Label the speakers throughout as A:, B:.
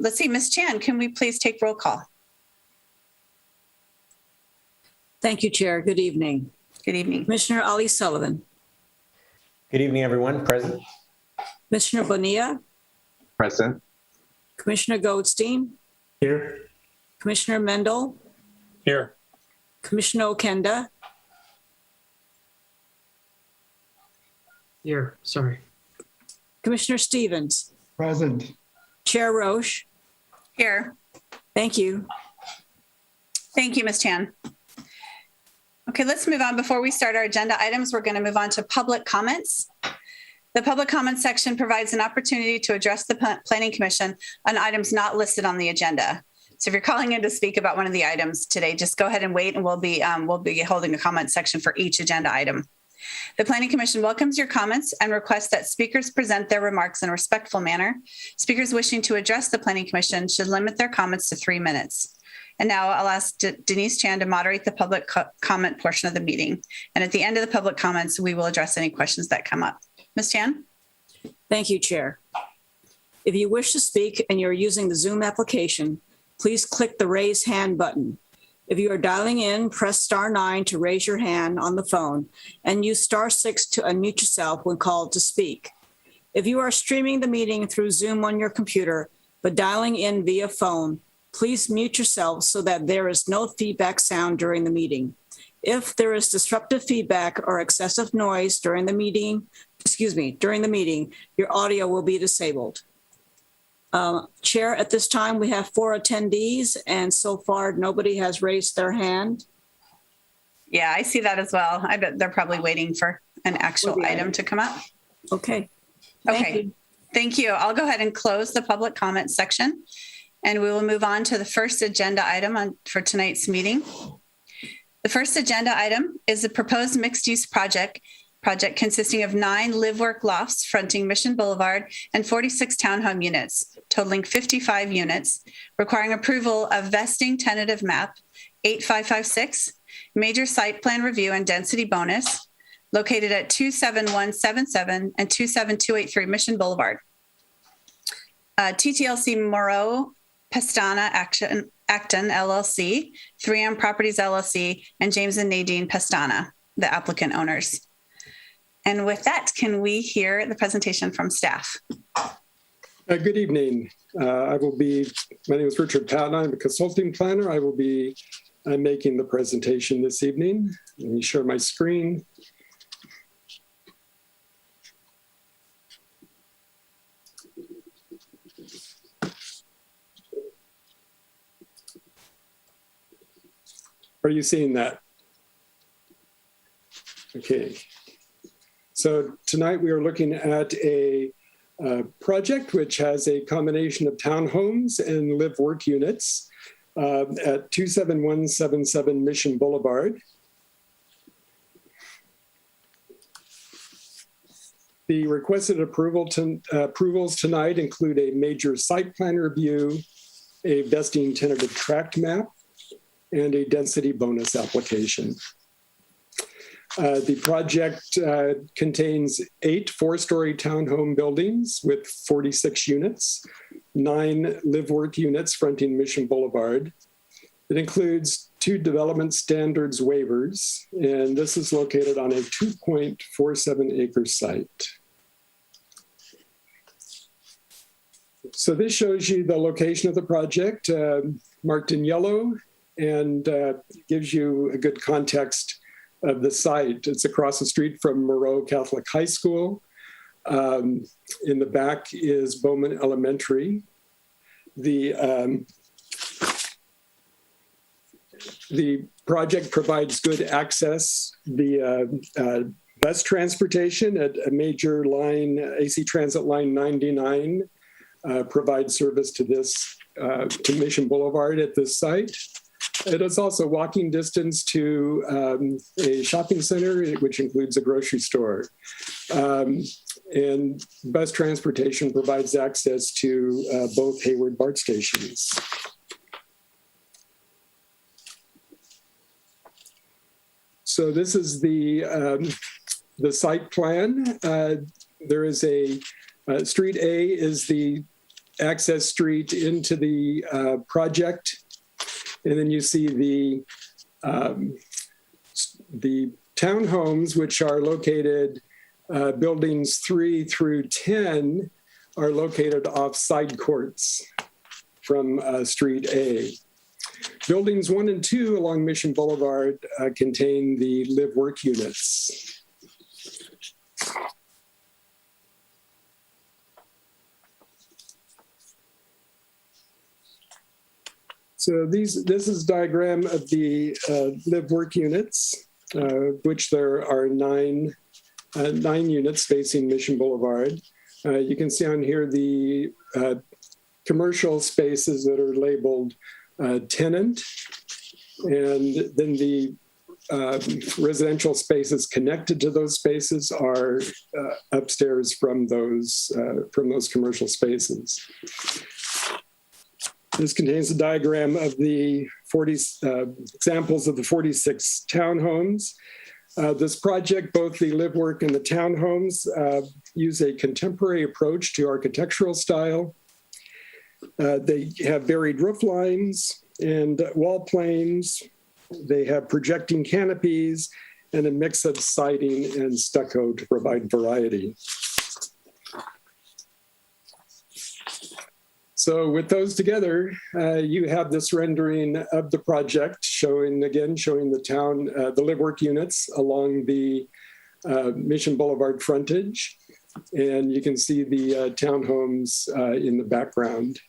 A: let's see, Ms. Chan, can we please take roll call?
B: Thank you, Chair. Good evening.
A: Good evening.
B: Commissioner Ali Sullivan.
C: Good evening, everyone. Present.
B: Commissioner Bonilla.
D: Present.
B: Commissioner Goldstein.
D: Here.
B: Commissioner Mendel.
D: Here.
B: Commissioner Okenda.
D: Here. Sorry.
B: Commissioner Stevens.
D: Present.
B: Chair Roche.
A: Here.
B: Thank you.
A: Thank you, Ms. Chan. Okay, let's move on. Before we start our agenda items, we're going to move on to public comments. The public comments section provides an opportunity to address the Planning Commission on items not listed on the agenda. So if you're calling in to speak about one of the items today, just go ahead and wait, and we'll be holding a comment section for each agenda item. The Planning Commission welcomes your comments and requests that speakers present their remarks in a respectful manner. Speakers wishing to address the Planning Commission should limit their comments to 3 minutes. And now I'll ask Denise Chan to moderate the public comment portion of the meeting. And at the end of the public comments, we will address any questions that come up. Ms. Chan?
B: Thank you, Chair. If you wish to speak and you're using the Zoom application, please click the raise hand button. If you are dialing in, press *9 to raise your hand on the phone and use *6 to unmute yourself when called to speak. If you are streaming the meeting through Zoom on your computer, but dialing in via phone, please mute yourself so that there is no feedback sound during the meeting. If there is disruptive feedback or excessive noise during the meeting, your audio will be disabled. Chair, at this time, we have 4 attendees, and so far, nobody has raised their hand.
A: Yeah, I see that as well. I bet they're probably waiting for an actual item to come up.
B: Okay.
A: Thank you. I'll go ahead and close the public comment section, and we will move on to the first agenda item for tonight's meeting. The first agenda item is a proposed mixed-use project consisting of 9 live-work lofts fronting Mission Boulevard and 46 townhome units, totaling 55 units, requiring approval of vesting tentative map 8556, major site plan review and density bonus, located at 27177 and 27283 Mission Boulevard. TTLC Moreau Pestana Acton LLC, 3M Properties LLC, and James and Nadine Pestana, the applicant owners. And with that, can we hear the presentation from staff?
E: Good evening. My name is Richard Patton. I'm a consulting planner. I will be making the presentation this evening. Let me share my screen. Are you seeing that? Okay. So tonight we are looking at a project which has a combination of townhomes and live-work units at 27177 Mission Boulevard. The requested approvals tonight include a major site plan review, a vesting tentative tract map, and a density bonus application. The project contains 8 4-story townhome buildings with 46 units, 9 live-work units fronting Mission Boulevard. It includes 2 development standards waivers, and this is located on a 2.47 acre site. So this shows you the location of the project, marked in yellow, and gives you a good context of the site. It's across the street from Moreau Catholic High School. In the back is Bowman Elementary. The project provides good access via bus transportation at a major line, AC Transit Line 99, provides service to to Mission Boulevard at this site. It is also walking distance to a shopping center, which includes a grocery store. And bus transportation provides access to both Hayward BART stations. So this is the site plan. There is street A is the access street into the project. And then you see the townhomes, which are located, buildings 3 through 10 are located off side courts from Street A. Buildings 1 and 2 along Mission Boulevard contain the live-work units. So this is a diagram of the live-work units, which there are nine units facing Mission Boulevard. You can see on here the commercial spaces that are labeled tenant, and then the residential spaces connected to those spaces are upstairs from those commercial spaces. This contains a diagram of the 40 examples of the 46 townhomes. This project, both the live work and the townhomes, use a contemporary approach to architectural style. They have varied roof lines and wall planes. They have projecting canopies and a mix of siding and stucco to provide variety. So with those together, you have this rendering of the project showing the live work units along the Mission Boulevard frontage. And you can see the townhomes in the background.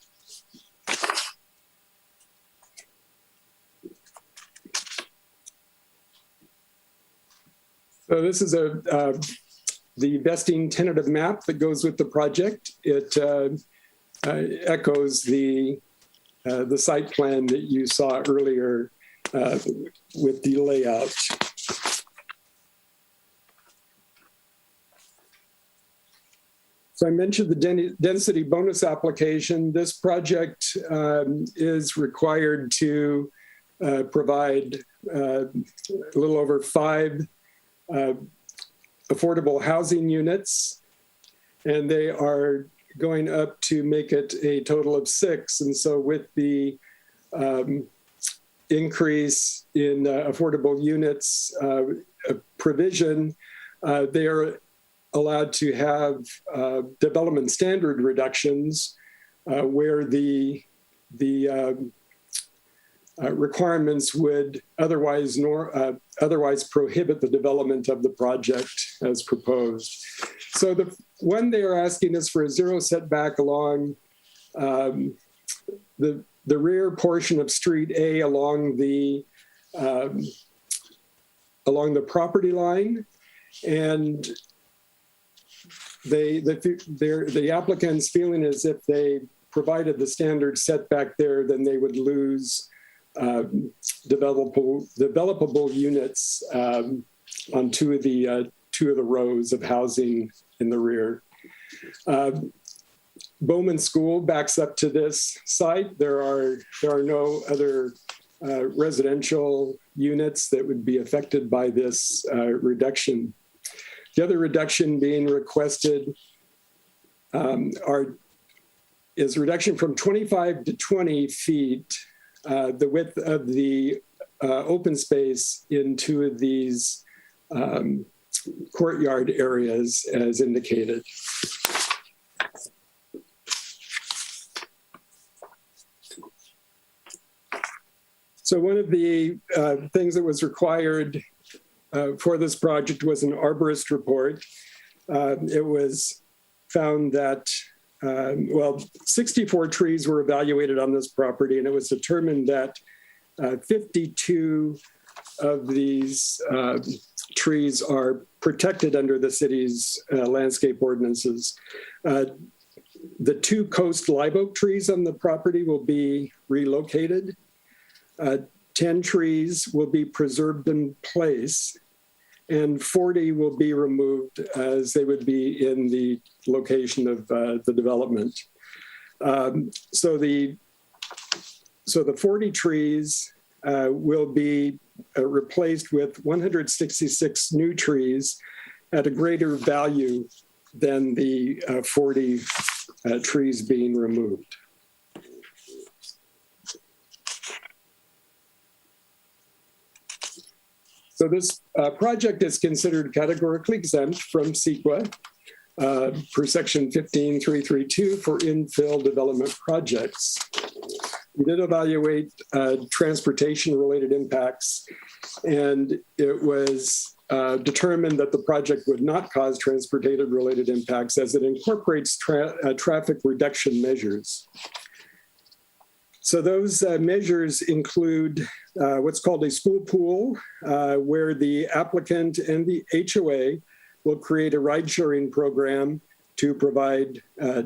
E: So this is the vesting tentative map that goes with the project. It echoes the site plan that you saw earlier with the layout. So I mentioned the density bonus application. This project is required to provide a little over 5 affordable housing units, and they are going up to make it a total of 6. And so with the increase in affordable units provision, they are allowed to have development standard reductions where the requirements would otherwise prohibit the development of the project as proposed. So the one they are asking is for a 0 setback along the rear portion of Street A along the property line, and the applicant's feeling is if they provided the standard setback there, then they would lose developable units on two of the rows of housing in the rear. Bowman School backs up to this site. There are no other residential units that would be affected by this reduction. The other reduction being requested is reduction from 25 to 20 feet, the width of the open space in 2 of these courtyard areas as indicated. So one of the things that was required for this project was an arborist report. It was found that 64 trees were evaluated on this property, and it was determined that 52 of these trees are protected under the city's landscape ordinances. The 2 coast live oak trees on the property will be relocated. 10 trees will be preserved in place, and 40 will be removed as they would be in the location of the development. So the 40 trees will be replaced with 166 new trees at a greater value than the 40 trees being removed. So this project is considered categorically exempt from CEQA per section 15332 for infill development projects. We did evaluate transportation-related impacts, and it was determined that the project would not cause transportation-related impacts as it incorporates traffic reduction measures. So those measures include what's called a school pool, where the applicant and the HOA will create a ride-sharing program to provide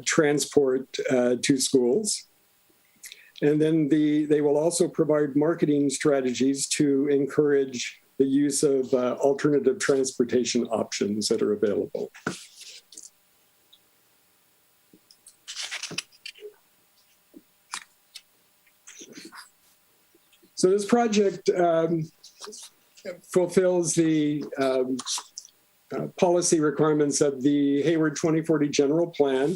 E: transport to schools. And then they will also provide marketing strategies to encourage the use of alternative transportation options that are available. So this project fulfills the policy requirements of the Hayward 2040 General Plan.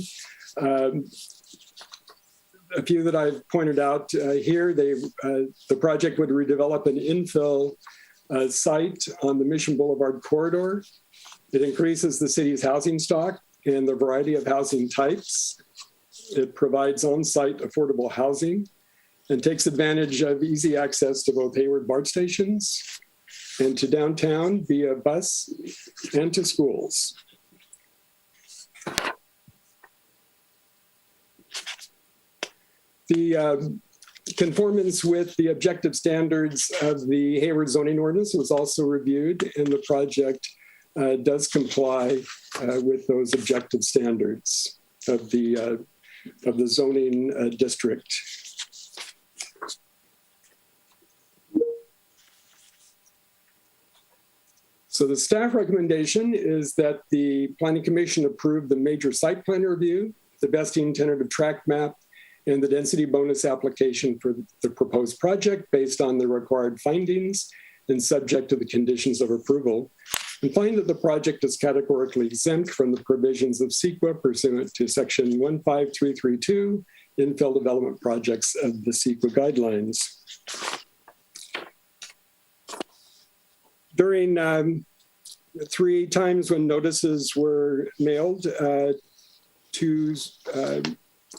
E: A few that I've pointed out here, the project would redevelop an infill site on the Mission Boulevard corridor. It increases the city's housing stock and the variety of housing types. It provides on-site affordable housing and takes advantage of easy access to both Hayward BART stations and to downtown via bus and to schools. The conformance with the objective standards of the Hayward zoning ordinance was also reviewed, and the project does comply with those objective standards of the zoning district. So the staff recommendation is that the Planning Commission approve the major site plan review, the vesting tentative tract map, and the density bonus application for the proposed project based on the required findings and subject to the conditions of approval, and find that the project is categorically exempt from the provisions of CEQA pursuant to section 15332, infill development projects of the CEQA guidelines. During 3 times when notices were mailed to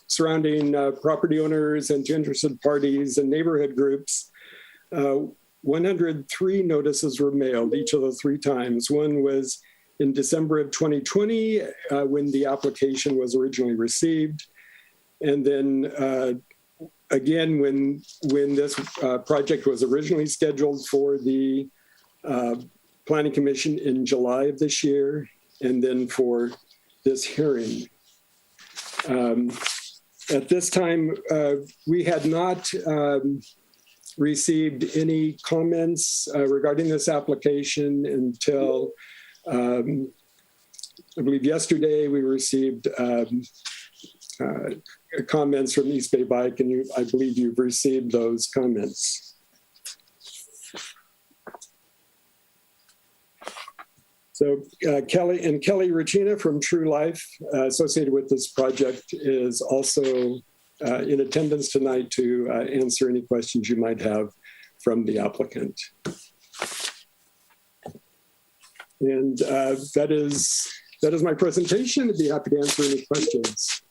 E: surrounding property owners and to interested parties and neighborhood groups, 103 notices were mailed each of the 3 times. One was in December of 2020 when the application was originally received. And then again, when this project was originally scheduled for the Planning Commission in July of this year, and then for this hearing. At this time, we had not received any comments regarding this application until I believe yesterday we received comments from East Bay Bike, and I believe you've received those comments. So Kelly Ricina from True Life, associated with this project, is also in attendance tonight to answer any questions you might have from the applicant. And that is my presentation. I'd be happy to answer any questions.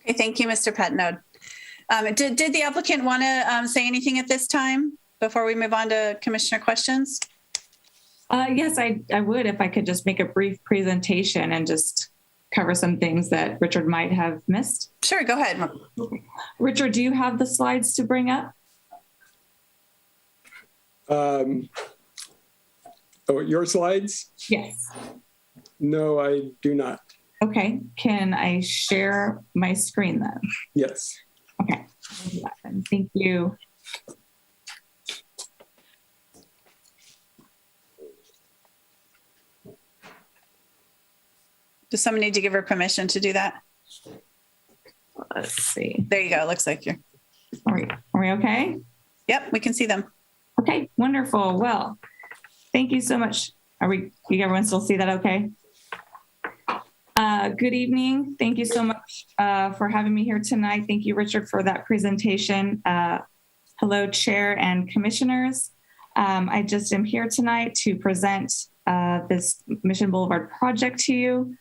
A: Okay, thank you, Mr. Petnode. Did the applicant want to say anything at this time before we move on to commissioner questions?
F: Yes, I would, if I could just make a brief presentation and just cover some things that Richard might have missed.
A: Sure, go ahead.
F: Richard, do you have the slides to bring up?
E: Oh, your slides?
F: Yes.
E: No, I do not.
F: Okay, can I share my screen then?
E: Yes.
F: Okay, thank you.
A: Does someone need to give her permission to do that?
F: Let's see.
A: There you go. Looks like you're.
F: Are we okay?
A: Yep, we can see them.
F: Okay, wonderful. Well, thank you so much. You everyone still see that okay? Good evening. Thank you so much for having me here tonight. Thank you, Richard, for that presentation. Hello, Chair and Commissioners. I just am here tonight to present this Mission Boulevard project to you.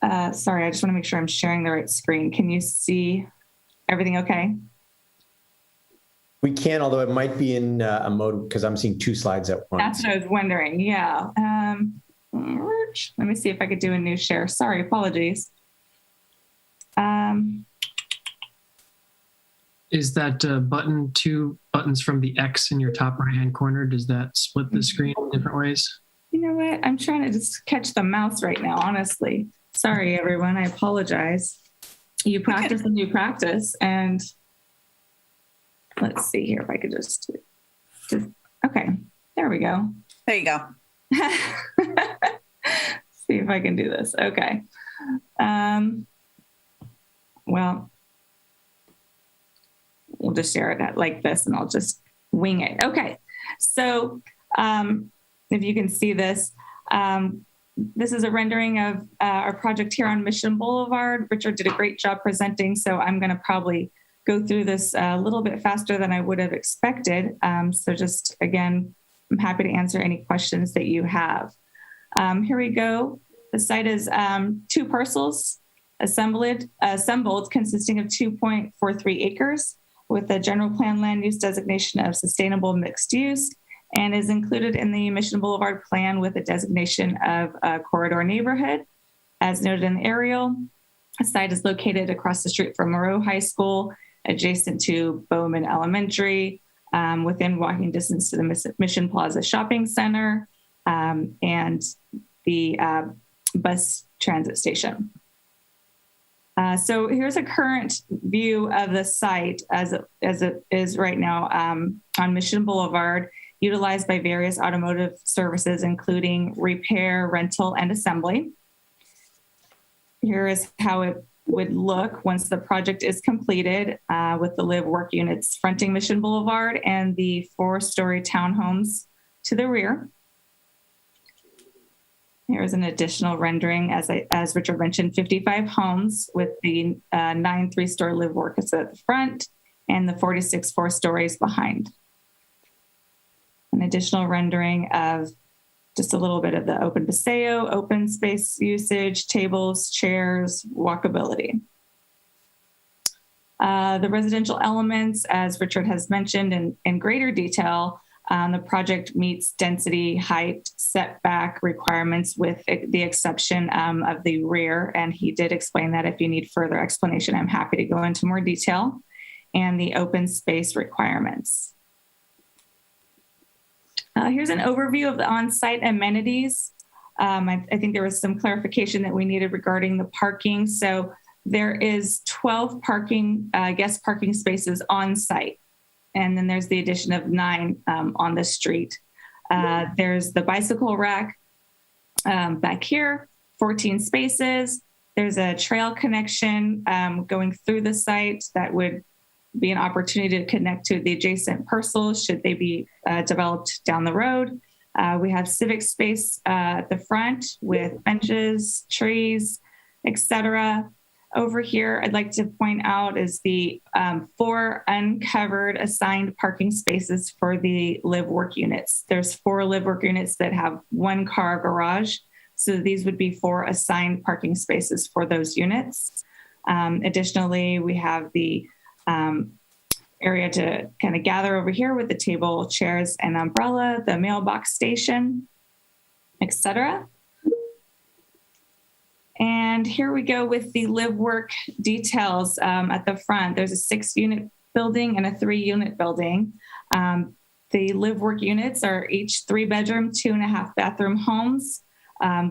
F: Sorry, I just want to make sure I'm sharing the right screen. Can you see everything okay?
C: We can, although it might be in a mode because I'm seeing two slides at once.
F: That's what I was wondering. Yeah. Let me see if I could do a new share. Sorry, apologies.
G: Is that button two buttons from the X in your top right-hand corner? Does that split the screen in different ways?
F: You know what? I'm trying to just catch the mouse right now, honestly. Sorry, everyone. I apologize. You practice and you practice. And let's see here if I could just okay, there we go.
A: There you go.
F: See if I can do this. Okay. Well, we'll just share it like this and I'll just wing it. Okay. So if you can see this, this is a rendering of our project here on Mission Boulevard. Richard did a great job presenting, so I'm going to probably go through this a little bit faster than I would have expected. So just, again, I'm happy to answer any questions that you have. Here we go. The site is 2 parcels assembled consisting of 2.43 acres with a general plan land use designation of sustainable mixed use and is included in the Mission Boulevard plan with a designation of a corridor neighborhood. As noted in the aerial, the site is located across the street from Moreau High School, adjacent to Bowman Elementary, within walking distance to the Mission Plaza Shopping Center, and the bus transit station. So here's a current view of the site as it is right now on Mission Boulevard, utilized by various automotive services, including repair, rental, and assembly. Here is how it would look once the project is completed, with the live work units fronting Mission Boulevard and the 4-story townhomes to the rear. Here's an additional rendering, as Richard mentioned, 55 homes with the 9 3-story live works at the front and the 46 4 stories behind. An additional rendering of just a little bit of the open paseo, open space usage, tables, chairs, walkability. The residential elements, as Richard has mentioned in greater detail, the project meets density, height, setback requirements with the exception of the rear. And he did explain that if you need further explanation, I'm happy to go into more detail, and the open space requirements. Here's an overview of the on-site amenities. I think there was some clarification that we needed regarding the parking. So there is 12 guest parking spaces on site. And then there's the addition of 9 on the street. There's the bicycle rack back here, 14 spaces. There's a trail connection going through the site that would be an opportunity to connect to the adjacent parcels should they be developed down the road. We have civic space at the front with benches, trees, etc. Over here, I'd like to point out is the 4 uncovered assigned parking spaces for the live work units. There's 4 live work units that have 1-car garage. So these would be 4 assigned parking spaces for those units. Additionally, we have the area to kind of gather over here with the table, chairs, and umbrella, the mailbox station, etc. And here we go with the live work details at the front. There's a 6-unit building and a 3-unit building. The live work units are each 3-bedroom, 2.5-bathroom homes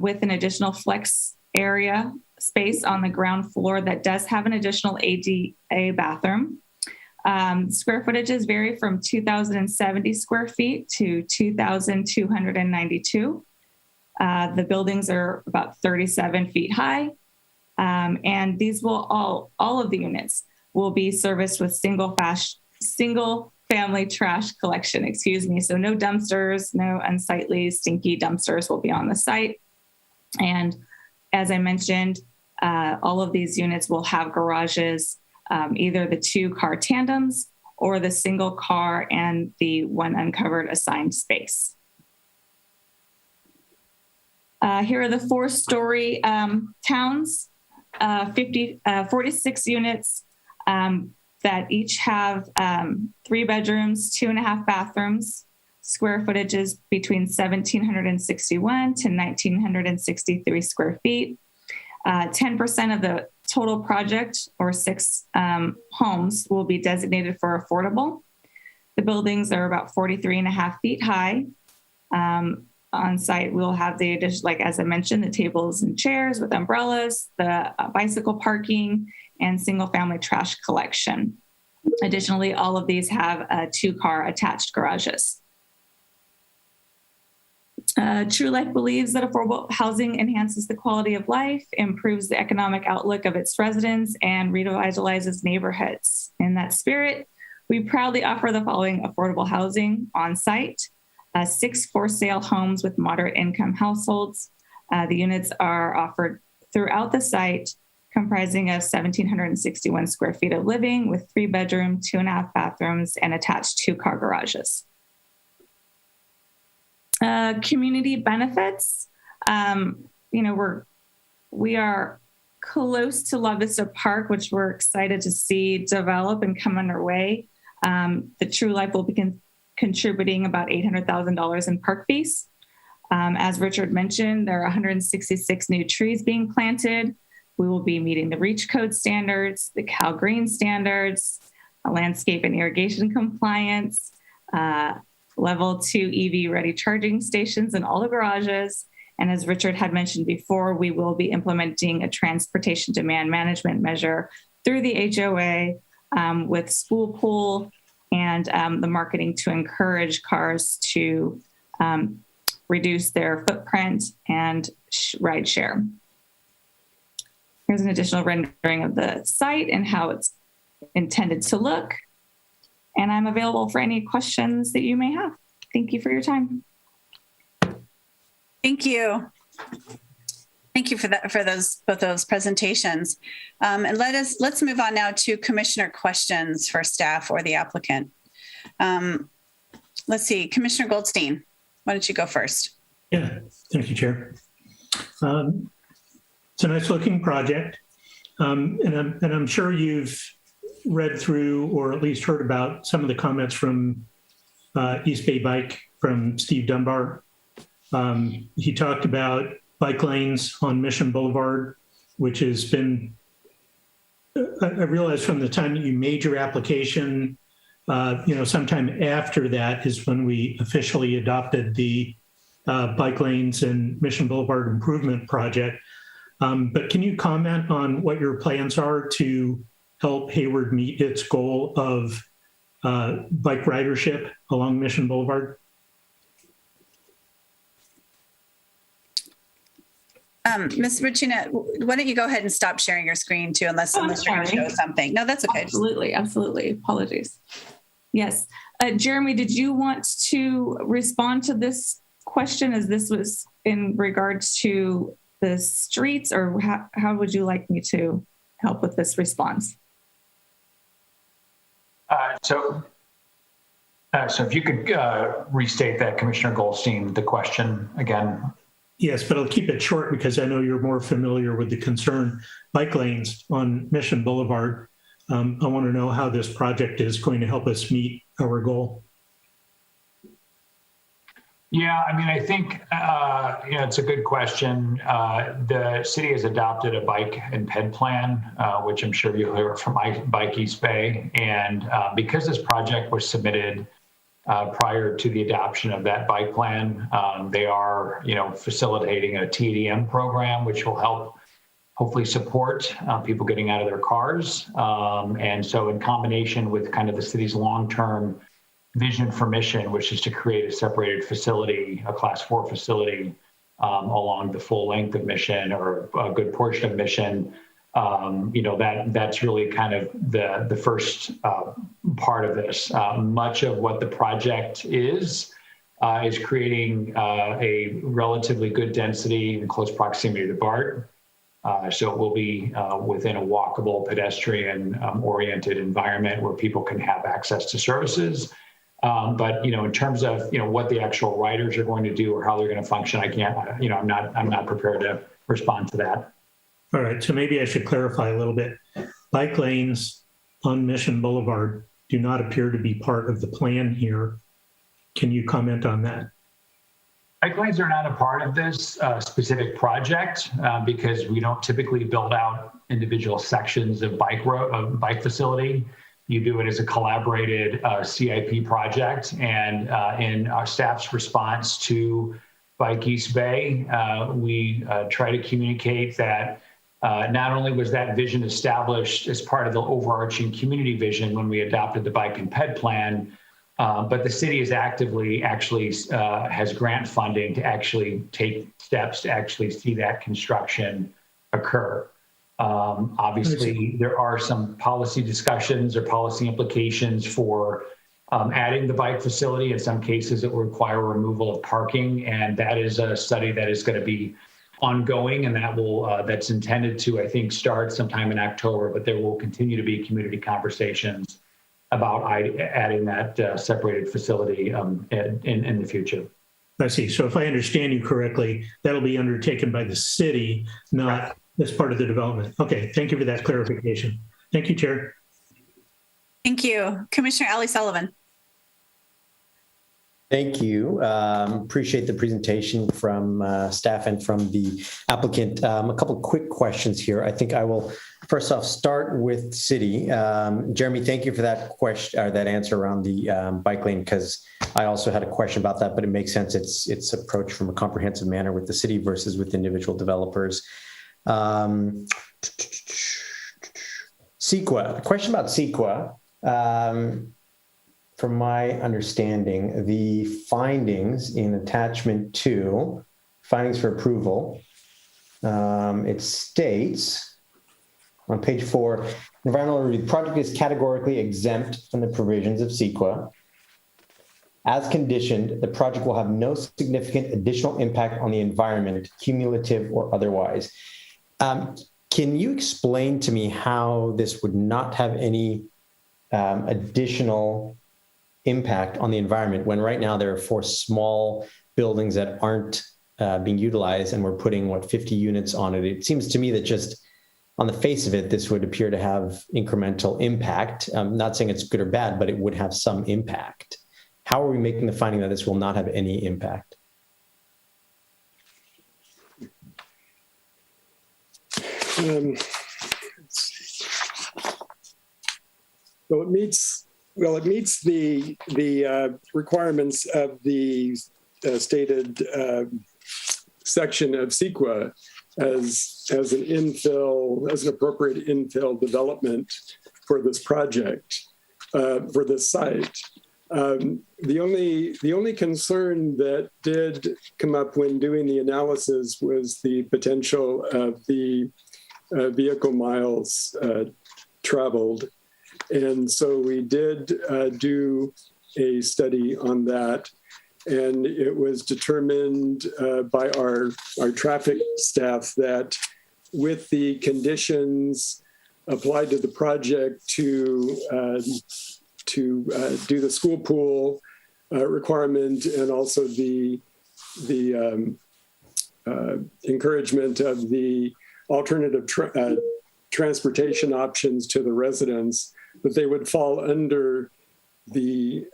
F: with an additional flex area space on the ground floor that does have an additional ADA bathroom. Square footages vary from 2,070 square feet to 2,292. The buildings are about 37 feet high. And these will all of the units will be serviced with single family trash collection, So no dumpsters, no unsightly, stinky dumpsters will be on the site. And As I mentioned, all of these units will have garages, either the 2-car tandems or the single car and the 1 uncovered assigned space. Here are the 4-story towns, 46 units that each have 3 bedrooms, 2.5 bathrooms. Square footage is between 1,761 to 1,963 square feet. 10% of the total project, or 6 homes, will be designated for affordable. The buildings are about 43.5 feet high. On site, we'll have the addition, like as I mentioned, the tables and chairs with umbrellas, the bicycle parking, and single family trash collection. Additionally, all of these have 2-car attached garages. True Life believes that affordable housing enhances the quality of life, improves the economic outlook of its residents, and revitalizes neighborhoods. In that spirit, we proudly offer the following affordable housing on site: 6 for-sale homes with moderate income households. The units are offered throughout the site, comprising of 1,761 square feet of living with 3 bedrooms, 2.5 bathrooms, and attached 2-car garages. Community benefits. We are close to La Vista Park, which we're excited to see develop and come underway. The True Life will be contributing about $800,000 in park fees. As Richard mentioned, there are 166 new trees being planted. We will be meeting the REACH code standards, the Cal Green standards, landscape and irrigation compliance, level 2 EV ready charging stations in all the garages. And as Richard had mentioned before, we will be implementing a transportation demand management measure through the HOA with school pool and the marketing to encourage cars to reduce their footprint and ride share. Here's an additional rendering of the site and how it's intended to look. And I'm available for any questions that you may have. Thank you for your time.
A: Thank you. Thank you for that, for both those presentations. And let's move on now to commissioner questions for staff or the applicant. Let's see, Commissioner Goldstein, why don't you go first?
H: Yeah, thank you, Chair. It's a nice looking project. And I'm sure you've read through or at least heard about some of the comments from East Bay Bike from Steve Dunbar. He talked about bike lanes on Mission Boulevard, which has been, I realized from the time that you made your application, sometime after that is when we officially adopted the bike lanes and Mission Boulevard Improvement Project. But can you comment on what your plans are to help Hayward meet its goal of bike ridership along Mission Boulevard?
A: Ms. Regina, why don't you go ahead and stop sharing your screen too, unless you're going to show something. No, that's okay.
F: Absolutely. Apologies. Yes. Jeremy, did you want to respond to this question, as this was in regards to the streets, or how would you like me to help with this response?
I: So if you could restate that, Commissioner Goldstein, the question again.
H: Yes, but I'll keep it short because I know you're more familiar with the concern. Bike lanes on Mission Boulevard. I want to know how this project is going to help us meet our goal.
I: Yeah, I mean, I think, it's a good question. The city has adopted a bike and ped plan, which I'm sure you'll hear from Bike East Bay. And because this project was submitted prior to the adoption of that bike plan, they are, facilitating a TDM program, which will help hopefully support people getting out of their cars. And so in combination with kind of the city's long-term vision for Mission, which is to create a separated facility, a class 4 facility along the full length of Mission or a good portion of Mission, that's really kind of the first part of this. Much of what the project is creating a relatively good density in close proximity to BART. So it will be within a walkable, pedestrian oriented environment where people can have access to services. But in terms of what the actual riders are going to do or how they're going to function, I can't. I'm not prepared to respond to that.
H: All right, so maybe I should clarify a little bit. Bike lanes on Mission Boulevard do not appear to be part of the plan here. Can you comment on that?
I: Bike lanes are not a part of this specific project because we don't typically build out individual sections of bike facility. You do it as a collaborated CIP project. And in our staff's response to Bike East Bay, we try to communicate that not only was that vision established as part of the overarching community vision when we adopted the bike and ped plan, but the city is actively has grant funding to actually take steps to actually see that construction occur. Obviously, there are some policy discussions or policy implications for adding the bike facility. In some cases, it will require removal of parking, and that is a study that is going to be ongoing, and that's intended to, I think, start sometime in October. But there will continue to be community conversations about adding that separated facility in the future.
H: I see. So if I understand you correctly, that'll be undertaken by the city, not as part of the development. Okay, thank you for that clarification. Thank you, Chair.
A: Thank you. Commissioner Ali Sullivan.
C: Thank you. Appreciate the presentation from staff and from the applicant. A couple of quick questions here. I think I will first off start with city. Jeremy, thank you for that question or that answer around the bike lane, because I also had a question about that, but it makes sense. It's approached from a comprehensive manner with the city versus with individual developers. CEQA, a question about CEQA. From my understanding, the findings in attachment 2, findings for approval, it states on page 4, environmental review project is categorically exempt from the provisions of CEQA. As conditioned, the project will have no significant additional impact on the environment, cumulative or otherwise. Can you explain to me how this would not have any additional impact on the environment when right now there are 4 small buildings that aren't being utilized and we're putting 50 units on it? It seems to me that just on the face of it, this would appear to have incremental impact. I'm not saying it's good or bad, but it would have some impact. How are we making the finding that this will not have any impact?
E: Well, it meets the requirements of the stated section of CEQA as an appropriate infill development for this project, for this site. The only concern that did come up when doing the analysis was the potential of the vehicle miles traveled. And so we did do a study on that, and it was determined by our traffic staff that with the conditions applied to the project to do the school pool requirement and also the encouragement of the alternative transportation options to the residents, that they would fall under the,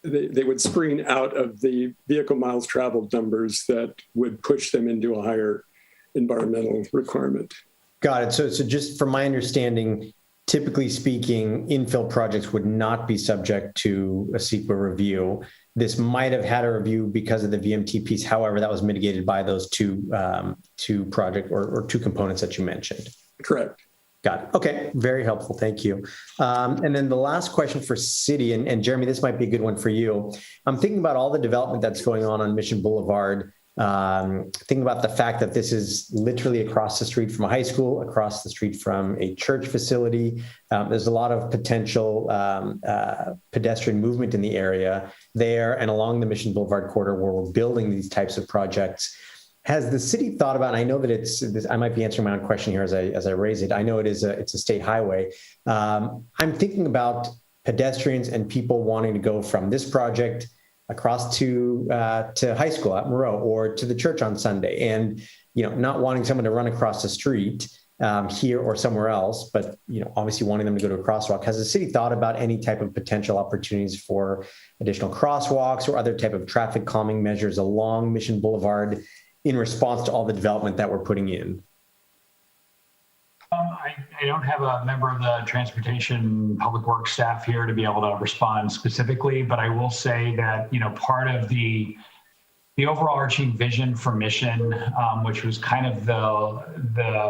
E: they would screen out of the vehicle miles traveled numbers that would push them into a higher environmental requirement.
C: Got it. So just from my understanding, typically speaking, infill projects would not be subject to a CEQA review. This might have had a review because of the VMT piece. However, that was mitigated by those two project or 2 components that you mentioned.
E: Correct.
C: Got it. Okay. Very helpful. Thank you. And then the last question for city, and Jeremy, this might be a good one for you. I'm thinking about all the development that's going on Mission Boulevard. Thinking about the fact that this is literally across the street from a high school, across the street from a church facility. There's a lot of potential pedestrian movement in the area there and along the Mission Boulevard corridor where we're building these types of projects. Has the city thought about, and I know that I might be answering my own question here as I raise it. I know it's a state highway. I'm thinking about pedestrians and people wanting to go from this project across to high school at Moreau or to the church on Sunday, and not wanting someone to run across the street here or somewhere else, but obviously wanting them to go to a crosswalk. Has the city thought about any type of potential opportunities for additional crosswalks or other type of traffic calming measures along Mission Boulevard in response to all the development that we're putting in?
I: I don't have a member of the Transportation Public Works staff here to be able to respond specifically, but I will say that, part of the overarching vision for Mission, which was kind of the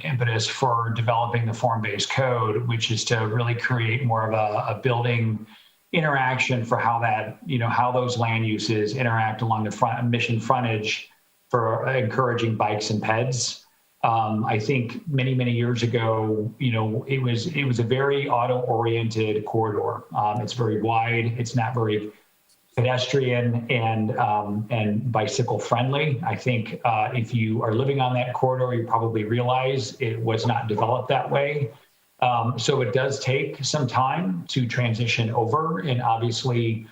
I: impetus for developing the form-based code, which is to really create more of a building interaction for how those land uses interact along the Mission frontage for encouraging bikes and peds. I think many years ago, it was a very auto-oriented corridor. It's very wide. It's not very pedestrian and bicycle friendly. I think if you are living on that corridor, you probably realize it was not developed that way. So it does take some time to transition over, and obviously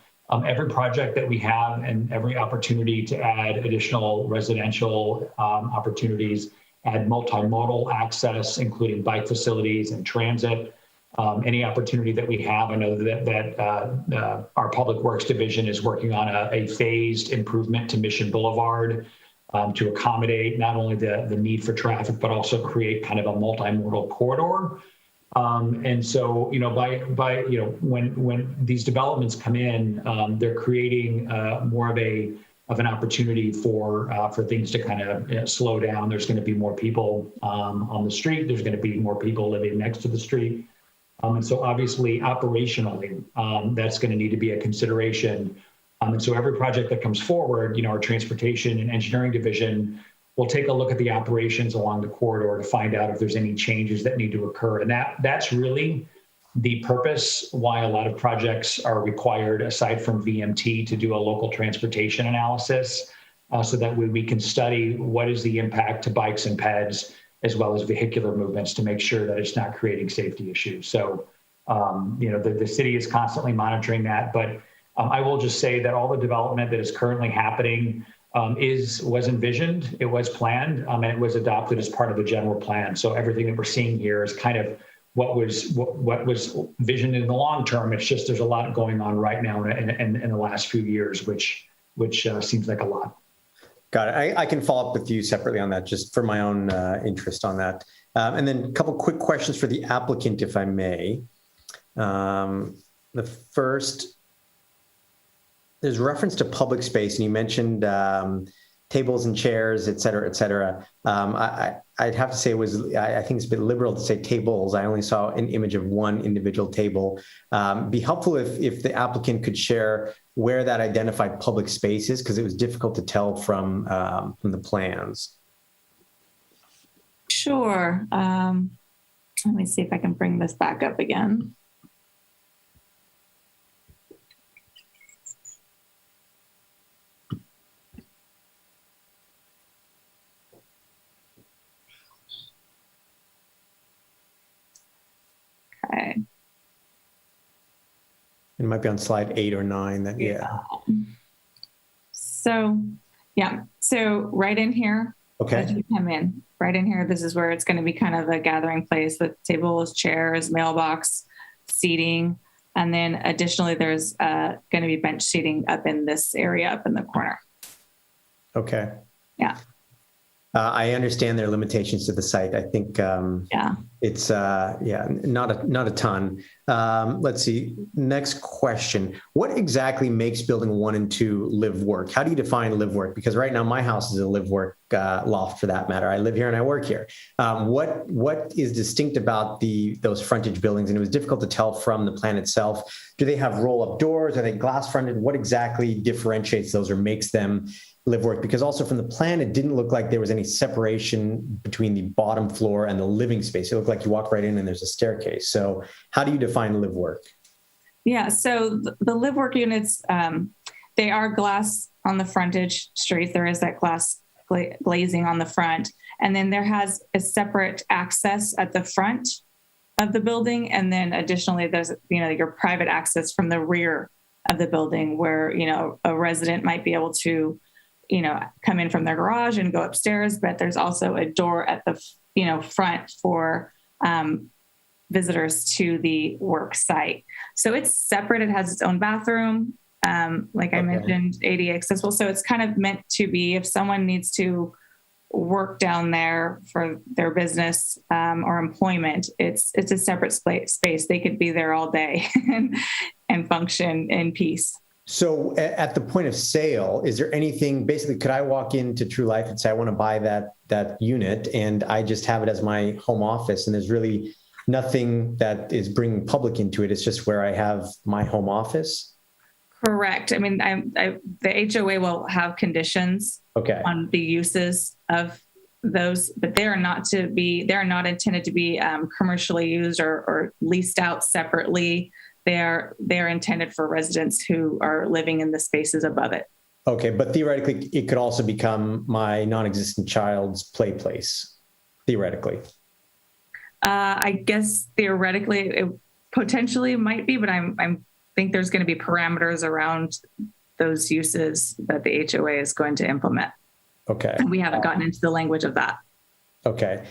I: every project that we have and every opportunity to add additional residential opportunities, add multimodal access, including bike facilities and transit. Any opportunity that we have, I know that our Public Works Division is working on a phased improvement to Mission Boulevard to accommodate not only the need for traffic, but also create kind of a multimodal corridor. And so, when these developments come in, they're creating more of an opportunity for things to kind of slow down. There's going to be more people on the street. There's going to be more people living next to the street. And so obviously operationally, that's going to need to be a consideration. And so every project that comes forward, our Transportation and Engineering Division will take a look at the operations along the corridor to find out if there's any changes that need to occur. And that's really the purpose why a lot of projects are required, aside from VMT, to do a local transportation analysis, so that we can study what is the impact to bikes and peds, as well as vehicular movements, to make sure that it's not creating safety issues. So, the city is constantly monitoring that. But I will just say that all the development that is currently happening was envisioned, it was planned, and it was adopted as part of the general plan. So everything that we're seeing here is kind of what was visioned in the long term. It's just there's a lot going on right now in the last few years, which seems like a lot.
C: Got it. I can follow up with you separately on that, just for my own interest on that. And then a couple quick questions for the applicant, if I may. The first, there's reference to public space, and you mentioned tables and chairs, et cetera, et cetera. I'd have to say I think it's a bit liberal to say tables. I only saw an image of one individual table. Be helpful if the applicant could share where that identified public space is, because it was difficult to tell from the plans.
F: Sure. Let me see if I can bring this back up again. Okay.
C: It might be on slide 8 or 9.
F: So right in here,
C: Okay.
F: as you come in, right in here, this is where it's going to be kind of a gathering place with tables, chairs, mailbox, seating. And then additionally, there's going to be bench seating up in this area up in the corner.
C: Okay.
F: Yeah.
C: I understand there are limitations to the site. I think it's not a ton. Let's see. Next question. What exactly makes building 1 and 2 live work? How do you define live work? Because right now my house is a live work loft, for that matter. I live here and I work here. What is distinct about those frontage buildings? And it was difficult to tell from the plan itself. Do they have roll-up doors? Are they glass fronted? What exactly differentiates those or makes them live work? Because also from the plan, it didn't look like there was any separation between the bottom floor and the living space. It looked like you walk right in and there's a staircase. So how do you define live work?
F: Yeah. So the live work units, they are glass on the frontage streets. There is that glass glazing on the front. And then there has a separate access at the front of the building. And then additionally, there's, your private access from the rear of the building where, a resident might be able to, come in from their garage and go upstairs. But there's also a door at the, front for visitors to the work site. So it's separate. It has its own bathroom. Like I mentioned, ADA accessible. So it's kind of meant to be if someone needs to work down there for their business or employment, it's a separate space. They could be there all day and function in peace.
C: So at the point of sale, is there anything, basically, could I walk into True Life and say, I want to buy that unit and I just have it as my home office and there's really nothing that is bringing public into it. It's just where I have my home office?
F: Correct. I mean, the HOA will have conditions on the uses of those, but they're not intended to be commercially used or leased out separately. They're intended for residents who are living in the spaces above it.
C: Okay, but theoretically, it could also become my non-existent child's play place, theoretically.
F: I guess theoretically it potentially might be, but I think there's going to be parameters around those uses that the HOA is going to implement.
C: Okay.
F: And we haven't gotten into the language of that.
C: Okay.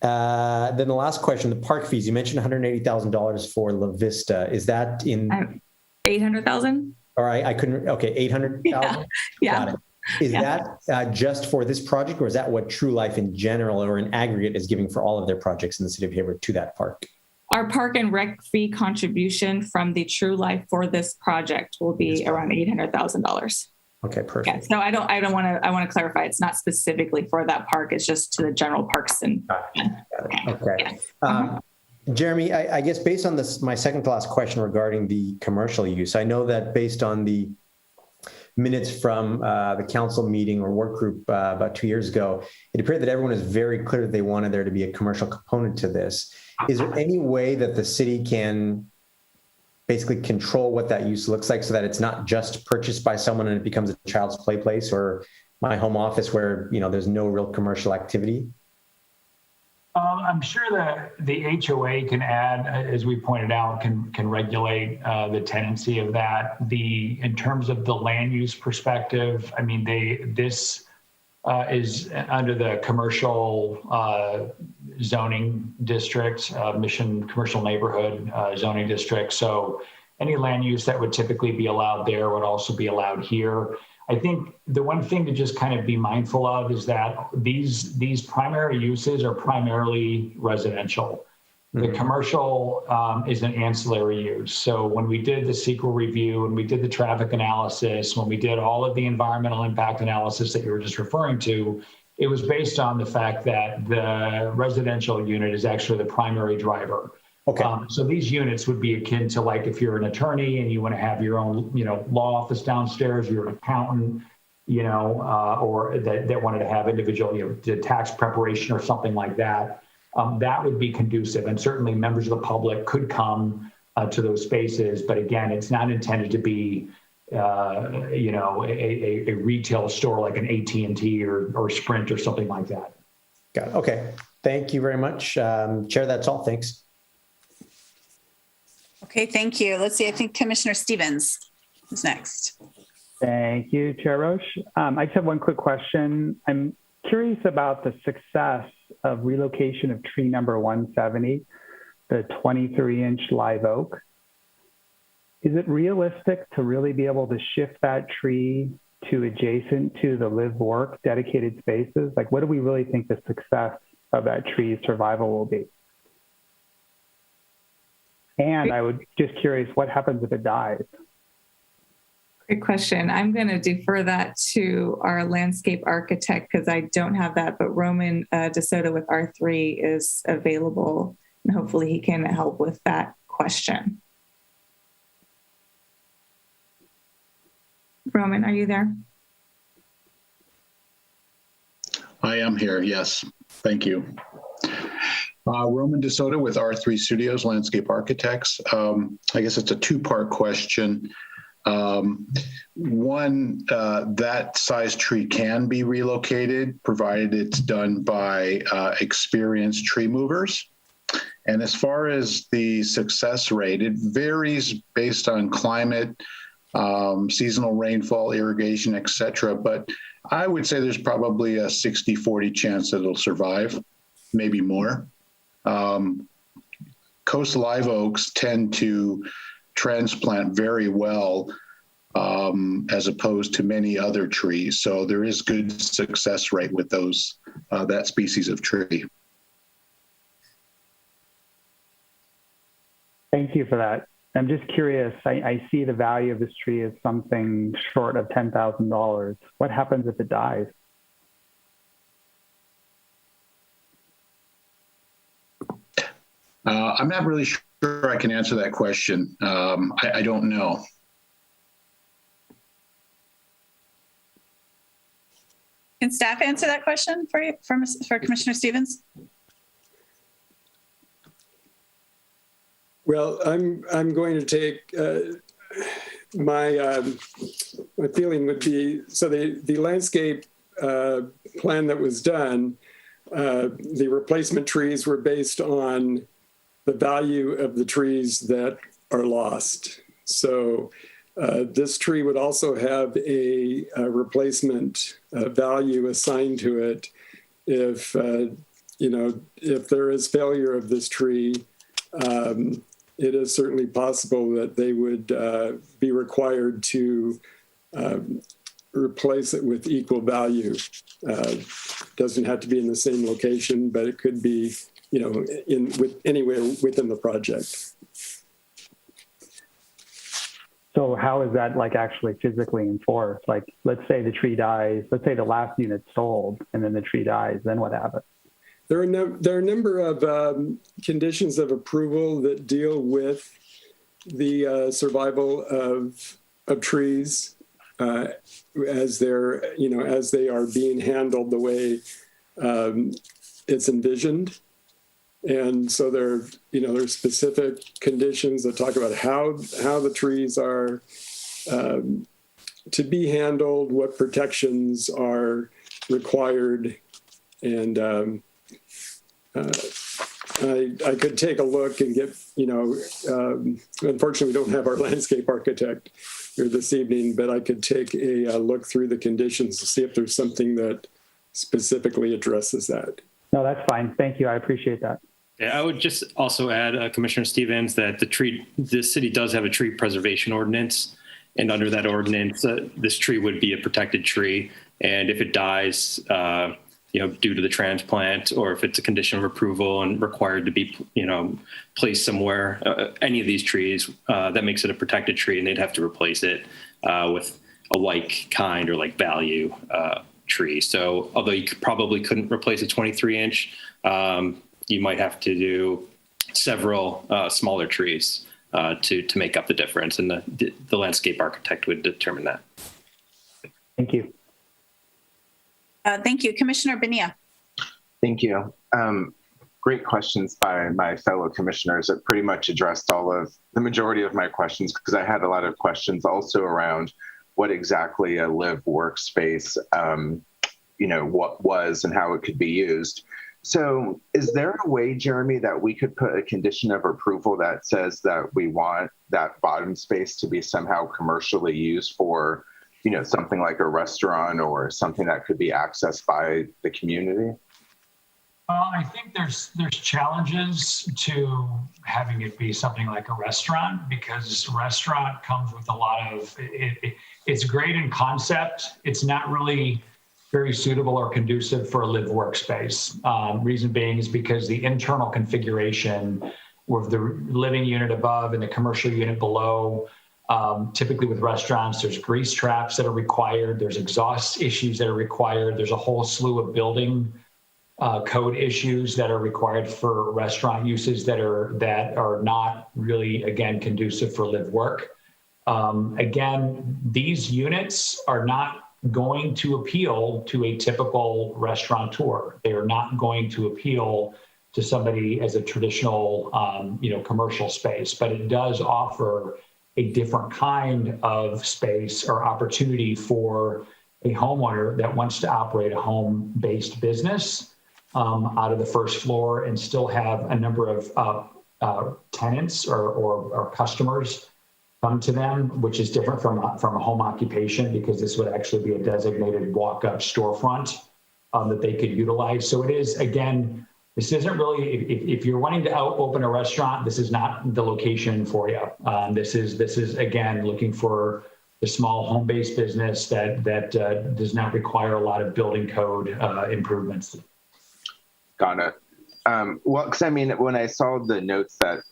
C: Then the last question, the park fees, you mentioned $180,000 for La Vista. Is that in
F: 800,000?
C: All right. I couldn't. Okay. 800,000.
F: Yeah.
C: Got it. Is that just for this project, or is that what True Life in general or in aggregate is giving for all of their projects in the city of Hayward to that park?
F: Our park and rec fee contribution from the True Life for this project will be around $800,000.
C: Okay, perfect.
F: Yeah, so I want to clarify. It's not specifically for that park. It's just to the general parks and.
C: Got it. Okay.
F: Yeah.
C: Jeremy, I guess based on this, my second to last question regarding the commercial use, I know that based on the minutes from the council meeting or work group about 2 years ago, it appeared that everyone is very clear that they wanted there to be a commercial component to this. Is there any way that the city can basically control what that use looks like so that it's not just purchased by someone and it becomes a child's play place or my home office where, there's no real commercial activity?
I: I'm sure that the HOA can add, as we pointed out, can regulate the tenancy of that. In terms of the land use perspective, I mean, this is under the commercial zoning district, Mission Commercial Neighborhood zoning district. So any land use that would typically be allowed there would also be allowed here. I think the one thing to just kind of be mindful of is that these primary uses are primarily residential. The commercial is an ancillary use. So when we did the CEQA review, when we did the traffic analysis, when we did all of the environmental impact analysis that you were just referring to, it was based on the fact that the residential unit is actually the primary driver.
C: Okay.
I: So these units would be akin to like if you're an attorney and you want to have your own, law office downstairs, you're an accountant, or that wanted to have individual, tax preparation or something like that. That would be conducive, and certainly members of the public could come to those spaces. But again, it's not intended to be, a retail store like an AT&T or Sprint or something like that.
C: Got it. Okay. Thank you very much. Chair, that's all. Thanks.
A: Okay, thank you. Let's see. I think Commissioner Stevens is next.
J: Thank you, Chair Roche. I just have one quick question. I'm curious about the success of relocation of tree number 170, the 23-inch live oak. Is it realistic to really be able to shift that tree to adjacent to the live work dedicated spaces? Like, what do we really think the success of that tree's survival will be? And I would just curious, what happens if it dies?
F: Good question. I'm going to defer that to our landscape architect because I don't have that, but Roman DeSoto with R3 is available and hopefully he can help with that question. Roman, are you there?
K: I am here, yes. Thank you. Roman DeSoto with R3 Studios, Landscape Architects. I guess it's a two-part question. One, that size tree can be relocated, provided it's done by experienced tree movers. And as far as the success rate, it varies based on climate, seasonal rainfall, irrigation, et cetera. But I would say there's probably a 60-40 chance that it'll survive, maybe more. Coast live oaks tend to transplant very well as opposed to many other trees. So there is good success rate with those, that species of tree.
J: Thank you for that. I'm just curious, I see the value of this tree as something short of $10,000. What happens if it dies?
K: I'm not really sure I can answer that question. I don't know.
A: Can staff answer that question for you, for Commissioner Stevens?
E: Well, I'm going to take my feeling would be, so the landscape plan that was done, the replacement trees were based on the value of the trees that are lost. So this tree would also have a replacement value assigned to it if, if there is failure of this tree. It is certainly possible that they would be required to replace it with equal value. Doesn't have to be in the same location, but it could be, anywhere within the project.
J: So how is that actually physically enforced? Let's say the tree dies, let's say the last unit sold and then the tree dies, then what happens?
E: There are a number of conditions of approval that deal with the survival of trees as they're, as they are being handled the way it's envisioned. And so there's specific conditions that talk about how the trees are to be handled, what protections are required, and I could take a look and get, unfortunately we don't have our landscape architect here this evening, but I could take a look through the conditions to see if there's something that specifically addresses that.
J: No, that's fine. Thank you. I appreciate that.
L: Yeah, I would just also add, Commissioner Stevens, that the city does have a tree preservation ordinance. And under that ordinance, this tree would be a protected tree. And if it dies, due to the transplant, or if it's a condition of approval and required to be, placed somewhere, any of these trees, that makes it a protected tree, and they'd have to replace it with a like kind or like value tree. So although you probably couldn't replace a 23-inch, you might have to do several smaller trees to make up the difference, and the landscape architect would determine that.
J: Thank you.
A: Thank you. Commissioner Bonilla.
D: Thank you. Great questions by my fellow commissioners. It pretty much addressed the majority of my questions, because I had a lot of questions also around what exactly a live workspace, what was and how it could be used. So is there a way, Jeremy, that we could put a condition of approval that says that we want that bottom space to be somehow commercially used for, something like a restaurant or something that could be accessed by the community?
I: I think there's challenges to having it be something like a restaurant, because restaurant comes with a lot of, it's great in concept. It's not really very suitable or conducive for a live workspace. Reason being is because the internal configuration with the living unit above and the commercial unit below, typically with restaurants, there's grease traps that are required. There's exhaust issues that are required. There's a whole slew of building code issues that are required for restaurant uses that are not really, again, conducive for live work. Again, these units are not going to appeal to a typical restaurateur. They are not going to appeal to somebody as a traditional, commercial space, but it does offer a different kind of space or opportunity for a homeowner that wants to operate a home-based business out of the first floor and still have a number of tenants or customers come to them, which is different from a home occupation, because this would actually be a designated walk-up storefront that they could utilize. So it is, again, this isn't really, if you're wanting to open a restaurant, this is not the location for you. This is again, looking for the small home-based business that does not require a lot of building code improvements.
D: Got it. Well, because I mean, when I saw the notes that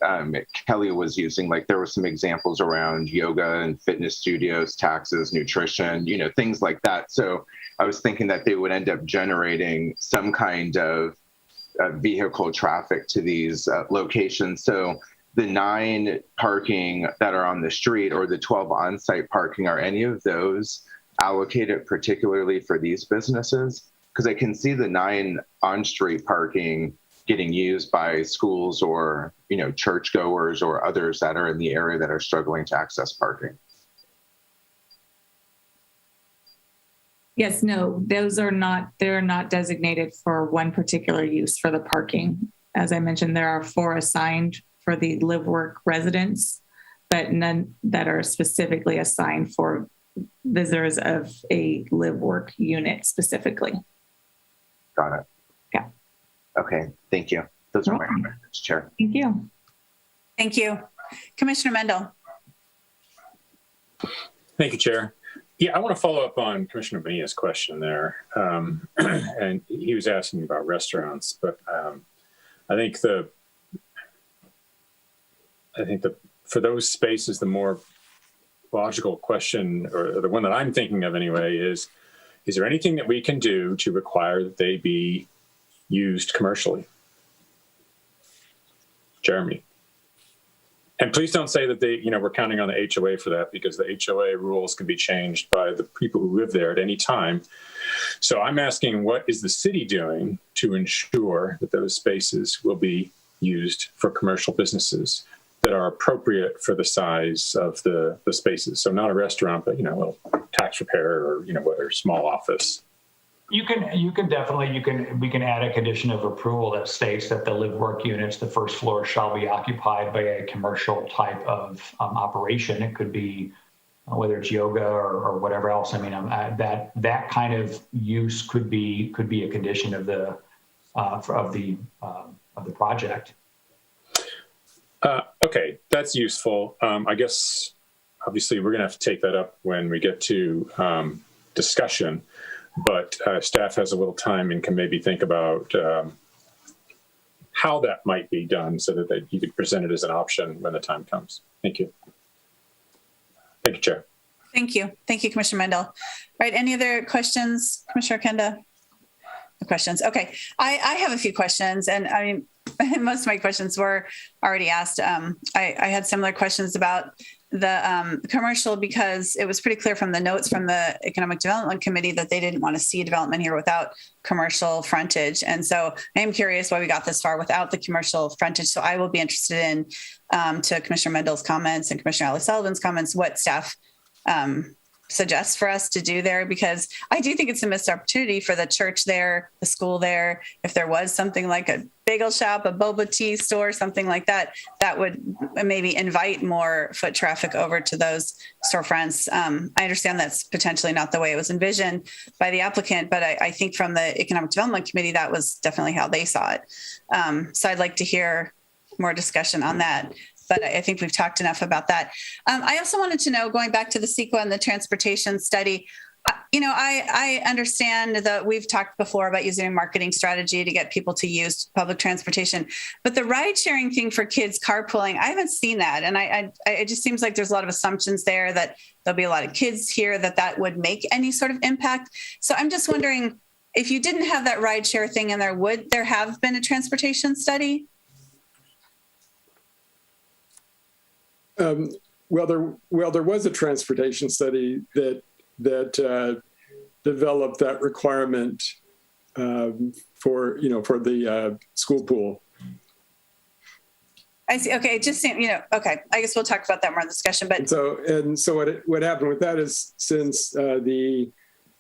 D: Kelly was using, like there were some examples around yoga and fitness studios, taxes, nutrition, things like that. So I was thinking that they would end up generating some kind of vehicle traffic to these locations. So the 9 parking that are on the street or the 12 on-site parking, are any of those allocated particularly for these businesses? Because I can see the 9 on-street parking getting used by schools or, churchgoers or others that are in the area that are struggling to access parking.
F: Yes, no, they're not designated for one particular use for the parking. As I mentioned, there are 4 assigned for the live work residents, but none that are specifically assigned for visitors of a live work unit specifically.
D: Got it.
F: Yeah.
D: Okay, thank you. Those are my comments, Chair.
F: Thank you.
A: Thank you. Commissioner Mendel.
M: Thank you, Chair. Yeah, I want to follow up on Commissioner Bonilla's question there. And he was asking about restaurants, but I think for those spaces, the more logical question, or the one that I'm thinking of anyway, is there anything that we can do to require that they be used commercially? Jeremy. And please don't say that we're counting on the HOA for that, because the HOA rules can be changed by the people who live there at any time. So I'm asking, what is the city doing to ensure that those spaces will be used for commercial businesses that are appropriate for the size of the spaces? So not a restaurant, but, a little tax repair or, whether small office.
I: We can add a condition of approval that states that the live work units, the first floor, shall be occupied by a commercial type of operation. It could be whether it's yoga or whatever else. I mean, that kind of use could be a condition of the project.
M: Okay, that's useful. I guess obviously we're going to have to take that up when we get to discussion. But staff has a little time and can maybe think about how that might be done so that you could present it as an option when the time comes. Thank you. Thank you, Chair.
A: Thank you. Thank you, Commissioner Mendel. All right. Any other questions, Commissioner Kenda? No questions. Okay. I have a few questions, and I mean, most of my questions were already asked. I had similar questions about the commercial, because it was pretty clear from the notes from the Economic Development Committee that they didn't want to see development here without commercial frontage. And so I am curious why we got this far without the commercial frontage. So I will be interested in, to Commissioner Mendel's comments and Commissioner Ali Sullivan's comments, what staff suggests for us to do there, because I do think it's a missed opportunity for the church there, the school there. If there was something like a bagel shop, a boba tea store, something like that, that would maybe invite more foot traffic over to those storefronts. I understand that's potentially not the way it was envisioned by the applicant, but I think from the Economic Development Committee, that was definitely how they saw it. So I'd like to hear more discussion on that. But I think we've talked enough about that. I also wanted to know, going back to the CEQA and the transportation study, I understand that we've talked before about using a marketing strategy to get people to use public transportation, but the ride sharing thing for kids carpooling, I haven't seen that. And it just seems like there's a lot of assumptions there that there'll be a lot of kids here, that would make any sort of impact. So I'm just wondering, if you didn't have that ride share thing in there, would there have been a transportation study?
E: Well, there was a transportation study that developed that requirement for the school pool.
A: I see. Okay. It just seemed, okay. I guess we'll talk about that more in discussion, but
E: So what happened with that is since the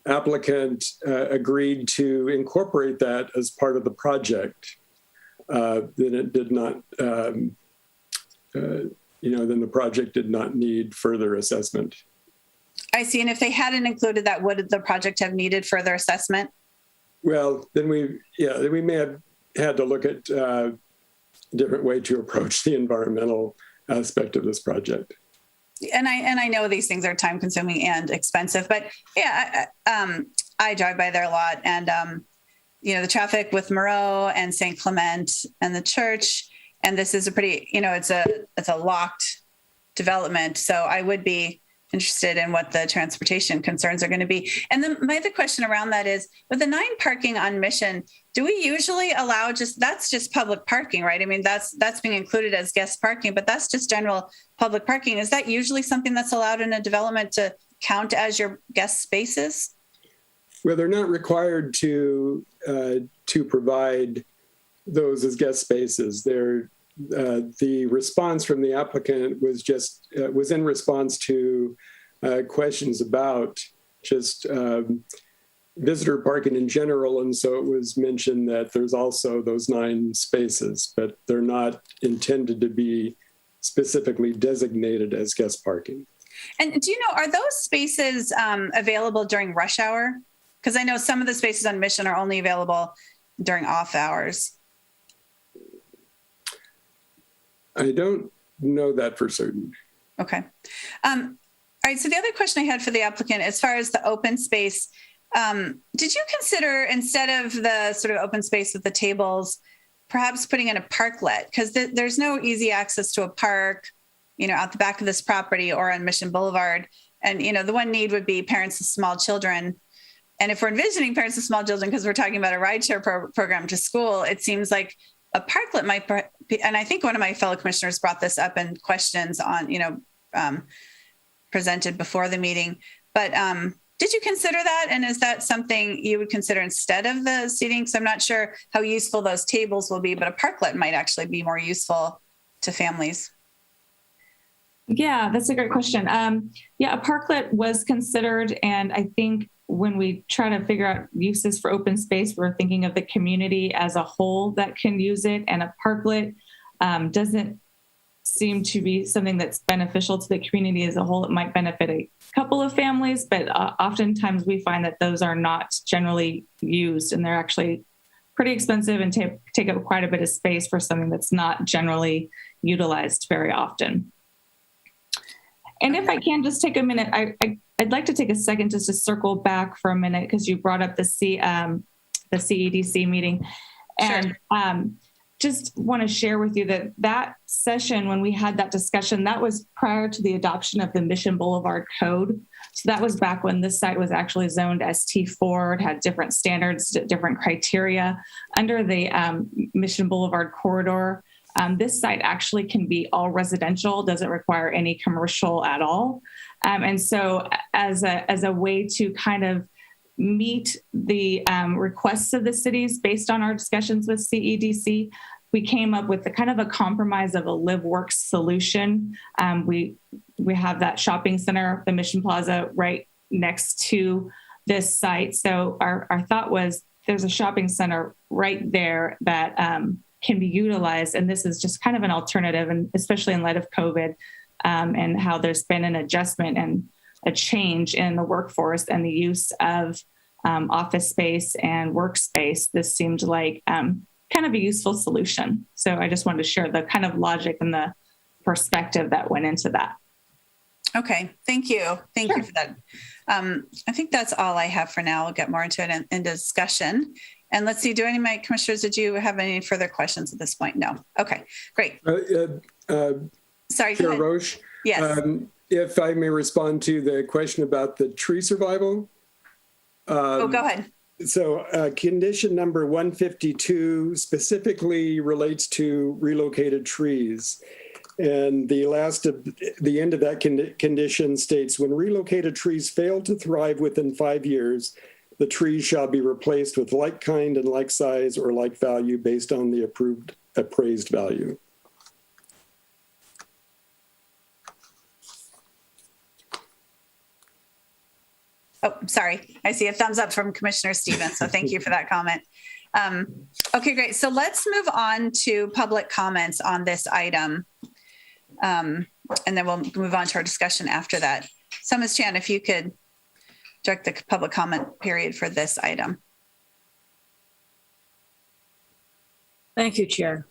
E: applicant agreed to incorporate that as part of the project, then it did not, then the project did not need further assessment.
A: I see. And if they hadn't included that, would the project have needed further assessment?
E: Well, then we may have had to look at a different way to approach the environmental aspect of this project.
A: And I know these things are time consuming and expensive, but yeah, I drive by there a lot, and the traffic with Moreau and St. Clement and the church, and this is a pretty, it's a locked development. So I would be interested in what the transportation concerns are going to be. And then my other question around that is, with the 9 parking on Mission, do we usually allow that's just public parking, right? I mean, that's being included as guest parking, but that's just general public parking. Is that usually something that's allowed in a development to count as your guest spaces?
E: Well, they're not required to provide those as guest spaces. The response from the applicant was in response to questions about just visitor parking in general, and so it was mentioned that there's also those 9 spaces, but they're not intended to be specifically designated as guest parking.
A: And do you know, are those spaces available during rush hour? Because I know some of the spaces on Mission are only available during off hours.
E: I don't know that for certain.
A: Okay. All right. So the other question I had for the applicant, as far as the open space, did you consider, instead of the sort of open space with the tables, perhaps putting in a parklet? Because there's no easy access to a park, out the back of this property or on Mission Boulevard. And, the one need would be parents of small children. And if we're envisioning parents of small children, because we're talking about a rideshare program to school, it seems like a parklet might be, and I think one of my fellow commissioners brought this up in questions on, presented before the meeting. But did you consider that? And is that something you would consider instead of the seating? So I'm not sure how useful those tables will be, but a parklet might actually be more useful to families.
F: Yeah, that's a great question. A parklet was considered, and I think when we try to figure out uses for open space, we're thinking of the community as a whole that can use it, and a parklet doesn't seem to be something that's beneficial to the community as a whole. It might benefit a couple of families, but oftentimes we find that those are not generally used, and they're actually pretty expensive and take up quite a bit of space for something that's not generally utilized very often. And if I can just take a minute, I'd like to take a second just to circle back for a minute, because you brought up the CEDC meeting. And just want to share with you that session, when we had that discussion, that was prior to the adoption of the Mission Boulevard Code. So that was back when this site was actually zoned ST4. It had different standards, different criteria. Under the Mission Boulevard corridor, this site actually can be all residential, doesn't require any commercial at all. And so as a way to kind of meet the requests of the cities based on our discussions with CEDC, we came up with kind of a compromise of a live-work solution. We have that shopping center, the Mission Plaza, right next to this site. So our thought was, there's a shopping center right there that can be utilized. And this is just kind of an alternative, and especially in light of COVID and how there's been an adjustment and a change in the workforce and the use of office space and workspace. This seemed like kind of a useful solution. So I just wanted to share the kind of logic and the perspective that went into that.
A: Okay, thank you. Thank you for that. I think that's all I have for now. We'll get more into it in discussion. And let's see, do any of my commissioners, did you have any further questions at this point? No. Okay, great. Sorry,
E: Chair Roche?
A: Yes.
E: If I may respond to the question about the tree survival.
A: Go ahead.
E: So condition number 152 specifically relates to relocated trees. And the end of that condition states, when relocated trees fail to thrive within 5 years, the trees shall be replaced with like kind and like size or like value based on the appraised value.
A: Oh, sorry. I see a thumbs up from Commissioner Stevens. So thank you for that comment. Okay, great. So let's move on to public comments on this item. And then we'll move on to our discussion after that. So Ms. Chan, if you could direct the public comment period for this item.
B: Thank you, Chair.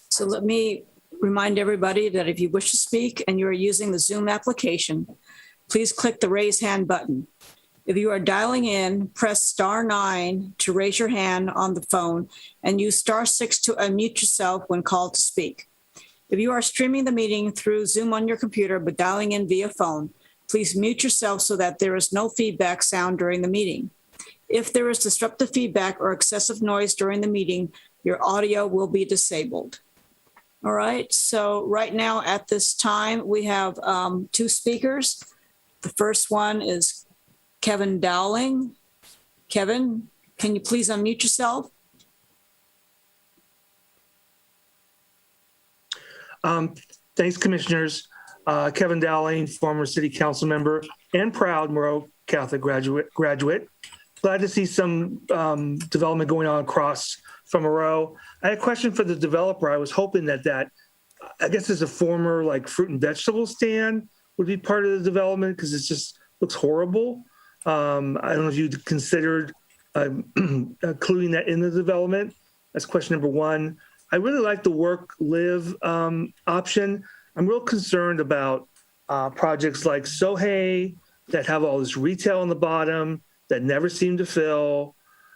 B: So let me remind everybody that if you wish to speak and you are using the Zoom application, please click the raise hand button. If you are dialing in, press *9 to raise your hand on the phone and use *6 to unmute yourself when called to speak. If you are streaming the meeting through Zoom on your computer but dialing in via phone, please mute yourself so that there is no feedback sound during the meeting. If there is disruptive feedback or excessive noise during the meeting, your audio will be disabled. All right, so right now at this time, we have 2 speakers. The first one is Kevin Dowling. Kevin, can you please unmute yourself?
N: Thanks, Commissioners. Kevin Dowling, former City Council member and proud Monroe Catholic graduate. Glad to see some development going on across from Monroe. I had a question for the developer. I was hoping that I guess as a former like fruit and vegetable stand would be part of the development because it just looks horrible. I don't know if you'd considered including that in the development. That's question number 1. I really like the work-live option. I'm real concerned about projects like Sohey that have all this retail on the bottom that never seem to fill.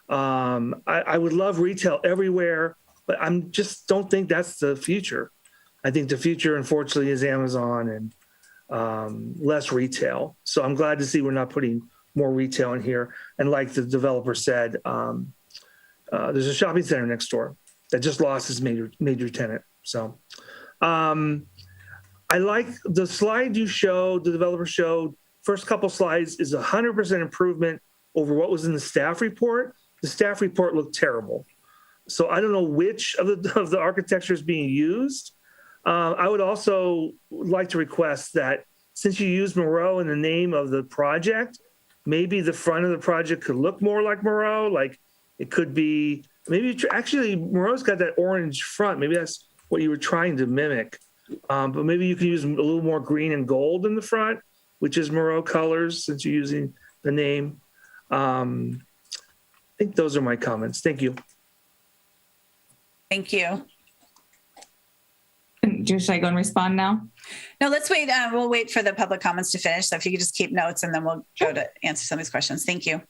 N: I would love retail everywhere, but I'm just don't think that's the future. I think the future, unfortunately, is Amazon and less retail. So I'm glad to see we're not putting more retail in here. And like the developer said, there's a shopping center next door that just lost its major tenant. So I like the slide you showed, the developer showed. First couple slides is 100% improvement over what was in the staff report. The staff report looked terrible. So I don't know which of the architecture is being used. I would also like to request that since you use Monroe in the name of the project, maybe the front of the project could look more like Monroe. Like it could be, maybe actually Monroe's got that orange front. Maybe that's what you were trying to mimic. But maybe you can use a little more green and gold in the front, which is Monroe colors since you're using the name. I think those are my comments. Thank you.
A: Thank you.
F: Should I go and respond now?
A: No, let's wait. We'll wait for the public comments to finish. So if you could just keep notes and then we'll go to answer some of these questions. Thank you.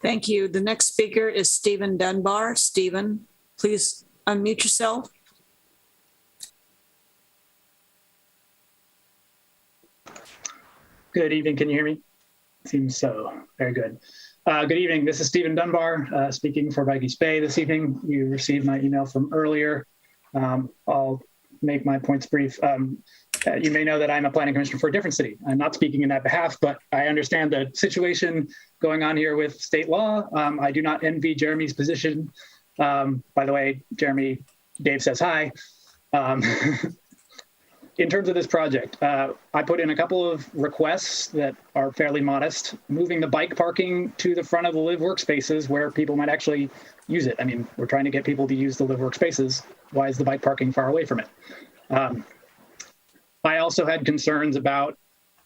B: Thank you. The next speaker is Stephen Dunbar. Stephen, please unmute yourself.
O: Good evening. Can you hear me? Seems so. Very good. Good evening. This is Stephen Dunbar speaking for Vikings Bay this evening. You received my email from earlier. I'll make my points brief. You may know that I'm a planning commissioner for a different city. I'm not speaking in that behalf, but I understand the situation going on here with state law. I do not envy Jeremy's position. By the way, Jeremy, Dave says hi. In terms of this project, I put in a couple of requests that are fairly modest, moving the bike parking to the front of the live workspaces where people might actually use it. I mean, we're trying to get people to use the live workspaces. Why is the bike parking far away from it? I also had concerns about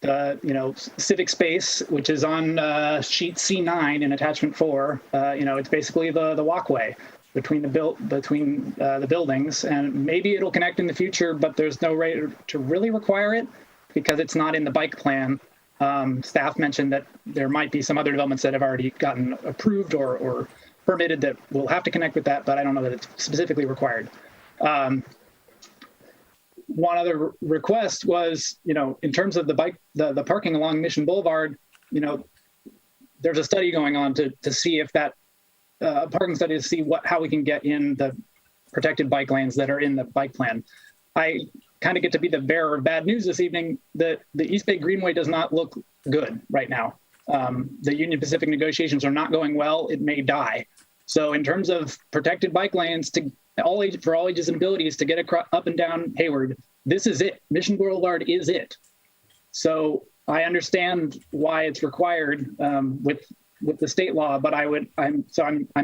O: the, civic space, which is on sheet C9 in attachment 4. It's basically the walkway between the buildings, and maybe it'll connect in the future, but there's no way to really require it because it's not in the bike plan. Staff mentioned that there might be some other developments that have already gotten approved or permitted that will have to connect with that, but I don't know that it's specifically required. One other request was, in terms of the parking along Mission Boulevard, there's a study going on to see if that parking study to see how we can get in the protected bike lanes that are in the bike plan. I kind of get to be the bearer of bad news this evening that the East Bay Greenway does not look good right now. The Union Pacific negotiations are not going well. It may die. So in terms of protected bike lanes to for all ages and abilities to get up and down Hayward. This is it. Mission Boulevard is it. So I understand why it's required with the state law, but I'm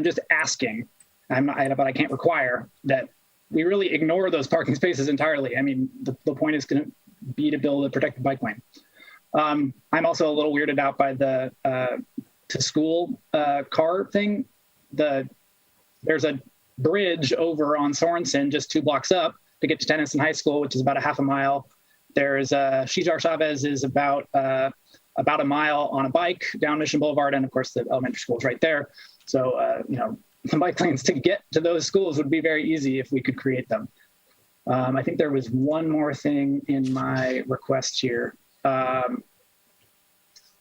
O: just asking. But I can't require that we really ignore those parking spaces entirely. I mean, the point is going to be to build a protected bike lane. I'm also a little weirded out by the to school car thing. There's a bridge over on Sorensen just 2 blocks up to get to Tennyson High School, which is about a half a mile. There's Shijar Chavez is about a mile on a bike down Mission Boulevard, and of course the elementary school is right there. So the bike lanes to get to those schools would be very easy if we could create them. I think there was one more thing in my request here.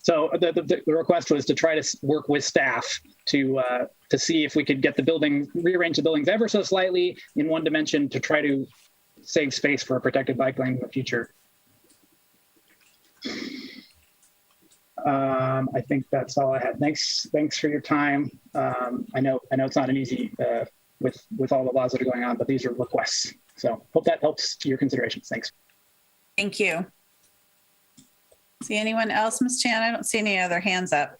O: So the request was to try to work with staff to see if we could get rearrange the buildings ever so slightly in one dimension to try to save space for a protected bike lane in the future. I think that's all I had. Thanks for your time. I know it's not an easy with all the laws that are going on, but these are requests. So hope that helps your considerations. Thanks.
A: Thank you. See anyone else, Ms. Chan? I don't see any other hands up.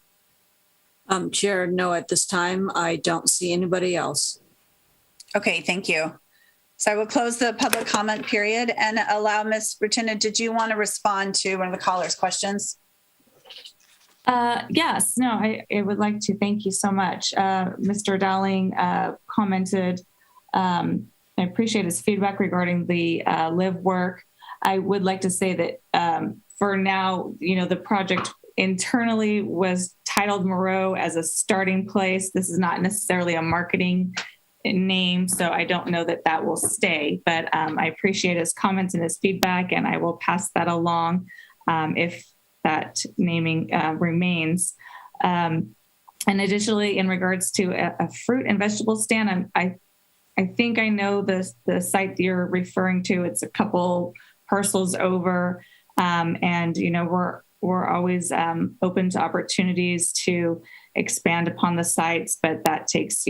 B: Chair, no, at this time, I don't see anybody else.
A: Okay, thank you. So I will close the public comment period and allow Ms. Bertina, did you want to respond to one of the caller's questions?
F: Yes, no, I would like to thank you so much. Mr. Dowling commented, I appreciate his feedback regarding the live work. I would like to say that for now, the project internally was titled Moreau as a starting place. This is not necessarily a marketing name, so I don't know that that will stay, but I appreciate his comments and his feedback, and I will pass that along if that naming remains. And additionally, in regards to a fruit and vegetable stand, I think I know the site that you're referring to. It's a couple parcels over, and we're always open to opportunities to expand upon the sites, but that takes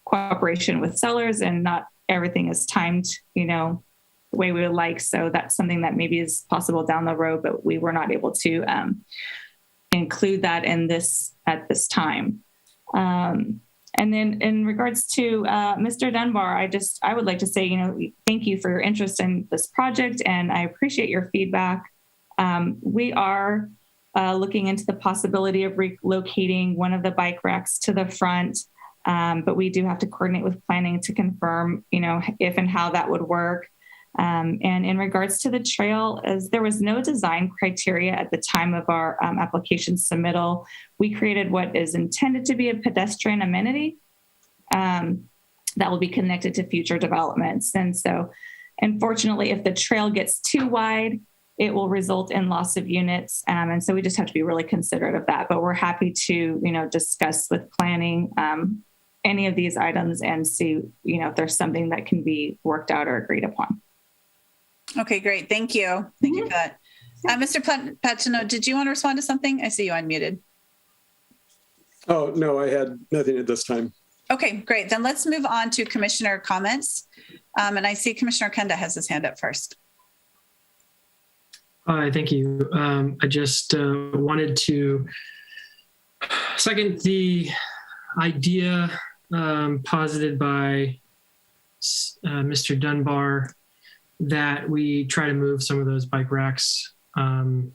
F: cooperation with sellers, and not everything is timed the way we would like. So that's something that maybe is possible down the road, but we were not able to include that at this time. And then in regards to Mr. Dunbar, I would like to say, thank you for your interest in this project, and I appreciate your feedback. We are looking into the possibility of relocating one of the bike racks to the front, but we do have to coordinate with planning to confirm, if and how that would work. And in regards to the trail, as there was no design criteria at the time of our application submittal, we created what is intended to be a pedestrian amenity that will be connected to future developments. And so, unfortunately, if the trail gets too wide, it will result in loss of units. And so we just have to be really considerate of that. But we're happy to, discuss with planning any of these items and see, if there's something that can be worked out or agreed upon.
A: Okay, great. Thank you. Thank you for that. Mr. Patino, did you want to respond to something? I see you unmuted.
E: Oh, no, I had nothing at this time.
A: Okay, great. Then let's move on to commissioner comments. And I see Commissioner Kenda has his hand up first.
G: Hi, thank you. I just wanted to second the idea posited by Mr. Dunbar that we try to move some of those bike racks. I'm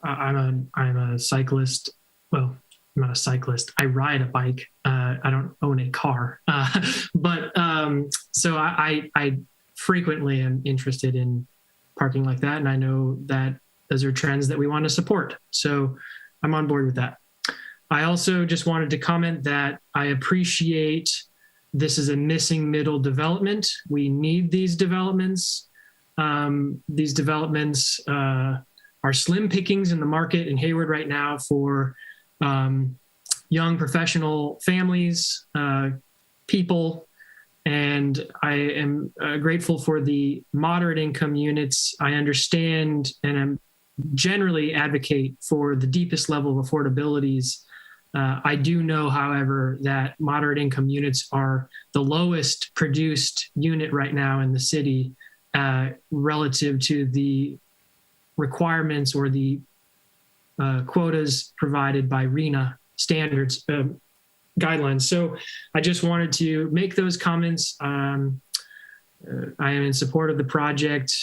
G: a cyclist. Well, I'm not a cyclist. I ride a bike. I don't own a car, but so I frequently am interested in parking like that, and I know that those are trends that we want to support. So I'm on board with that. I also just wanted to comment that I appreciate this is a missing middle development. We need these developments. These developments are slim pickings in the market in Hayward right now for young professional families, people, and I am grateful for the moderate income units. I understand and I'm generally advocate for the deepest level of affordabilities I do know, however, that moderate income units are the lowest produced unit right now in the city relative to the requirements or the quotas provided by RENA standards guidelines. So I just wanted to make those comments. I am in support of the project.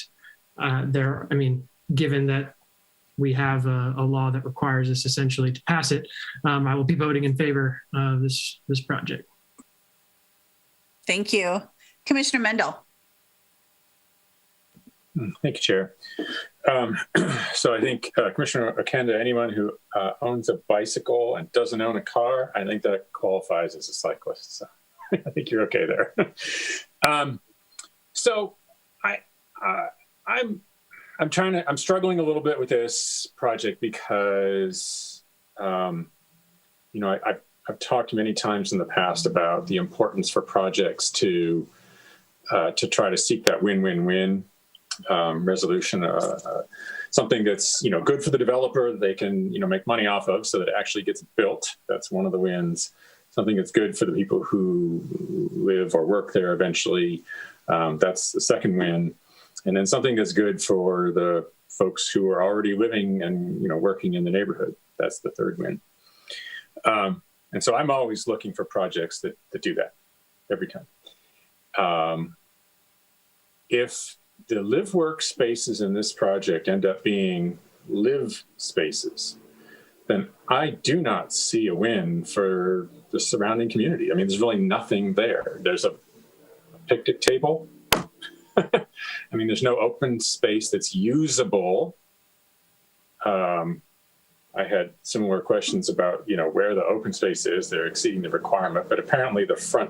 G: Given that we have a law that requires us essentially to pass it, I will be voting in favor of this project.
A: Thank you. Commissioner Mendel.
M: Thank you, Chair. So I think Commissioner Okenda, anyone who owns a bicycle and doesn't own a car, I think that qualifies as a cyclist. So I think you're okay there. So I'm struggling a little bit with this project because, I've talked many times in the past about the importance for projects to try to seek that win-win-win resolution, something that's, good for the developer that they can, make money off of so that it actually gets built. That's one of the wins. Something that's good for the people who live or work there eventually. That's the second win. And then something that's good for the folks who are already living and, working in the neighborhood. That's the third win. And so I'm always looking for projects that do that every time. If the live work spaces in this project end up being live spaces, then I do not see a win for the surrounding community. I mean, there's really nothing there. There's a picnic table. I mean, there's no open space that's usable. I had similar questions about, where the open space is. They're exceeding the requirement, but apparently the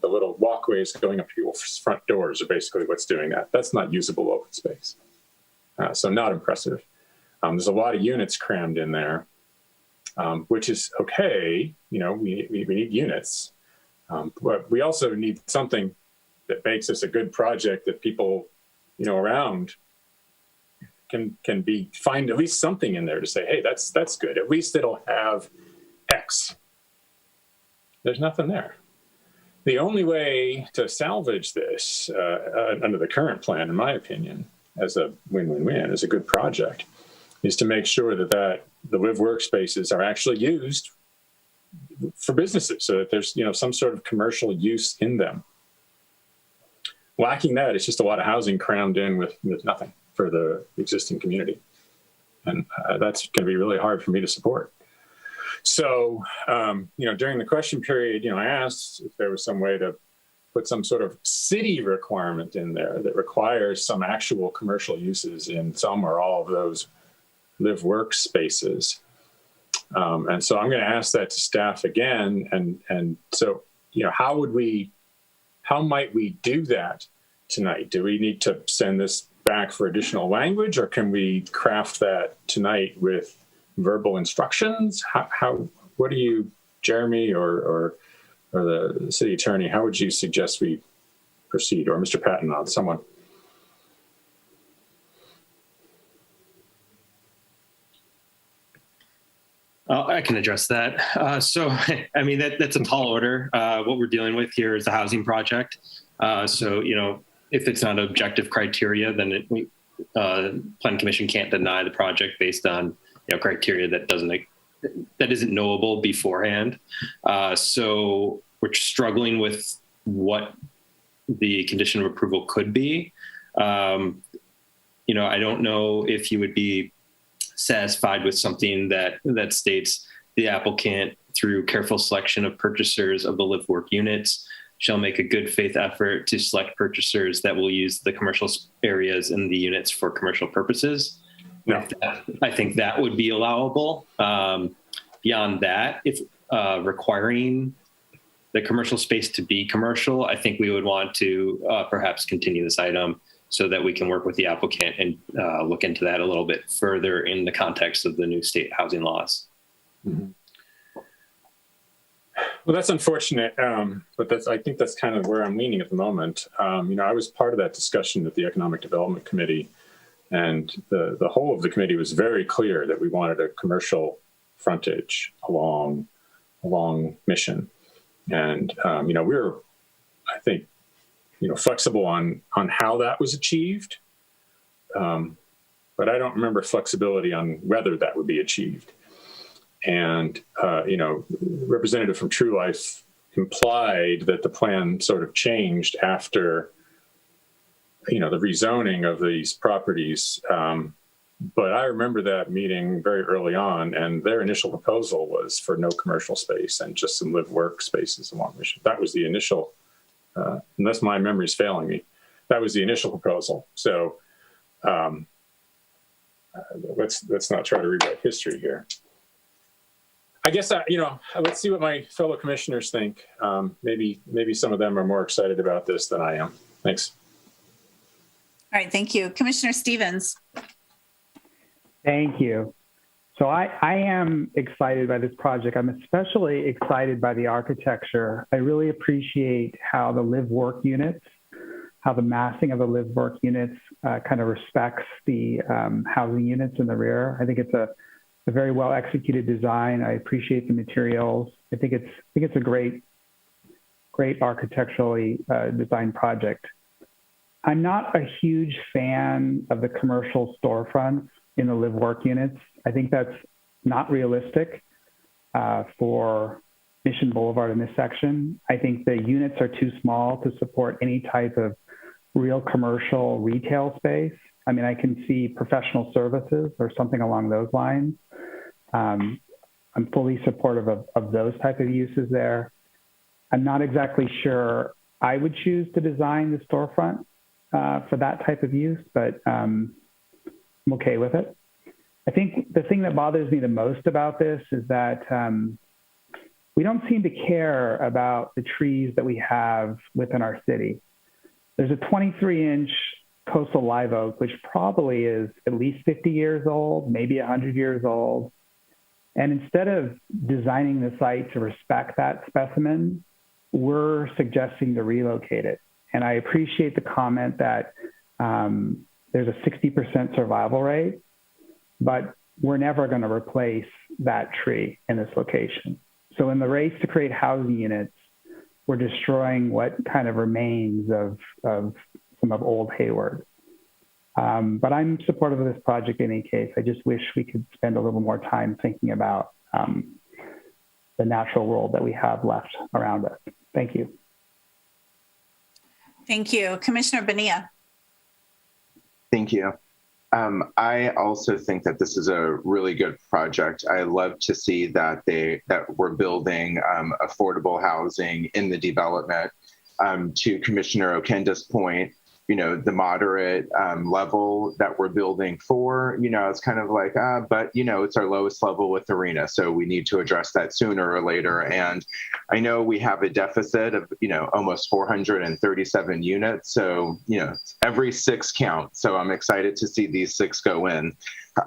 M: little walkways going up to people's front doors are basically what's doing that. That's not usable open space. So not impressive. There's a lot of units crammed in there, which is okay. We need units, but we also need something that makes this a good project that people, around can find at least something in there to say, hey, that's good. At least it'll have X. There's nothing there. The only way to salvage this under the current plan, in my opinion, as a win-win-win, as a good project, is to make sure that the live workspaces are actually used for businesses so that there's, some sort of commercial use in them. Lacking that, it's just a lot of housing crammed in with nothing for the existing community. And that's going to be really hard for me to support. So, during the question period, I asked if there was some way to put some sort of city requirement in there that requires some actual commercial uses in some or all of those live work spaces. And so I'm going to ask that to staff again. And so, how might we do that tonight? Do we need to send this back for additional language, or can we craft that tonight with verbal instructions? What do you, Jeremy, or the city attorney, how would you suggest we proceed? Or Mr. Patton, someone?
L: I can address that. That's a tall order. What we're dealing with here is a housing project. If it's not objective criteria, then Planning Commission can't deny the project based on criteria that isn't knowable beforehand. So we're struggling with what the condition of approval could be. I don't know if you would be satisfied with something that states the applicant, through careful selection of purchasers of the live work units, shall make a good faith effort to select purchasers that will use the commercial areas in the units for commercial purposes.
M: No.
L: I think that would be allowable. Beyond that, if requiring the commercial space to be commercial, I think we would want to perhaps continue this item so that we can work with the applicant and look into that a little bit further in the context of the new state housing laws.
M: Mm-hmm. Well, that's unfortunate, but I think that's kind of where I'm leaning at the moment. I was part of that discussion at the Economic Development Committee, and the whole of the committee was very clear that we wanted a commercial frontage along along Mission. And, we were, I think, flexible on how that was achieved. But I don't remember flexibility on whether that would be achieved. And, Representative from True Life implied that the plan sort of changed after, the rezoning of these properties. But I remember that meeting very early on, and their initial proposal was for no commercial space and just some live work spaces along Mission. That was the initial, unless my memory's failing me, that was the initial proposal. So let's not try to rewrite history here. I guess, let's see what my fellow commissioners think. Maybe some of them are more excited about this than I am. Thanks.
A: All right, thank you. Commissioner Stevens.
J: Thank you. So I am excited by this project. I'm especially excited by the architecture. I really appreciate how the live-work units, how the massing of the live-work units kind of respects the housing units in the rear. I think it's a very well executed design. I appreciate the materials. I think it's a great architecturally designed project. I'm not a huge fan of the commercial storefronts in the live work units. I think that's not realistic for Mission Boulevard in this section. I think the units are too small to support any type of real commercial retail space. I mean, I can see professional services or something along those lines. I'm fully supportive of those type of uses there. I'm not exactly sure I would choose to design the storefront for that type of use, but I'm okay with it. I think the thing that bothers me the most about this is that we don't seem to care about the trees that we have within our city. There's a 23-inch coastal live oak, which probably is at least 50 years old, maybe 100 years old. And instead of designing the site to respect that specimen, we're suggesting to relocate it. And I appreciate the comment that there's a 60% survival rate, but we're never going to replace that tree in this location. So in the race to create housing units, we're destroying what kind of remains of some of old Hayward. But I'm supportive of this project in any case. I just wish we could spend a little more time thinking about the natural world that we have left around us. Thank you.
A: Thank you. Commissioner Bonilla.
D: Thank you. I also think that this is a really good project. I love to see that we're building affordable housing in the development. To Commissioner Okenda's point, the moderate level that we're building for, it's kind of like, but it's our lowest level with Arena. So we need to address that sooner or later. And I know we have a deficit of, almost 437 units. So, every 6 counts. So I'm excited to see these 6 go in.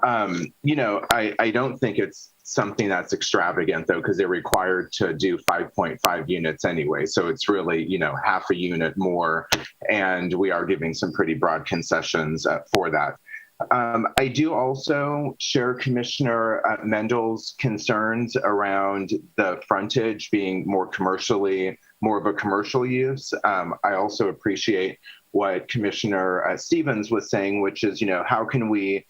D: I don't think it's something that's extravagant though, because they're required to do 5.5 units anyway. So it's really, half a unit more. And we are giving some pretty broad concessions for that. I do also share Commissioner Mendel's concerns around the frontage being more of a commercial use. I also appreciate what Commissioner Stevens was saying, which is, how can we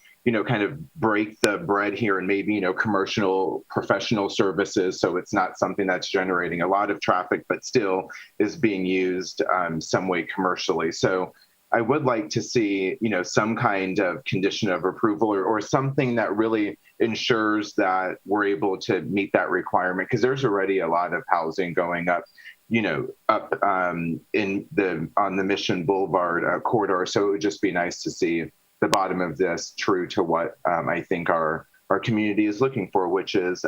D: kind of break the bread here and maybe, commercial professional services. So it's not something that's generating a lot of traffic, but still is being used some way commercially. So I would like to see, some kind of condition of approval or something that really ensures that we're able to meet that requirement. Because there's already a lot of housing going up, on the Mission Boulevard corridor. So it would just be nice to see the bottom of this true to what I think our community is looking for, which is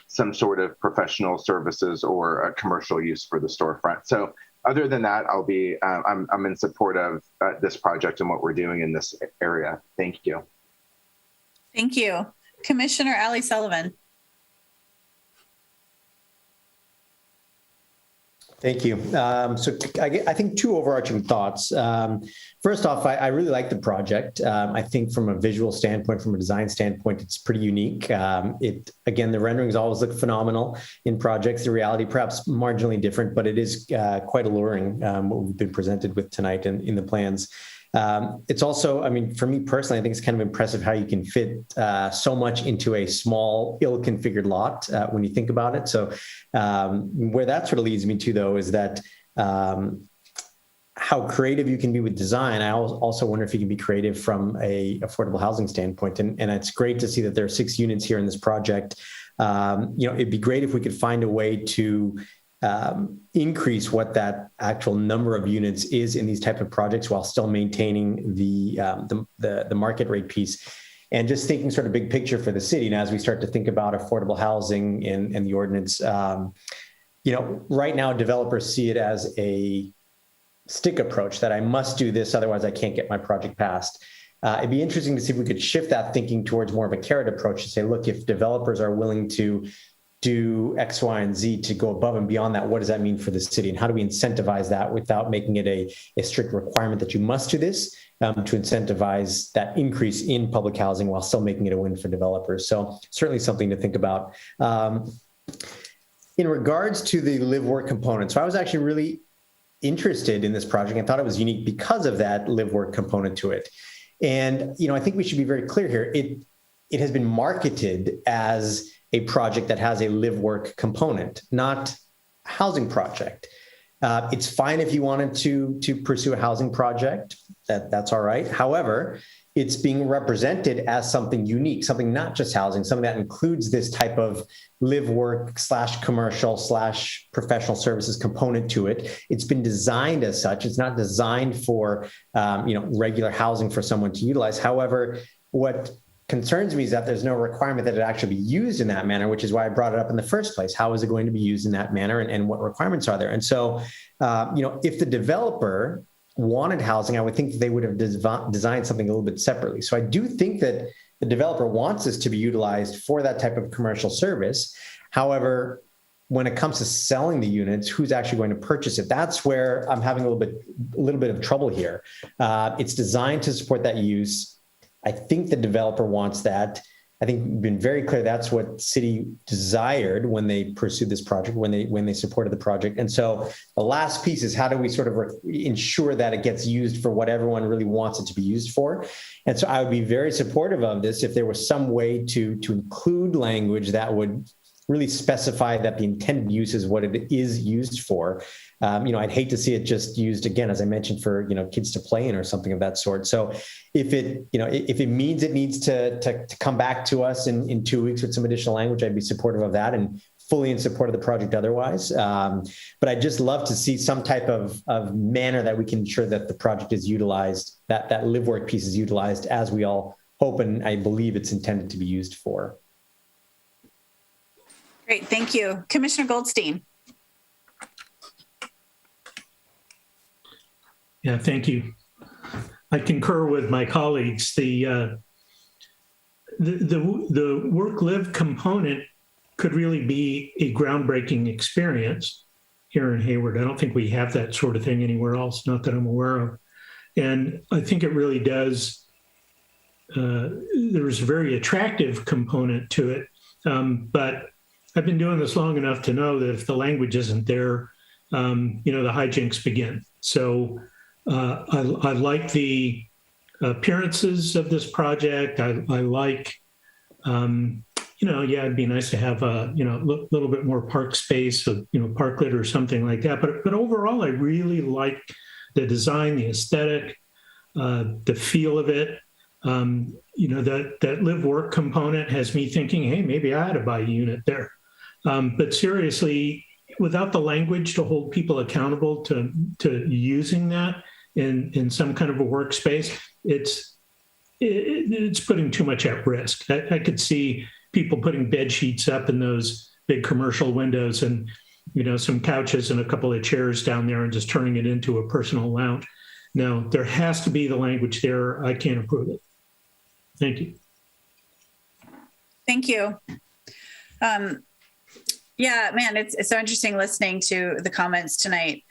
D: some sort of professional services or a commercial use for the storefront. So other than that, I'm in support of this project and what we're doing in this area. Thank you.
A: Thank you. Commissioner Ali Sullivan.
C: Thank you. So I think two overarching thoughts. First off, I really like the project. I think from a visual standpoint, from a design standpoint, it's pretty unique. Again, the renderings always look phenomenal in projects. The reality perhaps marginally different, but it is quite alluring what we've been presented with tonight in the plans. It's also, I mean, for me personally, I think it's kind of impressive how you can fit so much into a small, ill-configured lot when you think about it. So where that sort of leads me to, though, is that how creative you can be with design. I also wonder if you can be creative from a affordable housing standpoint. And it's great to see that there are 6 units here in this project. It'd be great if we could find a way to increase what that actual number of units is in these type of projects while still maintaining the market rate piece. And just thinking sort of big picture for the city, and as we start to think about affordable housing and the ordinance, right now developers see it as a stick approach that I must do this, otherwise I can't get my project passed. It'd be interesting to see if we could shift that thinking towards more of a carrot approach to say, look, if developers are willing to do X, Y, and Z to go above and beyond that, what does that mean for the city? And how do we incentivize that without making it a strict requirement that you must do this, to incentivize that increase in public housing while still making it a win for developers? So certainly something to think about. In regards to the live work component, so I was actually really interested in this project and thought it was unique because of that live work component to it. And, I think we should be very clear here. It has been marketed as a project that has a live work component, not a housing project. It's fine if you wanted to pursue a housing project, that's all right. However, it's being represented as something unique, something not just housing, something that includes this type of live work / commercial / professional services component to it. It's been designed as such. It's not designed for regular housing for someone to utilize. However, what concerns me is that there's no requirement that it actually be used in that manner, which is why I brought it up in the first place. How is it going to be used in that manner, and what requirements are there? And so, if the developer wanted housing, I would think that they would have designed something a little bit separately. So I do think that the developer wants this to be utilized for that type of commercial service. However, when it comes to selling the units, who's actually going to purchase it? That's where I'm having a little bit of trouble here. It's designed to support that use. I think the developer wants that. I think we've been very clear that's what city desired when they pursued this project, when they supported the project. And so the last piece is, how do we sort of ensure that it gets used for what everyone really wants it to be used for? And so I would be very supportive of this if there was some way to include language that would really specify that the intended use is what it is used for. I'd hate to see it just used, again, as I mentioned, for kids to play in or something of that sort. So if it means it needs to come back to us in 2 weeks with some additional language, I'd be supportive of that and fully in support of the project otherwise. But I'd just love to see some type of manner that we can ensure that the project is utilized, that live work piece is utilized as we all hope and I believe it's intended to be used for.
A: Great, thank you. Commissioner Goldstein.
H: Yeah, thank you. I concur with my colleagues. The work-live component could really be a groundbreaking experience here in Hayward. I don't think we have that sort of thing anywhere else, not that I'm aware of. And I think it really does. There's a very attractive component to it, but I've been doing this long enough to know that if the language isn't there, the hijinks begin. So I like the appearances of this project. I like, it'd be nice to have a, little bit more park space, parklet or something like that. But overall, I really like the design, the aesthetic, the feel of it. That live work component has me thinking, hey, maybe I ought to buy a unit there. But seriously, without the language to hold people accountable to using that in some kind of a workspace, it's putting too much at risk. I could see people putting bed sheets up in those big commercial windows and, some couches and a couple of chairs down there and just turning it into a personal lounge. No, there has to be the language there. I can't approve it. Thank you.
A: Thank you. Yeah, man, it's so interesting listening to the comments tonight.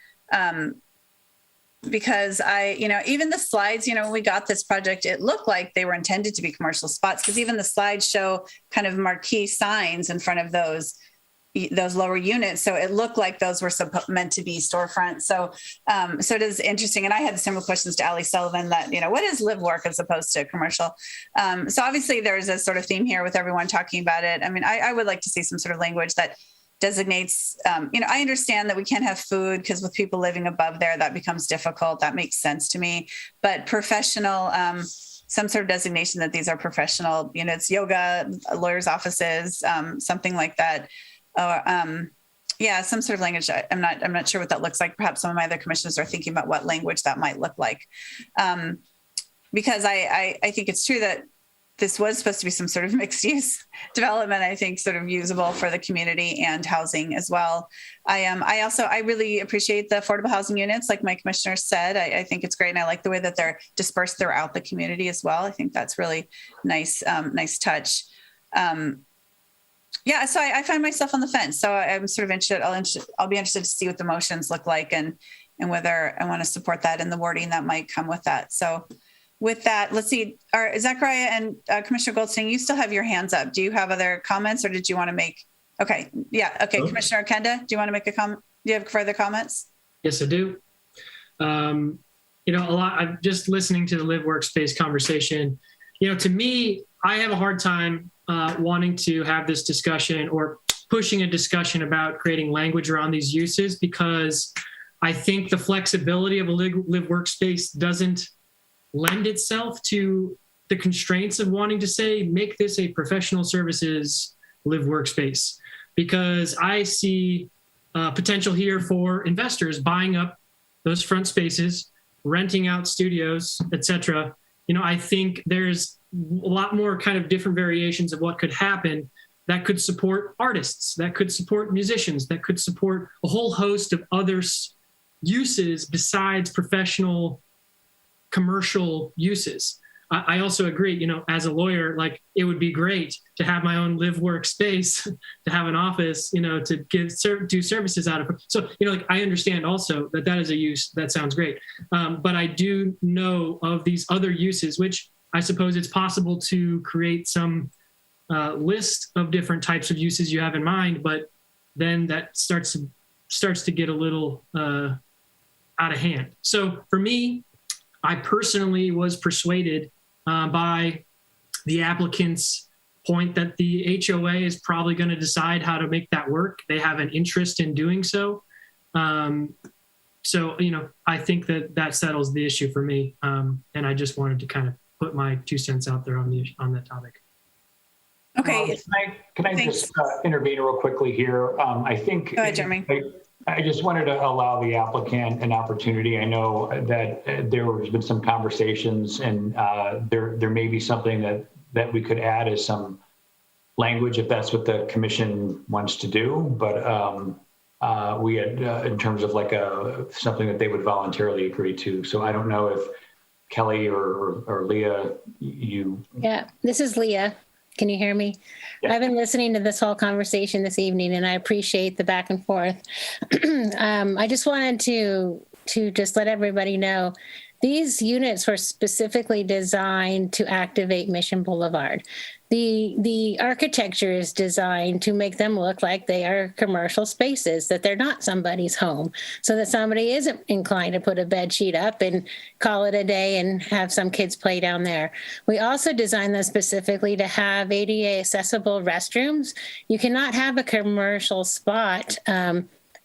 A: Because even the slides, when we got this project, it looked like they were intended to be commercial spots, because even the slides show kind of marquee signs in front of those lower units. So it looked like those were meant to be storefronts. So it is interesting. And I had similar questions to Ali Sullivan that, what is live work as opposed to commercial? So obviously there's a sort of theme here with everyone talking about it. I mean, I would like to see some sort of language that designates, I understand that we can't have food because with people living above there, that becomes difficult. That makes sense to me. But professional, some sort of designation that these are professional units, yoga, lawyers' offices, something like that. Some sort of language. I'm not sure what that looks like. Perhaps some of my other commissioners are thinking about what language that might look like. Because I think it's true that this was supposed to be some sort of mixed use development, I think sort of usable for the community and housing as well. I really appreciate the affordable housing units, like my commissioner said. I think it's great. And I like the way that they're dispersed throughout the community as well. I think that's really nice, nice touch. So I find myself on the fence. So I'm sort of interested. I'll be interested to see what the motions look like and whether I want to support that and the wording that might come with that. So with that, let's see, Zachariah and Commissioner Goldstein, you still have your hands up. Do you have other comments or did you want to make? Okay. Yeah. Okay. Oh. Commissioner Kenda, do you want to make a comment? Do you have further comments?
G: Yes, I do. I'm just listening to the live workspace conversation. To me, I have a hard time wanting to have this discussion or pushing a discussion about creating language around these uses, because I think the flexibility of a live workspace doesn't lend itself to the constraints of wanting to say, make this a professional services live workspace, because I see potential here for investors buying up those front spaces, renting out studios, etc. I think there's a lot more kind of different variations of what could happen that could support artists, that could support musicians, that could support a whole host of other uses besides professional commercial uses. I also agree, as a lawyer, like it would be great to have my own live work space, to have an office, to do services out of. So, I understand also that is a use that sounds great. But I do know of these other uses, which I suppose it's possible to create some list of different types of uses you have in mind, but then that starts to get a little out of hand. So for me, I personally was persuaded by the applicant's point that the HOA is probably going to decide how to make that work. They have an interest in doing so. I think that settles the issue for me. And I just wanted to kind of put my 2 cents out there on that topic.
A: Okay.
I: Can I just intervene real quickly here? I think.
A: Go ahead, Jeremy.
I: I just wanted to allow the applicant an opportunity. I know that there has been some conversations, and there may be something that we could add as some language if that's what the commission wants to do. But we had, in terms of like something that they would voluntarily agree to. So I don't know if Kelly or Leah, you.
P: Yeah, this is Leah. Can you hear me? Yeah. I've been listening to this whole conversation this evening, and I appreciate the back and forth. I just wanted to just let everybody know these units were specifically designed to activate Mission Boulevard. The architecture is designed to make them look like they are commercial spaces, that they're not somebody's home, so that somebody isn't inclined to put a bed sheet up and call it a day and have some kids play down there. We also designed them specifically to have ADA accessible restrooms. You cannot have a commercial spot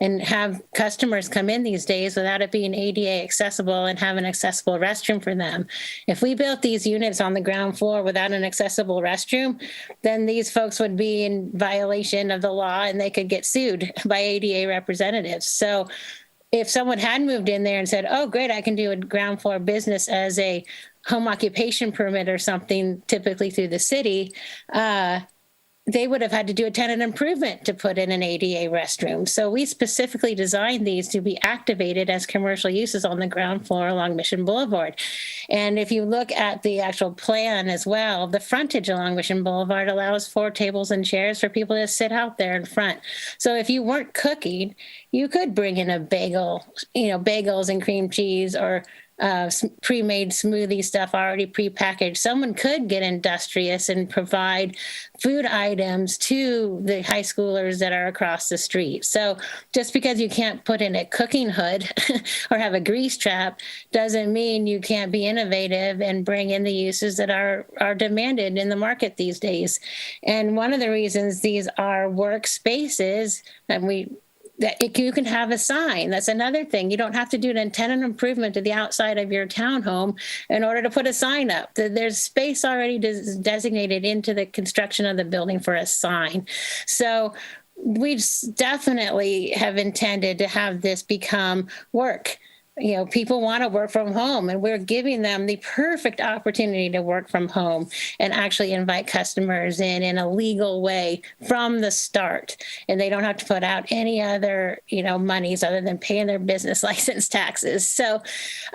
P: and have customers come in these days without it being ADA accessible and have an accessible restroom for them. If we built these units on the ground floor without an accessible restroom, then these folks would be in violation of the law and they could get sued by ADA representatives. So if someone had moved in there and said, oh, great, I can do a ground floor business as a home occupation permit or something, typically through the city, they would have had to do a tenant improvement to put in an ADA restroom. So we specifically designed these to be activated as commercial uses on the ground floor along Mission Boulevard. And if you look at the actual plan as well, the frontage along Mission Boulevard allows 4 tables and chairs for people to sit out there in front. So if you weren't cooking, you could bring in a bagel, bagels and cream cheese, or pre-made smoothie stuff already pre-packaged. Someone could get industrious and provide food items to the high schoolers that are across the street. So just because you can't put in a cooking hood or have a grease trap doesn't mean you can't be innovative and bring in the uses that are demanded in the market these days. And one of the reasons these are workspaces, and you can have a sign. That's another thing. You don't have to do an tenant improvement to the outside of your townhome in order to put a sign up. There's space already designated into the construction of the building for a sign. So we definitely have intended to have this become work. People want to work from home, and we're giving them the perfect opportunity to work from home and actually invite customers in a legal way from the start. And they don't have to put out any other, monies other than paying their business license taxes. So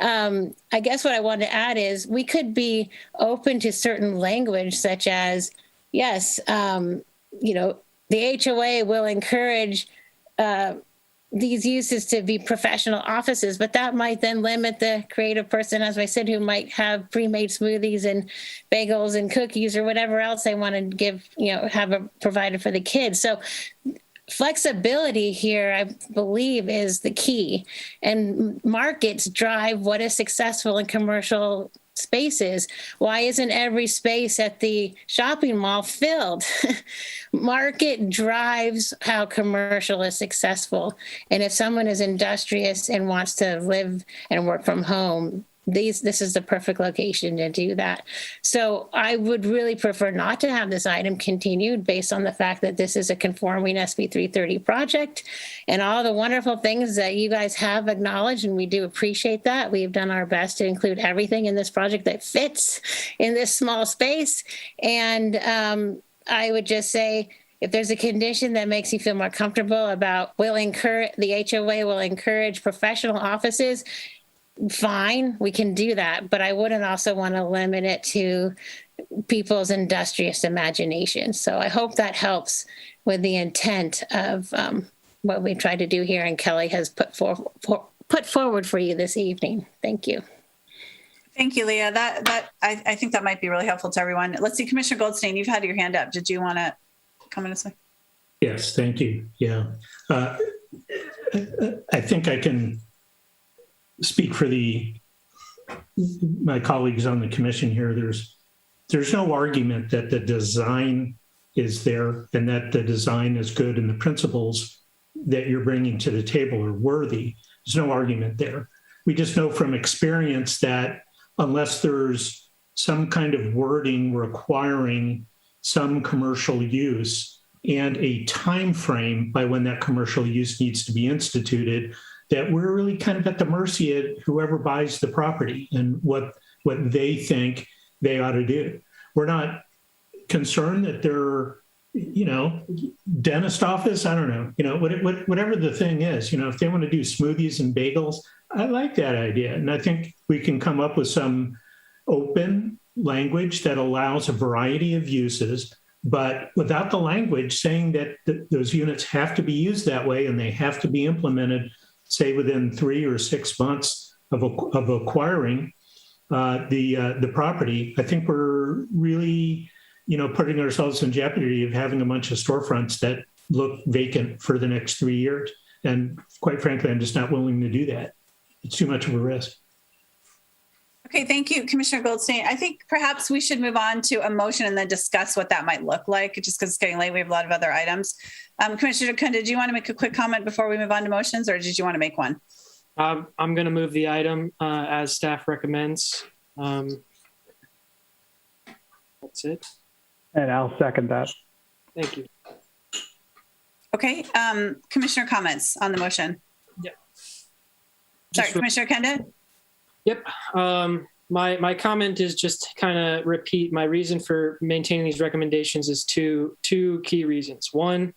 P: I guess what I want to add is we could be open to certain language, such as, yes, the HOA will encourage these uses to be professional offices, but that might then limit the creative person, as I said, who might have pre-made smoothies and bagels and cookies or whatever else they want to give, provided for the kids. So flexibility here, I believe, is the key. And markets drive what is successful in commercial spaces. Why isn't every space at the shopping mall filled? Market drives how commercial is successful. And if someone is industrious and wants to live and work from home, this is the perfect location to do that. So I would really prefer not to have this item continued based on the fact that this is a conforming SB 330 project and all the wonderful things that you guys have acknowledged, and we do appreciate that. We've done our best to include everything in this project that fits in this small space. And I would just say, if there's a condition that makes you feel more comfortable about, the HOA will encourage professional offices, fine, we can do that. But I wouldn't also want to limit it to people's industrious imagination. So I hope that helps with the intent of what we tried to do here, and Kelly has put forward for you this evening. Thank you.
A: Thank you, Leah. I think that might be really helpful to everyone. Let's see, Commissioner Goldstein, you've had your hand up. Did you want to come in and say?
H: Yes, thank you. Yeah. I think I can speak for my colleagues on the commission here. There's no argument that the design is there and that the design is good and the principles that you're bringing to the table are worthy. There's no argument there. We just know from experience that unless there's some kind of wording requiring some commercial use and a time frame by when that commercial use needs to be instituted, that we're really kind of at the mercy of whoever buys the property and what they think they ought to do. We're not concerned that they're, dentist office, I don't know, whatever the thing is, if they want to do smoothies and bagels, I like that idea. And I think we can come up with some open language that allows a variety of uses, but without the language saying that those units have to be used that way and they have to be implemented, say within 3 or 6 months of acquiring the property. I think we're really, putting ourselves in jeopardy of having a bunch of storefronts that look vacant for the next 3 years. And quite frankly, I'm just not willing to do that. It's too much of a risk.
A: Okay, thank you, Commissioner Goldstein. I think perhaps we should move on to a motion and then discuss what that might look like, just because it's getting late. We have a lot of other items. Commissioner Kunda, did you want to make a quick comment before we move on to motions, or did you want to make one?
G: I'm going to move the item as staff recommends. That's it.
J: And I'll second that.
G: Thank you.
A: Okay, Commissioner comments on the motion?
G: Yep.
A: Sorry, Commissioner Kunda?
G: Yep. my comment is just to kind of repeat my reason for maintaining these recommendations is two key reasons. One,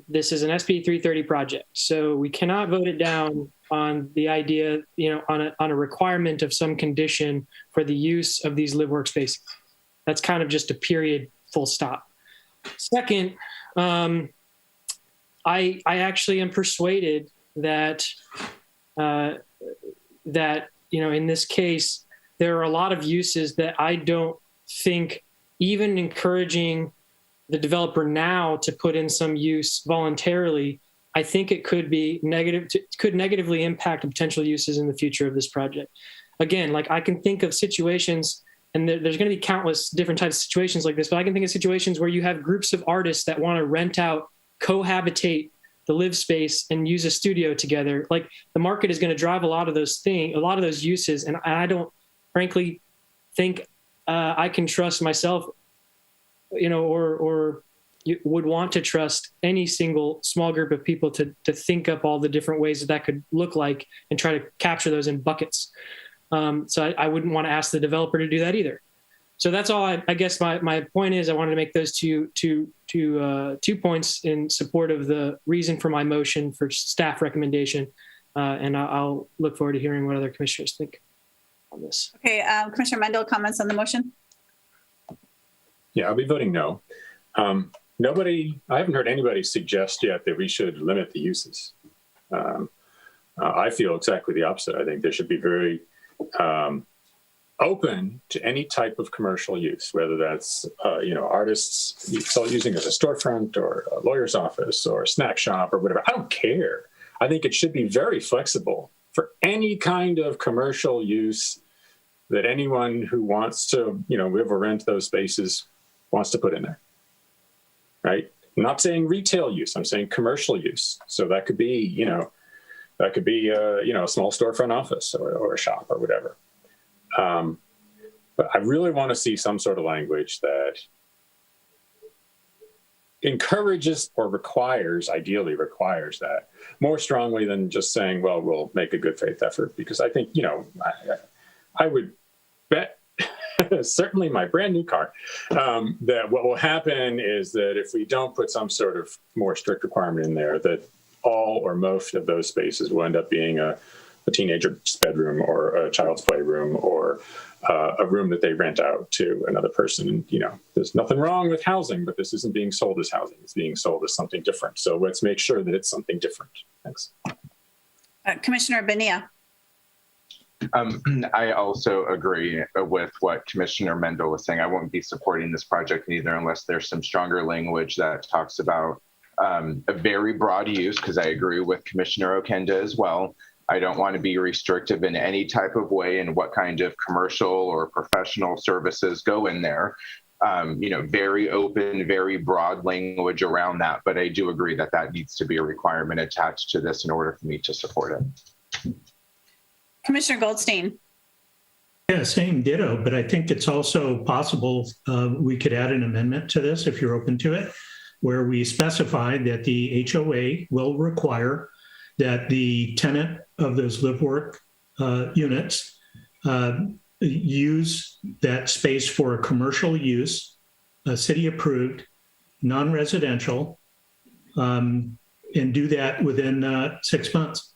G: this is an SB 330 project, so we cannot vote it down on the idea, on a requirement of some condition for the use of these live workspaces. That's kind of just a period, full stop. Second, I actually am persuaded that in this case, there are a lot of uses that I don't think even encouraging the developer now to put in some use voluntarily, I think it could be could negatively impact potential uses in the future of this project. Again, like I can think of situations, and there's going to be countless different types of situations like this, but I can think of situations where you have groups of artists that want to rent out, cohabitate the live space and use a studio together. Like the market is going to drive a lot of those uses. And I don't frankly think I can trust myself, or you would want to trust any single small group of people to think up all the different ways that could look like and try to capture those in buckets. So I wouldn't want to ask the developer to do that either. So that's all. I guess my point is I wanted to make those two points in support of the reason for my motion for staff recommendation, and I'll look forward to hearing what other commissioners think on this.
A: Okay, Commissioner Mendel, comments on the motion?
M: Yeah, I'll be voting no. I haven't heard anybody suggest yet that we should limit the uses. I feel exactly the opposite. I think there should be very open to any type of commercial use, whether that's, artists using it as a storefront or a lawyer's office or a snack shop or whatever. I don't care. I think it should be very flexible for any kind of commercial use that anyone who wants to, live or rent those spaces wants to put in there, right? I'm not saying retail use. I'm saying commercial use. So that could be, a small storefront office or a shop or whatever. But I really want to see some sort of language that encourages or ideally requires that more strongly than just saying, well, we'll make a good faith effort. Because I think, I would bet, certainly my brand new car, that what will happen is that if we don't put some sort of more strict requirement in there, that all or most of those spaces will end up being a teenager's bedroom or a child's playroom or a room that they rent out to another person. And, there's nothing wrong with housing, but this isn't being sold as housing. It's being sold as something different. So let's make sure that it's something different. Thanks.
A: Commissioner Bonilla.
D: I also agree with what Commissioner Mendel was saying. I won't be supporting this project either unless there's some stronger language that talks about a very broad use, because I agree with Commissioner Okenda as well. I don't want to be restrictive in any type of way in what kind of commercial or professional services go in there. Very open, very broad language around that. But I do agree that needs to be a requirement attached to this in order for me to support it.
A: Commissioner Goldstein.
H: Yeah, same ditto, but I think it's also possible we could add an amendment to this if you're open to it, where we specify that the HOA will require that the tenant of those live work units use that space for a commercial use, city approved, non-residential, and do that within 6 months.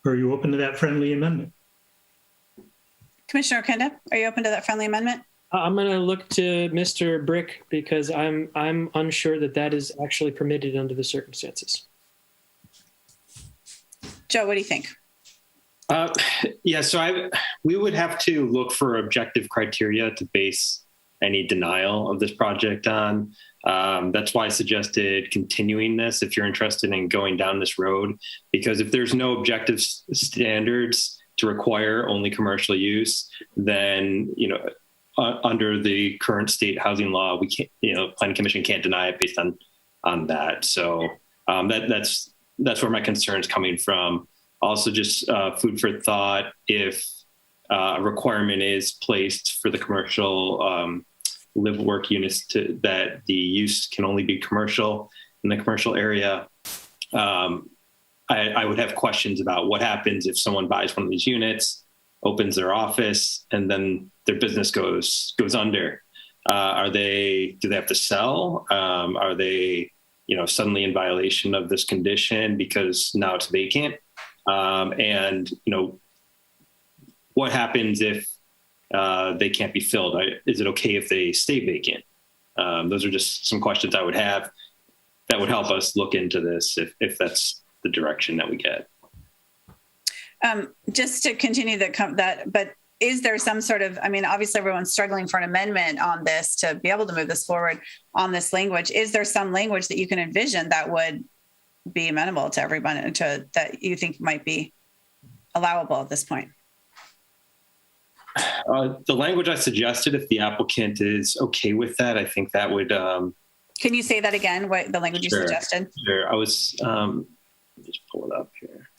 H: Are you open to that friendly amendment?
A: Commissioner Okenda, are you open to that friendly amendment?
G: I'm going to look to Mr. Brick because I'm unsure that is actually permitted under the circumstances.
A: Joe, what do you think?
L: We would have to look for objective criteria to base any denial of this project on. That's why I suggested continuing this if you're interested in going down this road, because if there's no objective standards to require only commercial use, then, under the current state housing law, we can't, Planning Commission can't deny it based on that. So that's where my concern is coming from. Also, just food for thought, if a requirement is placed for the commercial live work units that the use can only be commercial in the commercial area, I would have questions about what happens if someone buys one of these units opens their office and then their business goes under. Do they have to sell? Are they, suddenly in violation of this condition because now it's vacant? And what happens if they can't be filled? Is it okay if they stay vacant? Those are just some questions I would have that would help us look into this if that's the direction that we get.
A: Just to continue but is there some sort of, obviously everyone's struggling for an amendment on this to be able to move this forward on this language. Is there some language that you can envision that would be amenable to everyone that you think might be allowable at this point?
L: The language I suggested, if the applicant is okay with that, I think that would.
A: Can you say that again? What the language you suggested?
L: Sure. I was, let me just pull it up here.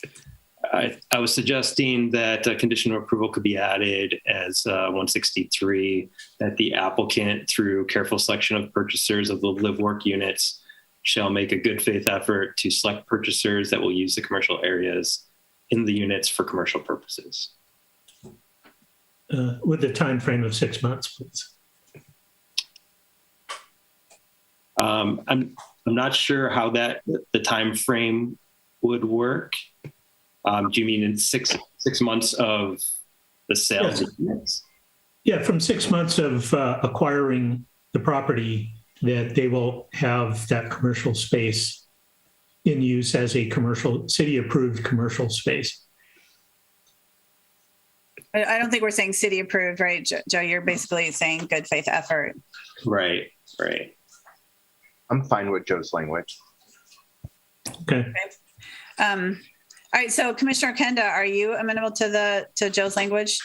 L: I was suggesting that a condition of approval could be added as 163, that the applicant, through careful selection of purchasers of the live work units, shall make a good faith effort to select purchasers that will use the commercial areas in the units for commercial purposes.
H: With the time frame of 6 months, please.
L: I'm not sure how the time frame would work. Do you mean in six months of the sale?
H: Yes. Yeah, from 6 months of acquiring the property, that they will have that commercial space in use as a city-approved commercial space.
A: I don't think we're saying city approved, right, Joe? You're basically saying good faith effort.
L: Right.
D: I'm fine with Joe's language.
H: Okay.
A: All right. So Commissioner Kenda, are you amenable to Joe's language?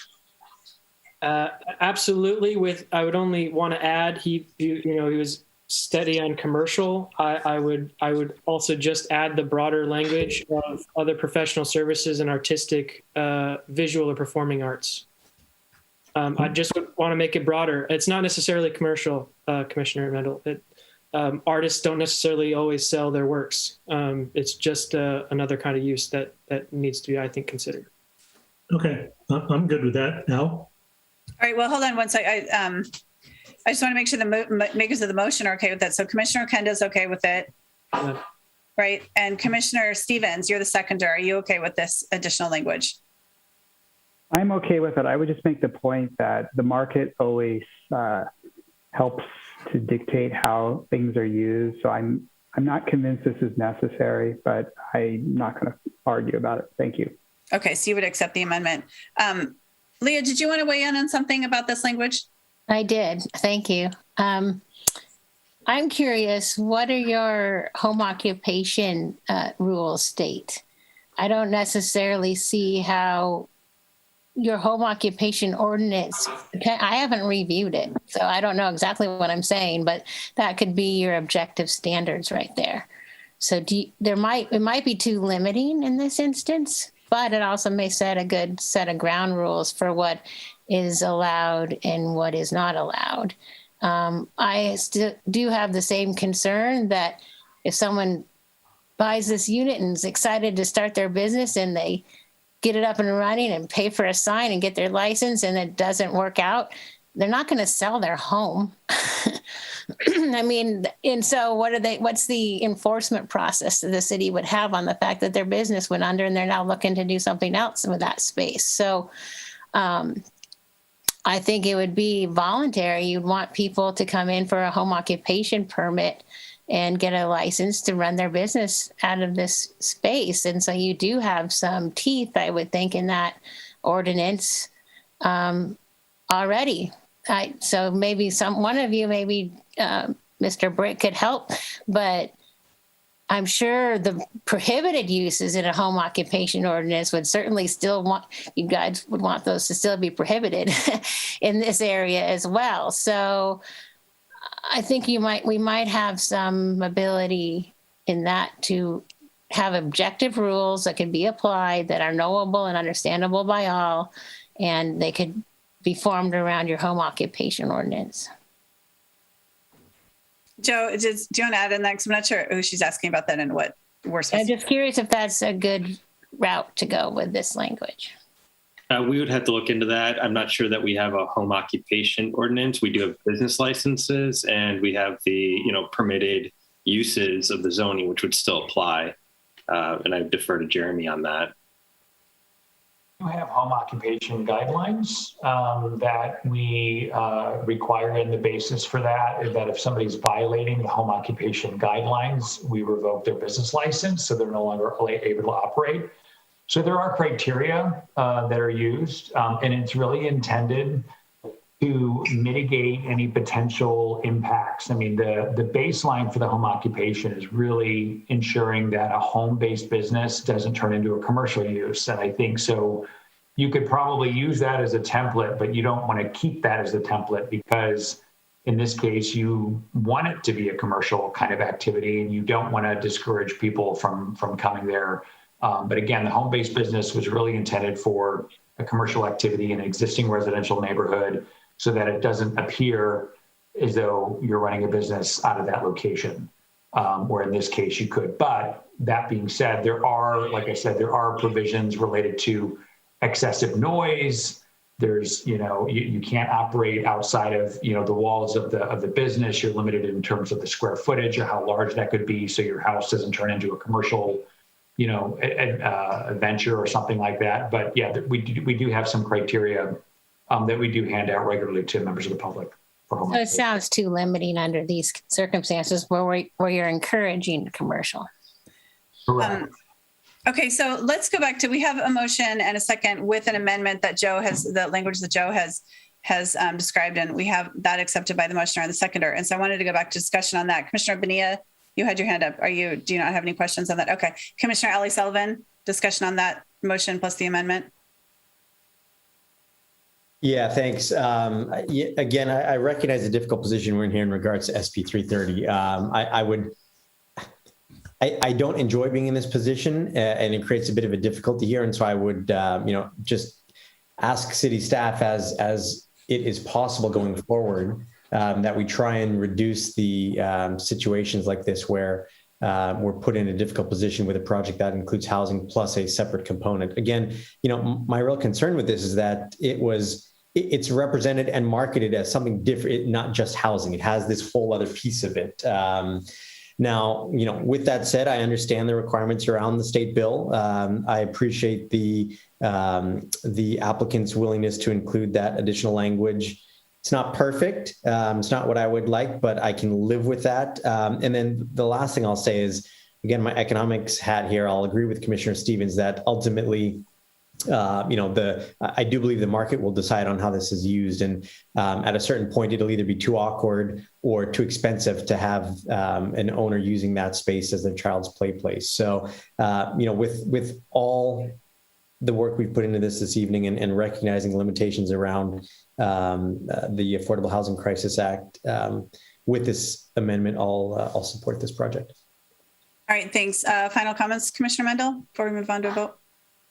G: Absolutely. I would only want to add, he was steady on commercial. I would also just add the broader language of other professional services and artistic, visual or performing arts. I just would want to make it broader. It's not necessarily commercial, Commissioner Mendel. Artists don't necessarily always sell their works. It's just another kind of use that needs to be, I think, considered.
H: Okay, I'm good with that now.
A: All right. Well, hold on one second. I just want to make sure the makers of the motion are okay with that. So Commissioner Kenda is okay with it, right? And Commissioner Stevens, you're the seconder. Are you okay with this additional language?
J: I'm okay with it. I would just make the point that the market always helps to dictate how things are used. So I'm not convinced this is necessary, but I'm not going to argue about it. Thank you.
A: Okay, so you would accept the amendment. Leah, did you want to weigh in on something about this language?
P: I did. Thank you. I'm curious, what are your home occupation rules state? I don't necessarily see how your home occupation ordinance, I haven't reviewed it, so I don't know exactly what I'm saying, but that could be your objective standards right there. So it might be too limiting in this instance, but it also may set a good set of ground rules for what is allowed and what is not allowed. I still do have the same concern that if someone buys this unit and is excited to start their business and they get it up and running and pay for a sign and get their license and it doesn't work out, they're not going to sell their home. And so what's the enforcement process that the city would have on the fact that their business went under and they're now looking to do something else with that space? So I think it would be voluntary. You'd want people to come in for a home occupation permit and get a license to run their business out of this space. And so you do have some teeth, I would think, in that ordinance already. So maybe one of you, maybe Mr. Brick could help, but I'm sure the prohibited uses in a home occupation ordinance would certainly you guys would want those to still be prohibited in this area as well. So I think we might have some ability in that to have objective rules that can be applied that are knowable and understandable by all, and they could be formed around your home occupation ordinance.
A: Joe, do you want to add in that? Because I'm not sure who she's asking about that and what we're supposed
P: I'm just curious if that's a good route to go with this language.
L: We would have to look into that. I'm not sure that we have a home occupation ordinance. We do have business licenses, and we have the permitted uses of the zoning, which would still apply. And I defer to Jeremy on that.
I: We have home occupation guidelines that we require, and the basis for that is that if somebody's violating the home occupation guidelines, we revoke their business license, so they're no longer able to operate. So there are criteria that are used, and it's really intended to mitigate any potential impacts. I mean, the baseline for the home occupation is really ensuring that a home-based business doesn't turn into a commercial use. And I think so you could probably use that as a template, but you don't want to keep that as a template because in this case, you want it to be a commercial kind of activity and you don't want to discourage people from coming there. But again, the home-based business was really intended for a commercial activity in an existing residential neighborhood so that it doesn't appear as though you're running a business out of that location, where in this case you could. But that being said, there are, like I said, there are provisions related to excessive noise. There's, you can't operate outside of, the walls of the business. You're limited in terms of the square footage or how large that could be. So your house doesn't turn into a commercial venture or something like that. But yeah, we do have some criteria that we do hand out regularly to members of the public for home.
P: So it sounds too limiting under these circumstances where you're encouraging commercial.
I: Correct.
A: Okay, so let's go back to, we have a motion and a second with an amendment that Joe has, the language that Joe has described, and we have that accepted by the motioner and the seconder. And so I wanted to go back to discussion on that. Commissioner Bonilla, you had your hand up. Do you not have any questions on that? Okay. Commissioner Ellie Sullivan, discussion on that motion plus the amendment.
C: Yeah, thanks. Again, I recognize the difficult position we're in here in regards to SB 330. I don't enjoy being in this position, and it creates a bit of a difficulty here. And so I would, just ask city staff as it is possible going forward, that we try and reduce the situations like this where we're put in a difficult position with a project that includes housing plus a separate component. Again, my real concern with this is that it's represented and marketed as something different, not just housing. It has this whole other piece of it. Now, with that said, I understand the requirements around the state bill. I appreciate the applicant's willingness to include that additional language. It's not perfect. It's not what I would like, but I can live with that. And then the last thing I'll say is, again, my economics hat here, I'll agree with Commissioner Stevens that ultimately, I do believe the market will decide on how this is used. And at a certain point, it'll either be too awkward or too expensive to have an owner using that space as their child's play place. So, with all the work we've put into this evening and recognizing limitations around the Affordable Housing Crisis Act, with this amendment, I'll support this project.
A: All right, thanks. Final comments, Commissioner Mendel, before we move on to a vote?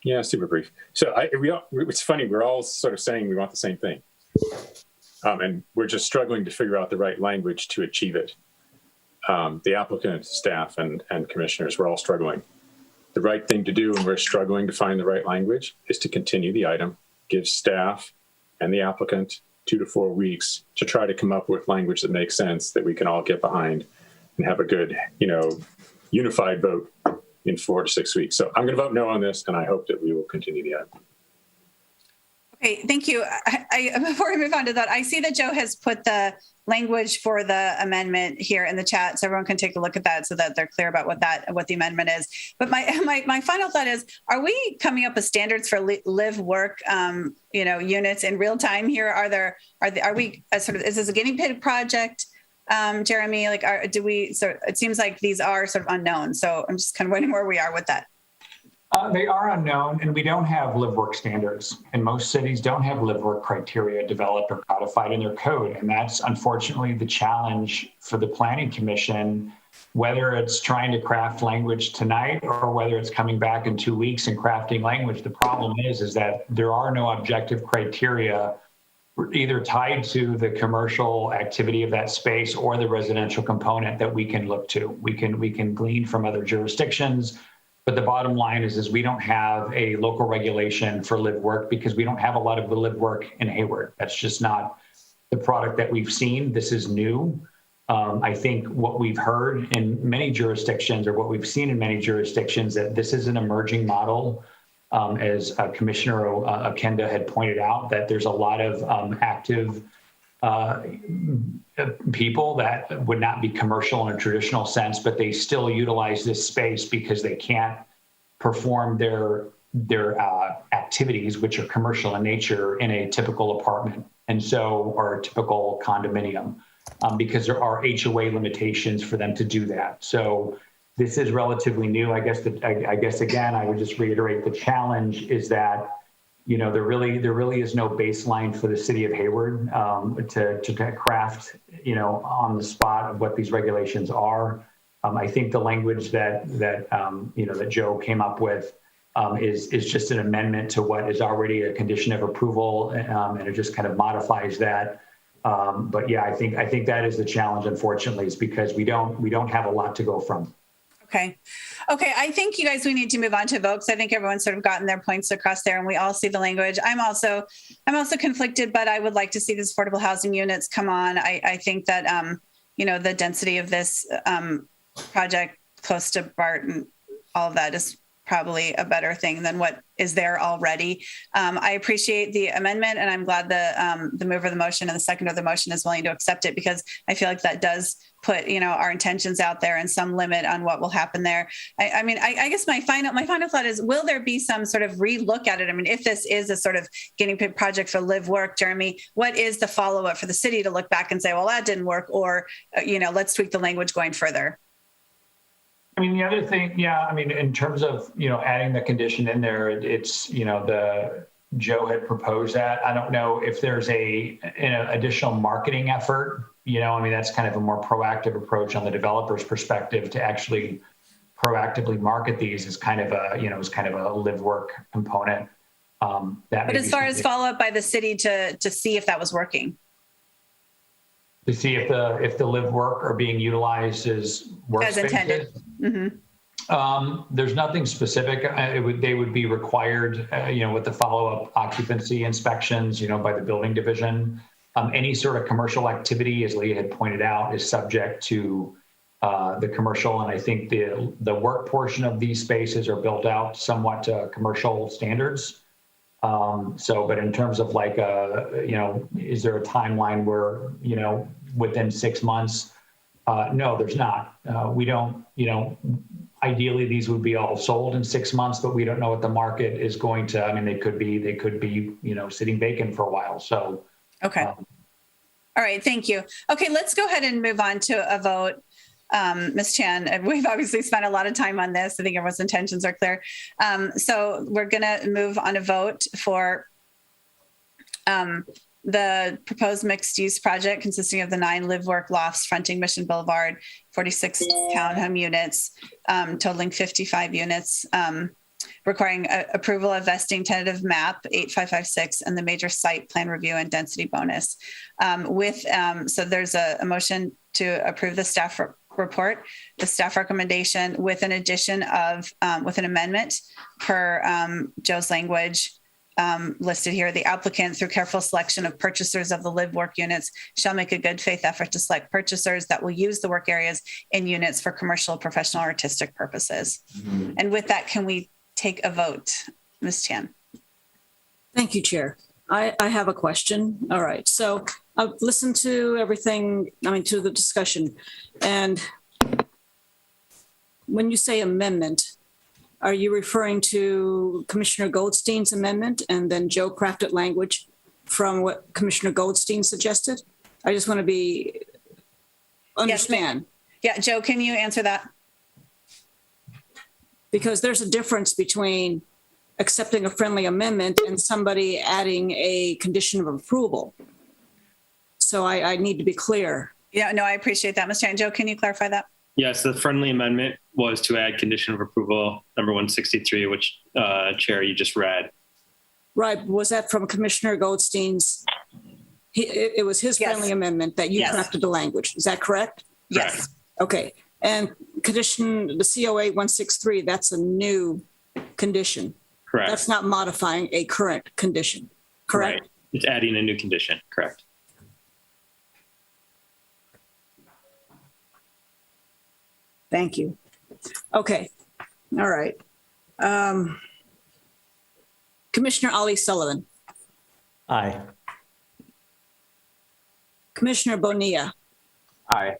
M: Yeah, super brief. So it's funny, we're all sort of saying we want the same thing. And we're just struggling to figure out the right language to achieve it. The applicant, staff, and commissioners, we're all struggling. The right thing to do when we're struggling to find the right language is to continue the item, give staff and the applicant 2 to 4 weeks to try to come up with language that makes sense that we can all get behind and have a good, unified vote in 4 to 6 weeks. So I'm going to vote no on this, and I hope that we will continue the item.
A: Okay, thank you. Before we move on to that, I see that Joe has put the language for the amendment here in the chat, so everyone can take a look at that so that they're clear about what the amendment is. But my final thought is: are we coming up with standards for live work, units in real time here? Are we is this a guinea pig project? Jeremy, it seems like these are sort of unknown. So I'm just kind of wondering where we are with that.
I: They are unknown, and we don't have live work standards. And most cities don't have live work criteria developed or codified in their code. And that's unfortunately the challenge for the Planning Commission, whether it's trying to craft language tonight or whether it's coming back in 2 weeks and crafting language. The problem is that there are no objective criteria either tied to the commercial activity of that space or the residential component that we can look to. We can glean from other jurisdictions, But the bottom line is we don't have a local regulation for live work because we don't have a lot of the live work in Hayward. That's just not the product that we've seen. This is new. I think what we've heard in many jurisdictions, or what we've seen in many jurisdictions, that this is an emerging model. As Commissioner Akenda had pointed out, that there's a lot of active people that would not be commercial in a traditional sense, but they still utilize this space because they can't perform their activities, which are commercial in nature, in a typical apartment, and so, or a typical condominium, because there are HOA limitations for them to do that. So this is relatively new. I guess again, I would just reiterate the challenge is that, you know, there really is no baseline for the city of Hayward to craft, you know, on the spot of what these regulations are. I think the language that you know, that Joe came up with is just an amendment to what is already a condition of approval, and it just kind of modifies that. But yeah, I think that is the challenge, unfortunately, is because we don't have a lot to go from.
A: Okay. I think you guys, we need to move on to vote, because I think everyone's sort of gotten their points across there and we all see the language. I'm also conflicted, but I would like to see these affordable housing units come on. I think that, you know, the density of this project close to Barton, all of that is probably a better thing than what is there already. I appreciate the amendment, and I'm glad the mover of the motion and the seconder of the motion is willing to accept it, because I feel like that does put, you know, our intentions out there and some limit on what will happen there. I mean, I guess my final thought is, will there be some sort of relook at it? I mean, if this is a sort of guinea pig project for live work, Jeremy, what is the follow-up for the city to look back and say, well, that didn't work, or, you know, let's tweak the language going further?
I: I mean, the other thing, yeah, I mean, in terms of, you know, adding the condition in there, it's, you know, Joe had proposed that. I don't know if there's an additional marketing effort, you know, I mean, that's kind of a more proactive approach on the developer's perspective to actually proactively market these as kind of a, you know, as kind of a live work component. But
A: as far as follow up by the city to see if that was working.
I: To see if the live work are being utilized as workspaces.
A: As intended. Mm-hmm.
I: There's nothing specific. They would be required, you know, with the follow-up occupancy inspections, you know, by the building division. Any sort of commercial activity, as Leah had pointed out, is subject to the commercial, and I think the work portion of these spaces are built out somewhat to commercial standards. But in terms of like, you know, is there a timeline where, you know, within 6 months? No, there's not. We don't, you know, ideally these would be all sold in 6 months, but we don't know what the market is going to, I mean, they could be, you know, sitting vacant for a while. So.
A: Okay. All right. Thank you. Okay. Let's go ahead and move on to a vote. Ms. Chan, we've obviously spent a lot of time on this. I think everyone's intentions are clear. So we're going to move on a vote for the proposed mixed use project consisting of the 9 live work lofts fronting Mission Boulevard, 46 townhome units, totaling 55 units, requiring approval of vesting tentative map 8556 and the major site plan review and density bonus. So there's a motion to approve the staff report, the staff recommendation with an addition of, with an amendment per Joe's language listed here. The applicant, through careful selection of purchasers of the live work units, shall make a good faith effort to select purchasers that will use the work areas in units for commercial, professional, or artistic purposes. Mm-hmm. And with that, can we take a vote? Ms. Chan.
B: Thank you, Chair. I have a question. All right. So I've listened to everything, to the discussion. And when you say amendment, are you referring to Commissioner Goldstein's amendment and then Joe crafted language from what Commissioner Goldstein suggested? I just want to understand.
A: Yes, yeah, Joe, can you answer that? Because
B: there's a difference between accepting a friendly amendment and somebody adding a condition of approval. So I need to be clear.
A: Yeah, no, I appreciate that, Mr. Chan. Joe, can you clarify that?
L: Yes, the friendly amendment was to add condition of approval number 163, which Chair, you just read.
B: Right. Was that from Commissioner Goldstein's? It was his friendly amendment that you crafted the language. Is that correct?
A: Yes.
B: Okay. And condition, the COA 163, that's a new condition.
L: Correct.
B: That's not modifying a current condition, correct?
L: Right. It's adding a new condition. Correct.
B: Thank you. Okay. All right. Commissioner Ali Sullivan,
C: Aye.
B: Commissioner Bonilla,
D: Aye.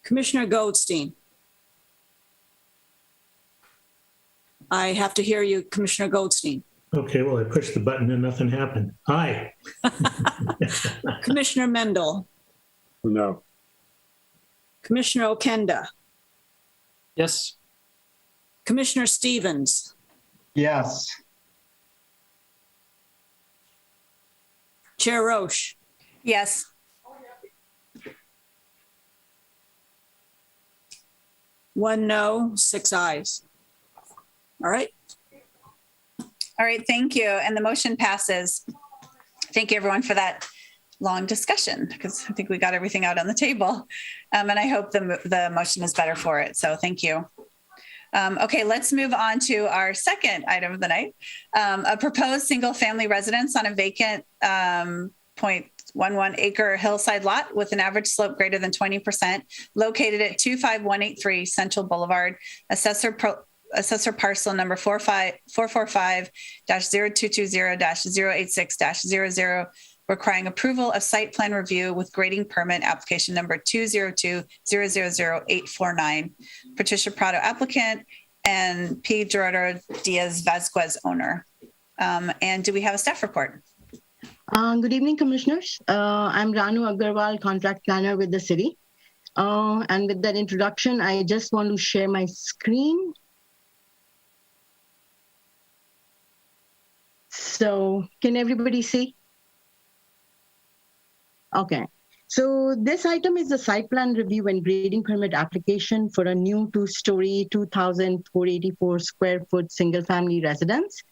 B: Commissioner Goldstein. I have to hear you, Commissioner Goldstein.
H: Okay, well, I pushed the button and nothing happened. Aye.
B: Commissioner Mendel,
M: No.
B: Commissioner Okenda,
G: Yes.
B: Commissioner Stevens,
Q: Yes.
B: Chair Roche,
A: Yes.
B: one no, 6 ayes. All right.
A: All right, thank you. And the motion passes. Thank you, everyone, for that long discussion, because I think we got everything out on the table. And I hope the motion is better for it. So thank you. Okay, let's move on to our second item of the night. A proposed single-family residence on a vacant 0.11 acre hillside lot with an average slope greater than 20%, located at 25183 Central Boulevard, assessor parcel number 445-022-086-00, requiring approval of site plan review with grading permit application number 202-000-849. Patricia Prado applicant and P. Gerardo Diaz Vasquez owner. And do we have a staff report?
R: Good evening, commissioners. I'm Ranu Agarwal, contract planner with the city. And with that introduction, I just want to share my screen. So can everybody see? Okay. So this item is the site plan review and grading permit application for a new 2-story, 2,484 square foot single family residence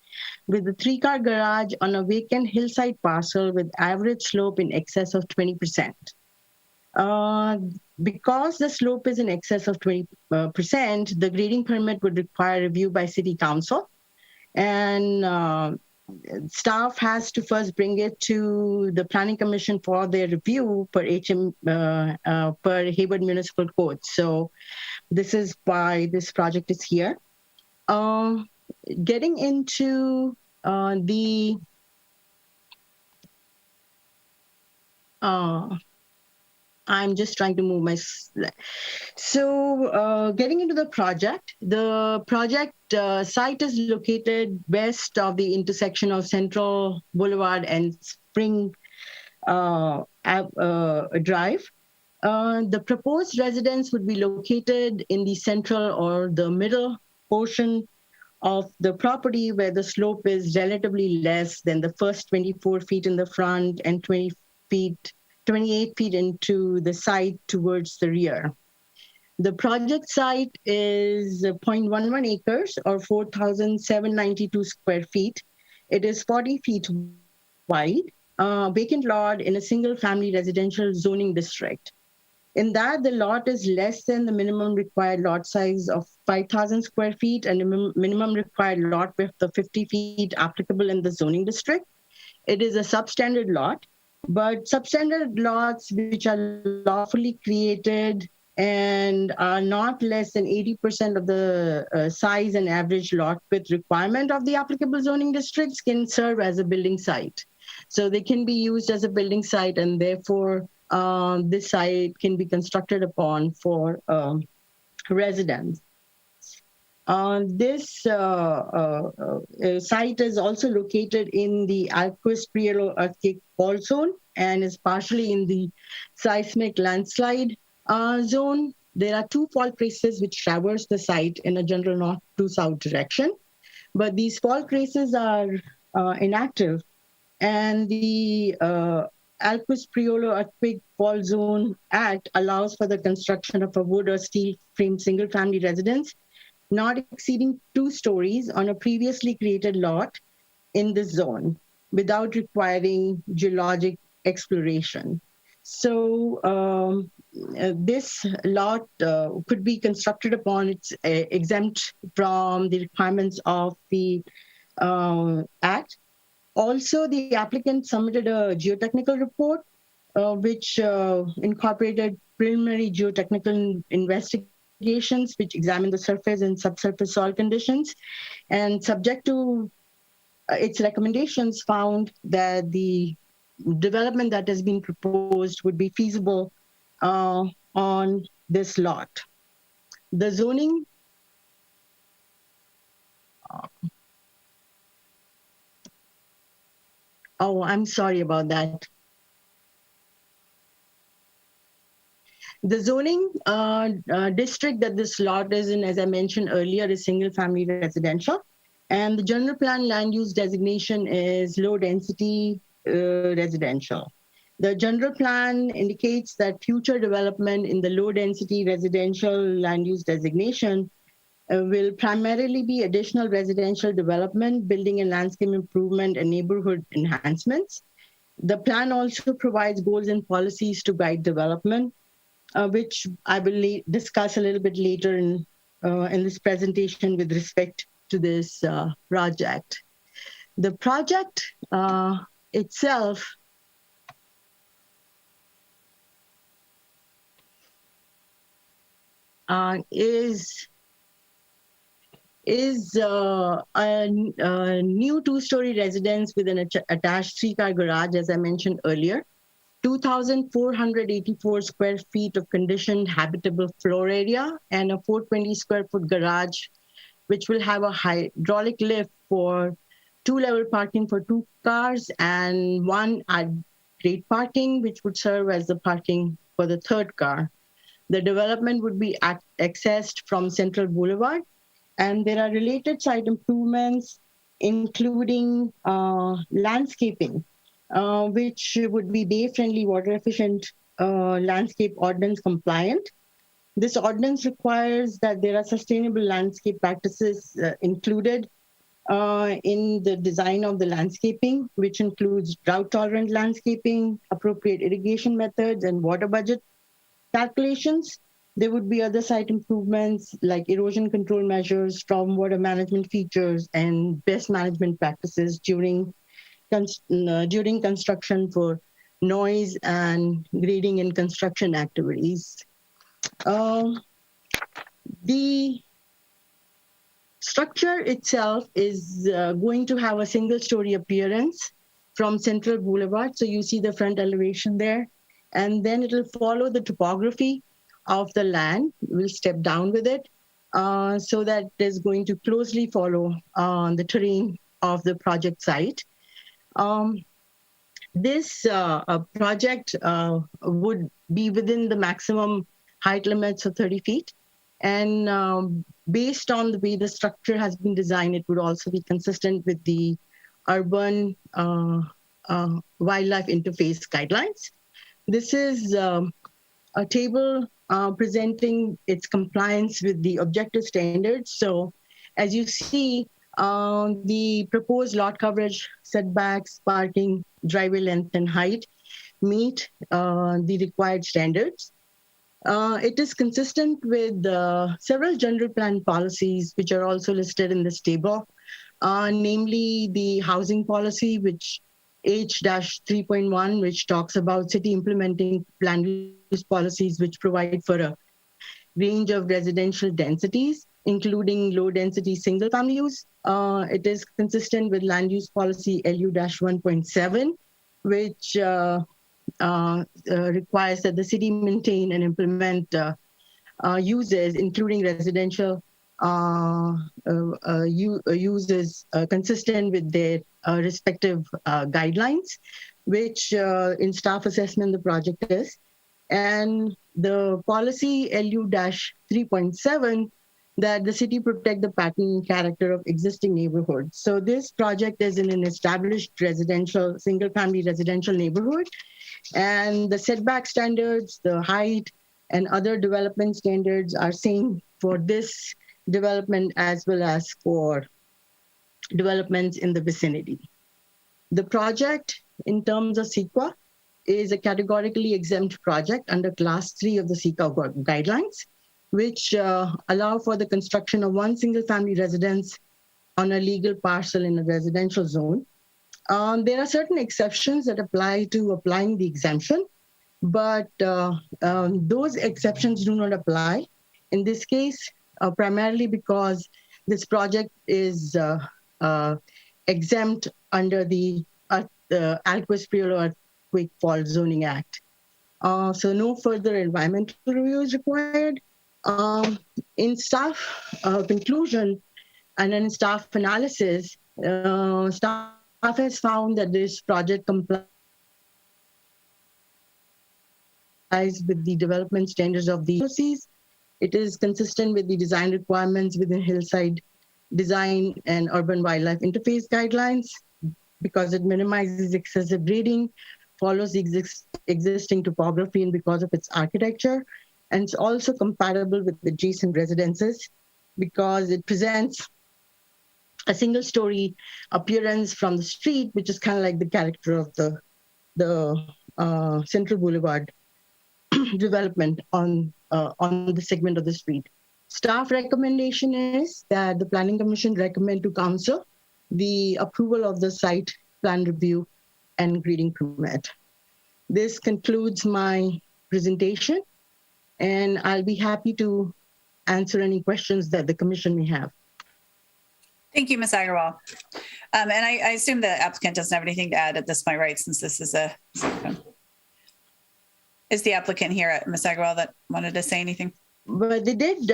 R: with a 3-car garage on a vacant hillside parcel with average slope in excess of 20%. Because the slope is in excess of 20%, the grading permit would require review by city council, and staff has to first bring it to the planning commission for their review per Hayward Municipal Code. So this is why this project is here. Getting into I'm just trying to move my getting into the project site is located west of the intersection of Central Boulevard and Spring Drive. The proposed residence would be located in the central or the middle portion of the property, where the slope is relatively less than the first 24 feet in the front and 28 feet into the side towards the rear. The project site is 0.11 acres or 4,792 square feet. It is 40 feet wide, vacant lot in a single family residential zoning district. In that, the lot is less than the minimum required lot size of 5,000 square feet and the minimum required lot width of 50 feet applicable in the zoning district. It is a substandard lot, but substandard lots which are lawfully created and are not less than 80% of the size and average lot width requirement of the applicable zoning districts can serve as a building site. So they can be used as a building site, and therefore this site can be constructed upon for residents. This site is also located in the Alquist Priolo earthquake fault zone and is partially in the seismic landslide zone. There are 2 fault traces which traverse the site in a general north to south direction, but these fault traces are inactive, and the Alquist Priolo Earthquake Fault Zone Act allows for the construction of a wood or steel frame single family residence not exceeding 2 stories on a previously created lot in the zone without requiring geologic exploration. So this lot could be constructed upon. It's exempt from the requirements of the Act. Also, the applicant submitted a geotechnical report, which incorporated preliminary geotechnical investigations, which examine the surface and subsurface soil conditions. And subject to its recommendations, found that the development that has been proposed would be feasible on this lot. The zoning oh, I'm sorry about that. The zoning district that this lot is in, as I mentioned earlier, is single family residential. And the general plan land use designation is low density residential. The general plan indicates that future development in the low density residential land use designation will primarily be additional residential development, building and landscape improvement, and neighborhood enhancements. The plan also provides goals and policies to guide development, which I will discuss a little bit later in this presentation with respect to this project. The project itself is a new two-story residence with an attached three-car garage, as I mentioned earlier, 2,484 square feet of conditioned habitable floor area, and a 420 square foot garage, which will have a hydraulic lift for two-level parking for 2 cars and 1 at-grade parking, which would serve as the parking for the 3rd car. The development would be accessed from Central Boulevard, and there are related site improvements, including landscaping, which would be bay-friendly, water-efficient landscape ordinance compliant. This ordinance requires that there are sustainable landscape practices included in the design of the landscaping, which includes drought-tolerant landscaping, appropriate irrigation methods, and water budget calculations. There would be other site improvements like erosion control measures, stormwater management features, and best management practices during construction for noise and grading and construction activities. The structure itself is going to have a single-story appearance from Central Boulevard. So you see the front elevation there, and then it will follow the topography of the land. We'll step down with it so that it is going to closely follow the terrain of the project site. This project would be within the maximum height limits of 30 feet. And based on the way the structure has been designed, it would also be consistent with the urban wildlife interface guidelines. This is a table presenting its compliance with the objective standards. So as you see, the proposed lot coverage, setbacks, parking, driveway length, and height meet the required standards. It is consistent with several general plan policies, which are also listed in this table, namely the housing policy, which H-3.1, which talks about city implementing land use policies, which provide for a range of residential densities, including low density single family use. It is consistent with land use policy LU-1.7, which requires that the city maintain and implement uses, including residential uses consistent with their respective guidelines, which in staff assessment the project is. And the policy LU-3.7 that the city protect the pattern and character of existing neighborhoods. So this project is in an established residential, single-family residential neighborhood, and the setback standards, the height, and other development standards are same for this development as well as for developments in the vicinity. The project, in terms of CEQA, is a categorically exempt project under Class 3 of the CEQA guidelines, which allow for the construction of one single-family residence on a legal parcel in a residential zone. There are certain exceptions that apply to applying the exemption, but those exceptions do not apply in this case, primarily because this project is exempt under the Alquist-Priolo Earthquake Fault Zoning Act. So no further environmental review is required. In staff conclusion and in staff analysis, staff has found that this project complies with the development standards of the EOCs. It is consistent with the design requirements within hillside design and urban wildlife interface guidelines because it minimizes excessive grading, follows the existing topography, and because of its architecture. And it's also compatible with adjacent residences because it presents a single-story appearance from the street, which is kind of like the character of the Central Boulevard development on the segment of the street. Staff recommendation is that the Planning Commission recommend to Council the approval of the site plan review and grading permit. This concludes my presentation, and I'll be happy to answer any questions that the Commission may have.
A: Thank you, Ms. Agarwal. And I assume the applicant doesn't have anything to add at this point, right? Since this is is the applicant here, Ms. Agarwal, that wanted to say anything?
R: But they did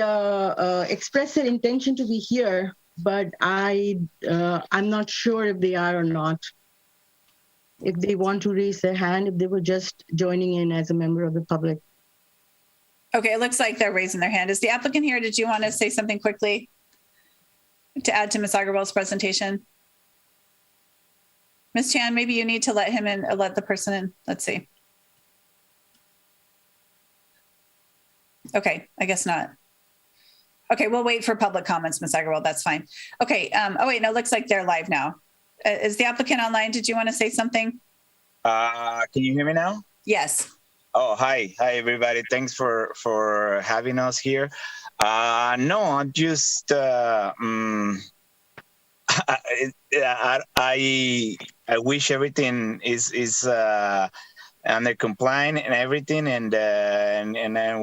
R: express their intention to be here, but I'm not sure if they are or not. If they want to raise their hand, if they were just joining in as a member of the public.
A: Okay, it looks like they're raising their hand. Is the applicant here? Did you want to say something quickly to add to Ms. Agarwal's presentation? Ms. Chan, maybe you need to let him in, let the person in. Let's see. Okay, I guess not. Okay, we'll wait for public comments, Ms. Agarwal. That's fine. Okay. Oh wait, no, it looks like they're live now. Is the applicant online? Did you want to say something?
Q: Can you hear me now?
A: Yes.
Q: Oh, hi everybody. Thanks for having us here. No, I'm just I wish everything is under compliant and everything, and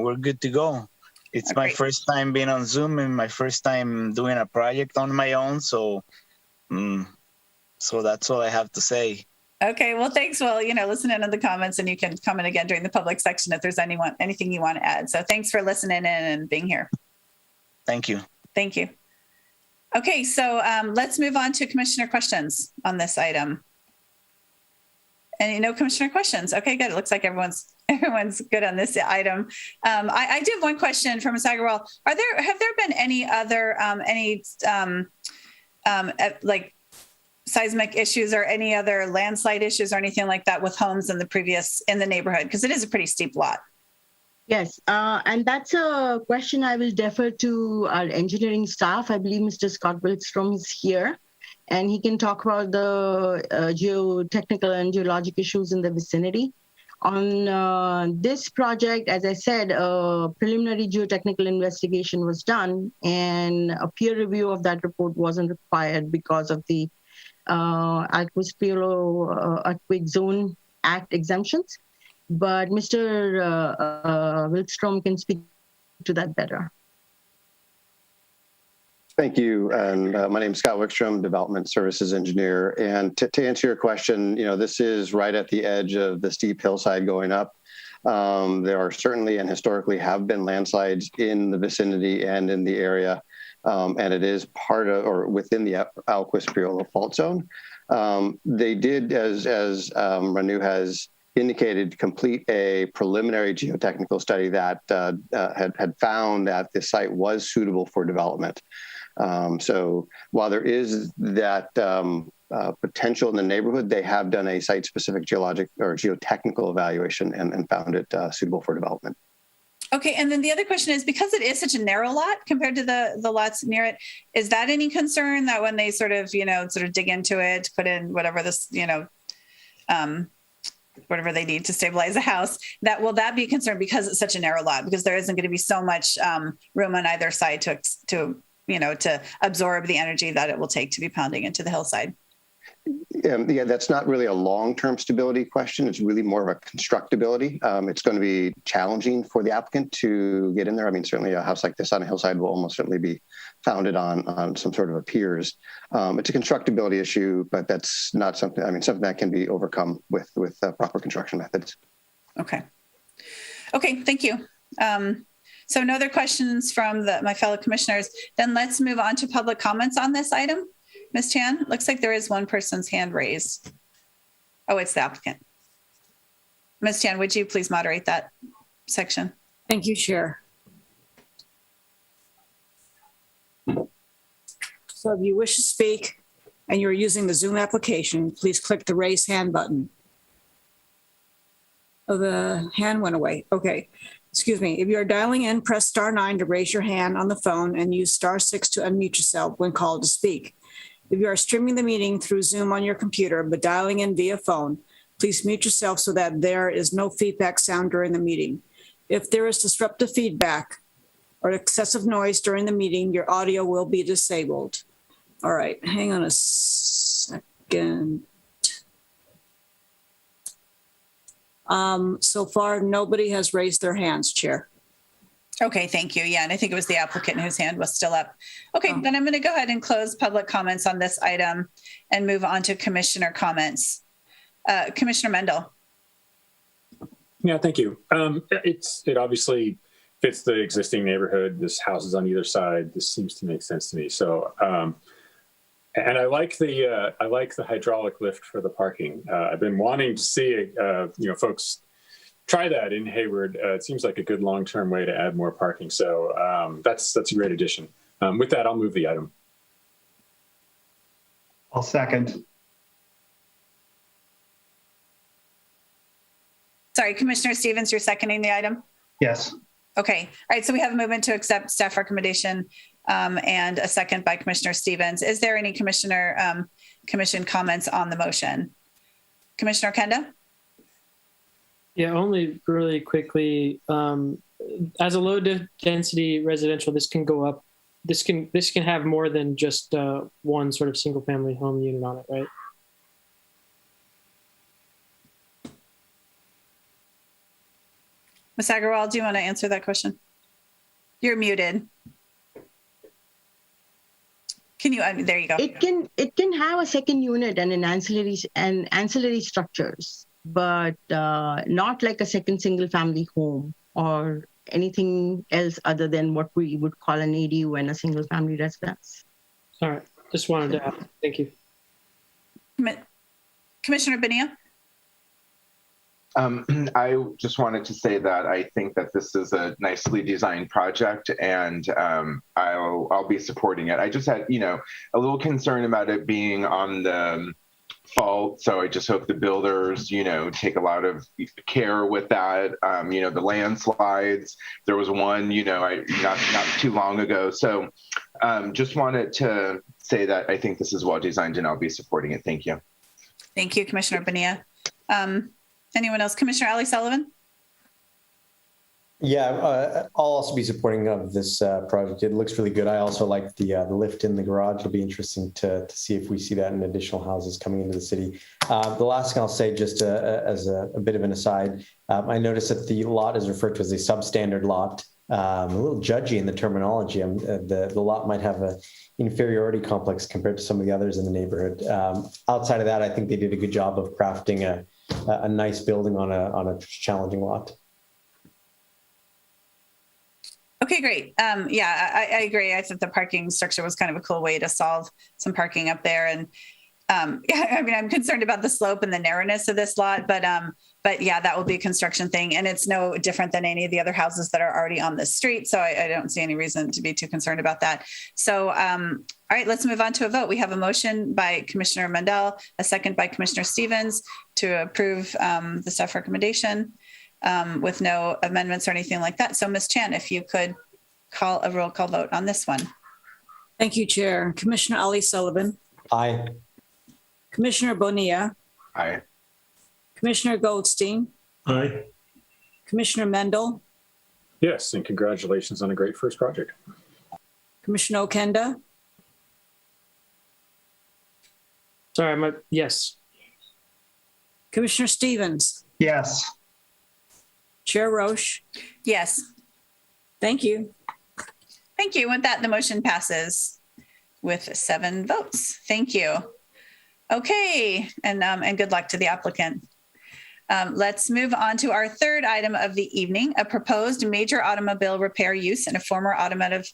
Q: we're good to go. It's my first time being on Zoom and my first time doing a project on my own, so so that's all I have to say.
A: Okay, well, thanks. Well, listen in on the comments, and you can comment again during the public section if there's anything you want to add. So thanks for listening in and being here.
Q: Thank you.
A: Thank you. Okay, so let's move on to commissioner questions on this item. And commissioner questions. Okay, good. It looks like everyone's good on this item. I do have one question from Ms. Agarwal. Have there been any other like seismic issues or any other landslide issues or anything like that with homes in the neighborhood? Because it is a pretty steep lot.
R: Yes, and that's a question I will defer to our engineering staff. I believe Mr. Scott Wilkstrom is here, and he can talk about the geotechnical and geologic issues in the vicinity. On this project, as I said, a preliminary geotechnical investigation was done, and a peer review of that report wasn't required because of the Alquist-Priolo Earthquake Zone Act exemptions. But Mr. Wilkstrom can speak to that better.
S: Thank you. And my name is Scott Wickstrom, Development Services Engineer. And to answer your question, this is right at the edge of the steep hillside going up. There are certainly and historically have been landslides in the vicinity and in the area. And it is part of or within the Alquist-Priolo fault zone. They did, as Ranu has indicated, complete a preliminary geotechnical study that had found that the site was suitable for development. So while there is that potential in the neighborhood, they have done a site-specific geologic or geotechnical evaluation and found it suitable for development.
A: Okay, and then the other question is, because it is such a narrow lot compared to the lots near it, is that any concern that when they sort of dig into it, put in whatever this, whatever they need to stabilize a house, will that be a concern because it's such a narrow lot? Because there isn't going to be so much room on either side to absorb the energy that it will take to be pounding into the hillside.
S: Yeah, that's not really a long-term stability question. It's really more of a constructability. It's going to be challenging for the applicant to get in there. I mean, certainly a house like this on a hillside will almost certainly be founded on some sort of a piers. It's a constructability issue, but that's not something, something that can be overcome with proper construction methods.
A: Okay, thank you. So no other questions from my fellow commissioners. Then let's move on to public comments on this item. Ms. Chan, looks like there is one person's hand raised. Oh, it's the applicant. Ms. Chan, would you please moderate that section?
B: Thank you, Chair. So if you wish to speak and you're using the Zoom application, please click the raise hand button. Oh, the hand went away. Okay. Excuse me. If you are dialing in, press *9 to raise your hand on the phone and use *6 to unmute yourself when called to speak. If you are streaming the meeting through Zoom on your computer but dialing in via phone, please mute yourself so that there is no feedback sound during the meeting. If there is disruptive feedback or excessive noise during the meeting, your audio will be disabled. All right, hang on a second. So far, nobody has raised their hands, Chair.
A: Okay, thank you. Yeah, and I think it was the applicant whose hand was still up. Okay, then I'm going to go ahead and close public comments on this item and move on to commissioner comments. Commissioner Mendel.
M: Yeah, thank you. It obviously fits the existing neighborhood. This house is on either side. This seems to make sense to me. So, and I like the hydraulic lift for the parking. I've been wanting to see folks try that in Hayward. It seems like a good long-term way to add more parking. So that's a great addition. With that, I'll move the item.
O: I'll second.
A: Sorry, Commissioner Stevens, you're seconding the item?
O: Yes.
A: Okay. All right. So we have a movement to accept staff recommendation and a second by Commissioner Stevens. Is there any commission comments on the motion? Commissioner Kenda?
G: Yeah, only really quickly. As a low density residential, this can go up. This can have more than just one sort of single family home unit on it, right?
A: Ms. Agarwal, do you want to answer that question? You're muted. Can you? There you go.
R: It can have a second unit and ancillary structures, but not like a second single family home or anything else other than what we would call an ADU and a single family residence.
G: All right. Just wanted to ask. Thank you.
A: Commissioner Bonilla?
D: I just wanted to say that I think that this is a nicely designed project, and I'll be supporting it. I just had, a little concern about it being on the fault, so I just hope the builders, take a lot of care with that. The landslides. There was one, not too long ago. So, just wanted to say that I think this is well designed, and I'll be supporting it. Thank you.
A: Thank you, Commissioner Bonilla. Anyone else? Commissioner Ali Sullivan?
C: Yeah, I'll also be supporting of this project. It looks really good. I also like the lift in the garage. It'll be interesting to see if we see that in additional houses coming into the city. The last thing I'll say, just as a bit of an aside, I noticed that the lot is referred to as a substandard lot. A little judgy in the terminology. The lot might have an inferiority complex compared to some of the others in the neighborhood. Outside of that, I think they did a good job of crafting a nice building on a challenging lot.
A: Okay, great. I agree. I thought the parking structure was kind of a cool way to solve some parking up there. And I'm concerned about the slope and the narrowness of this lot, but yeah, that will be a construction thing. And it's no different than any of the other houses that are already on the street. So I don't see any reason to be too concerned about that. So, all right, let's move on to a vote. We have a motion by Commissioner Mendel, a second by Commissioner Stevens to approve the staff recommendation with no amendments or anything like that. So Ms. Chan, if you could call a roll call vote on this one.
B: Thank you, Chair. Commissioner Ali Sullivan.
C: Aye.
B: Commissioner Bonilla.
D: Aye.
B: Commissioner Goldstein,
H: Aye.
B: Commissioner Mendel,
M: Yes, and congratulations on a great first project.
B: Commissioner Okenda,
G: Sorry, yes.
B: Commissioner Stevens,
T: Yes.
B: Chair Roche.
A: Yes.
B: Thank you.
A: Thank you. With that, the motion passes with 7 votes. Thank you. Okay, and good luck to the applicant. Let's move on to our third item of the evening, a proposed major automobile repair use in a former automotive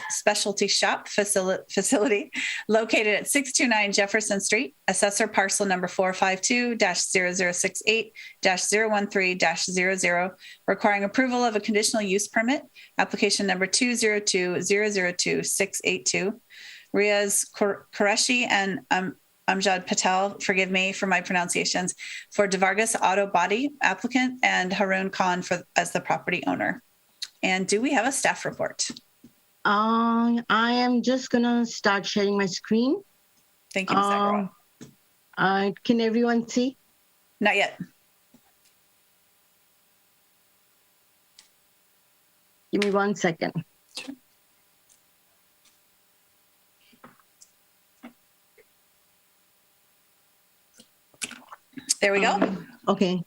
A: specialty shop facility located at 629 Jefferson Street, assessor parcel number 452-0068-013-00, requiring approval of a conditional use permit, application number 202-002-682. Riaz Qureshi and Amjad Patel, forgive me for my pronunciations, for DeVargas Auto Body applicant, and Haroon Khan as the property owner. And do we have a staff report?
R: I am just gonna start sharing my screen.
A: Thank you, Ms. Agarwal.
R: Can everyone see?
A: Not yet.
R: Give me 1 second.
A: There we go.
R: Okay.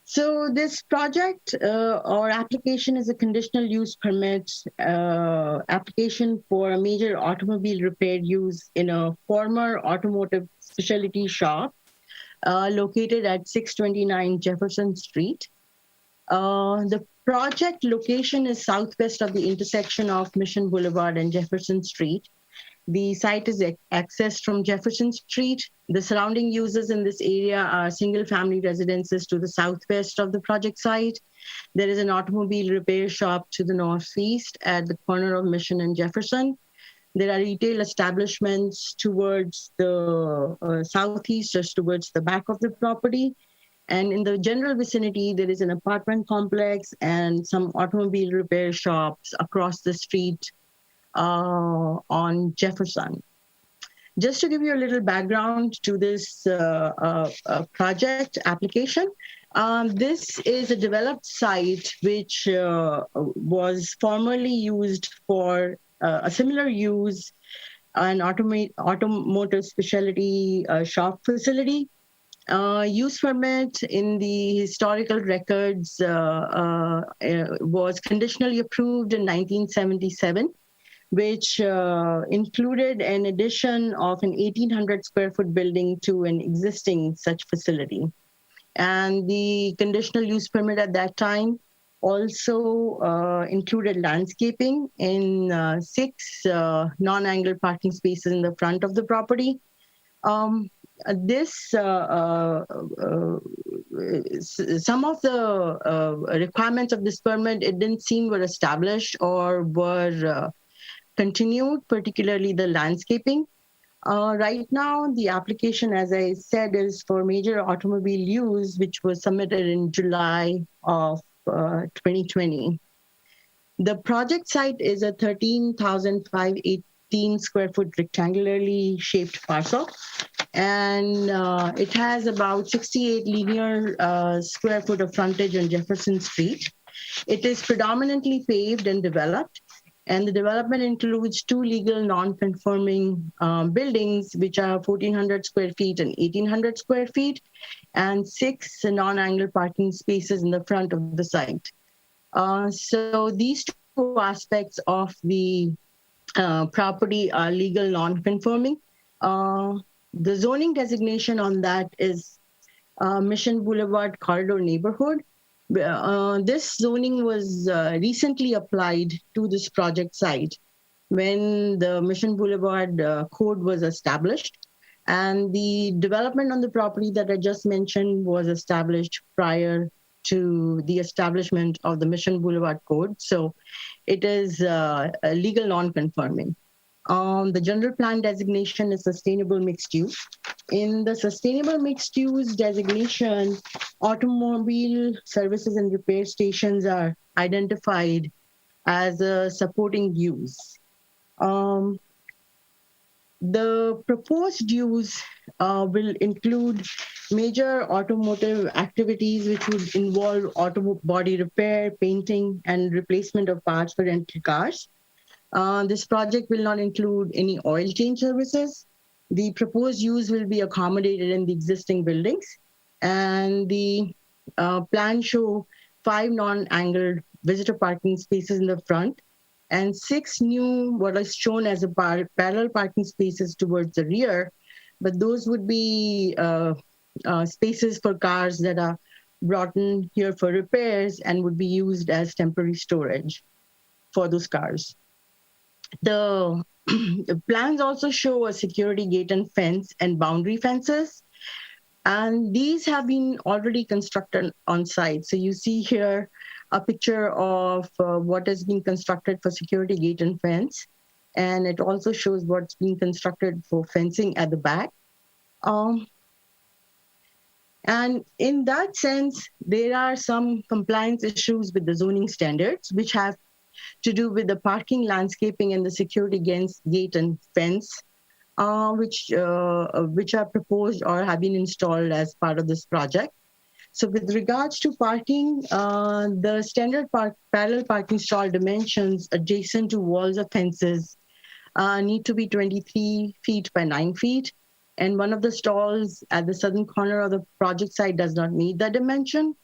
R: So this project or application is a conditional use permit application for a major automobile repair use in a former automotive specialty shop located at 629 Jefferson Street. The project location is southwest of the intersection of Mission Boulevard and Jefferson Street. The site is accessed from Jefferson Street. The surrounding uses in this area are single-family residences to the southwest of the project site. There is an automobile repair shop to the northeast at the corner of Mission and Jefferson. There are retail establishments towards the southeast, just towards the back of the property. And in the general vicinity, there is an apartment complex and some automobile repair shops across the street on Jefferson. Just to give you a little background to this project application, this is a developed site which was formerly used for a similar use, an automotive specialty shop facility. Use permit in the historical records was conditionally approved in 1977. Which included an addition of an 1,800 square foot building to an existing such facility. And the conditional use permit at that time also included landscaping in 6 non-angle parking spaces in the front of the property. Some of the requirements of this permit, it didn't seem were established or were continued, particularly the landscaping. Right now, the application, as I said, is for major automobile use, which was submitted in July of 2020. The project site is a 13,518 square foot rectangularly shaped parcel. And it has about 68 linear square foot of frontage on Jefferson Street. It is predominantly paved and developed. And the development includes 2 legal non-conforming buildings, which are 1,400 square feet and 1,800 square feet, and 6 non-angle parking spaces in the front of the site. So these 2 aspects of the property are legal non-conforming. The zoning designation on that is Mission Boulevard Corridor Neighborhood. This zoning was recently applied to this project site when the Mission Boulevard code was established. And the development on the property that I just mentioned was established prior to the establishment of the Mission Boulevard code. So it is a legal non-conforming. The general plan designation is sustainable mixed use. In the sustainable mixed use designation, automobile services and repair stations are identified as a supporting use. The proposed use will include major automotive activities, which would involve auto body repair, painting, and replacement of parts for rental cars. This project will not include any oil change services. The proposed use will be accommodated in the existing buildings, and the plans show 5 non-angled visitor parking spaces in the front and 6 new, what is shown as a parallel parking spaces towards the rear, but those would be spaces for cars that are brought in here for repairs and would be used as temporary storage for those cars. The plans also show a security gate and fence and boundary fences, and these have been already constructed on site. So you see here a picture of what has been constructed for security gate and fence, and it also shows what's being constructed for fencing at the back. And in that sense, there are some compliance issues with the zoning standards, which have to do with the parking, landscaping, and the security gate and fence, which are proposed or have been installed as part of this project. So with regards to parking, the standard parallel parking stall dimensions adjacent to walls of fences need to be 23 feet by 9 feet. And one of the stalls at the southern corner of the project site does not meet that dimension.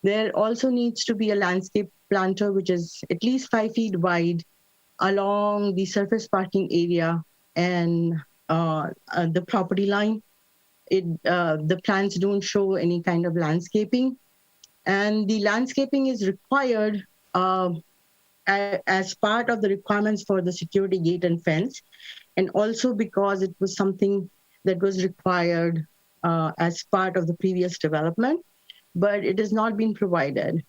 R: There also needs to be a landscape planter, which is at least 5 feet wide along the surface parking area and the property line. The plans don't show any kind of landscaping, and the landscaping is required as part of the requirements for the security gate and fence, and also because it was something that was required as part of the previous development, but it has not been provided.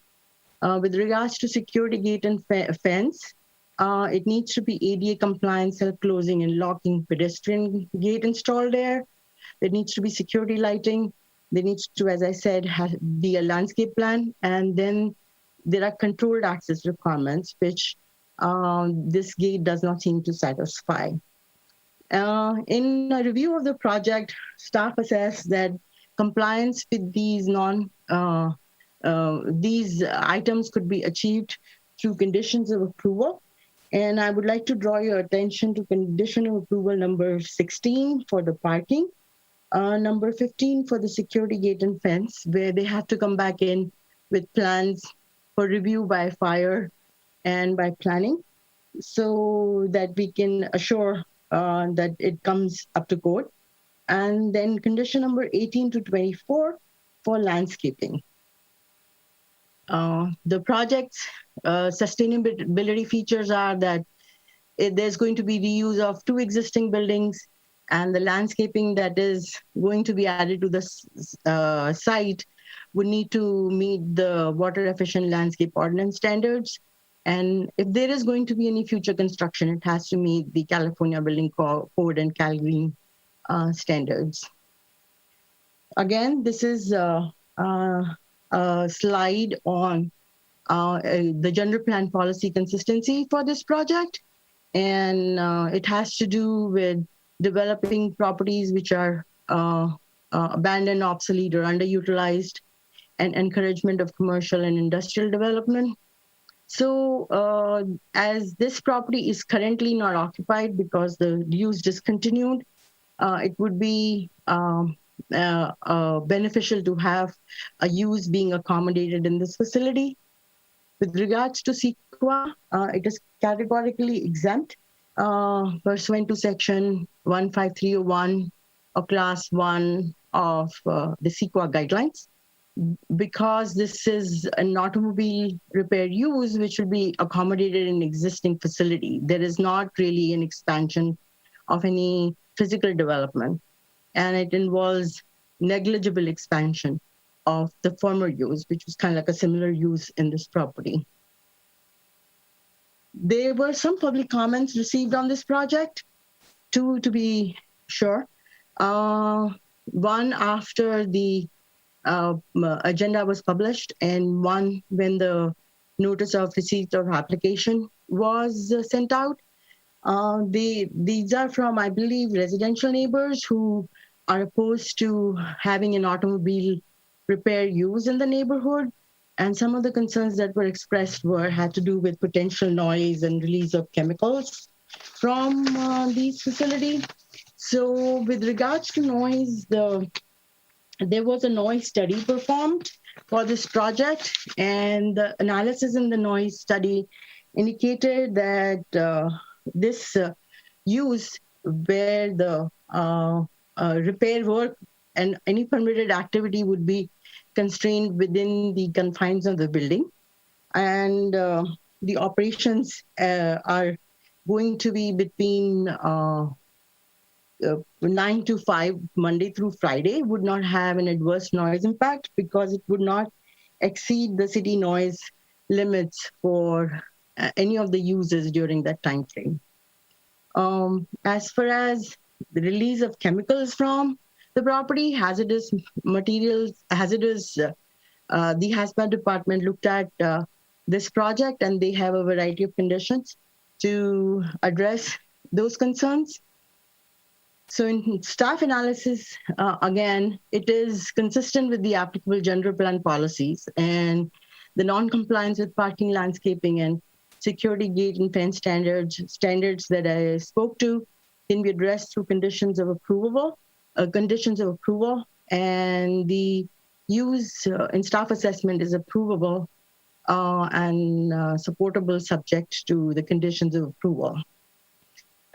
R: With regards to security gate and fence, it needs to be ADA compliant, self-closing and locking pedestrian gate installed there. There needs to be security lighting. There needs to, as I said, be a landscape plan. And then there are controlled access requirements, which this gate does not seem to satisfy. In a review of the project, staff assessed that compliance with these these items could be achieved through conditions of approval. And I would like to draw your attention to condition of approval number 16 for the parking. Number 15 for the security gate and fence, where they have to come back in with plans for review by fire and by planning, so that we can assure that it comes up to code. And then condition number 18 to 24 for landscaping. The project's sustainability features are that there's going to be reuse of 2 existing buildings, and the landscaping that is going to be added to the site would need to meet the water efficient landscape ordinance standards. And if there is going to be any future construction, it has to meet the California Building Code and Cal Green standards. Again, this is a slide on the general plan policy consistency for this project. And it has to do with developing properties which are abandoned, obsolete, or underutilized, and encouragement of commercial and industrial development. So as this property is currently not occupied because the use discontinued, it would be beneficial to have a use being accommodated in this facility. With regards to CEQA, it is categorically exempt pursuant to section 15301 of class 1 of the CEQA guidelines, because this is an automobile repair use which will be accommodated in existing facility. There is not really an expansion of any physical development, and it involves negligible expansion of the former use, which was kind of like a similar use in this property. There were some public comments received on this project, 2 to be sure. One after the agenda was published, and one when the notice of receipt of application was sent out. These are from, I believe, residential neighbors who are opposed to having an automobile repair use in the neighborhood. And some of the concerns that were expressed had to do with potential noise and release of chemicals from these facilities. So with regards to noise, there was a noise study performed for this project, and the analysis in the noise study indicated that this use where the repair work and any permitted activity would be constrained within the confines of the building. And the operations are going to be between 9 to 5, Monday through Friday, would not have an adverse noise impact because it would not exceed the city noise limits for any of the users during that time frame. As far as the release of chemicals from the property, hazardous materials, the HAZMAT department looked at this project, and they have a variety of conditions to address those concerns. So in staff analysis, again, it is consistent with the applicable general plan policies, and the non-compliance with parking, landscaping, and security gate and fence standards that I spoke to can be addressed through conditions of approval, and the use in staff assessment is approvable and supportable subject to the conditions of approval.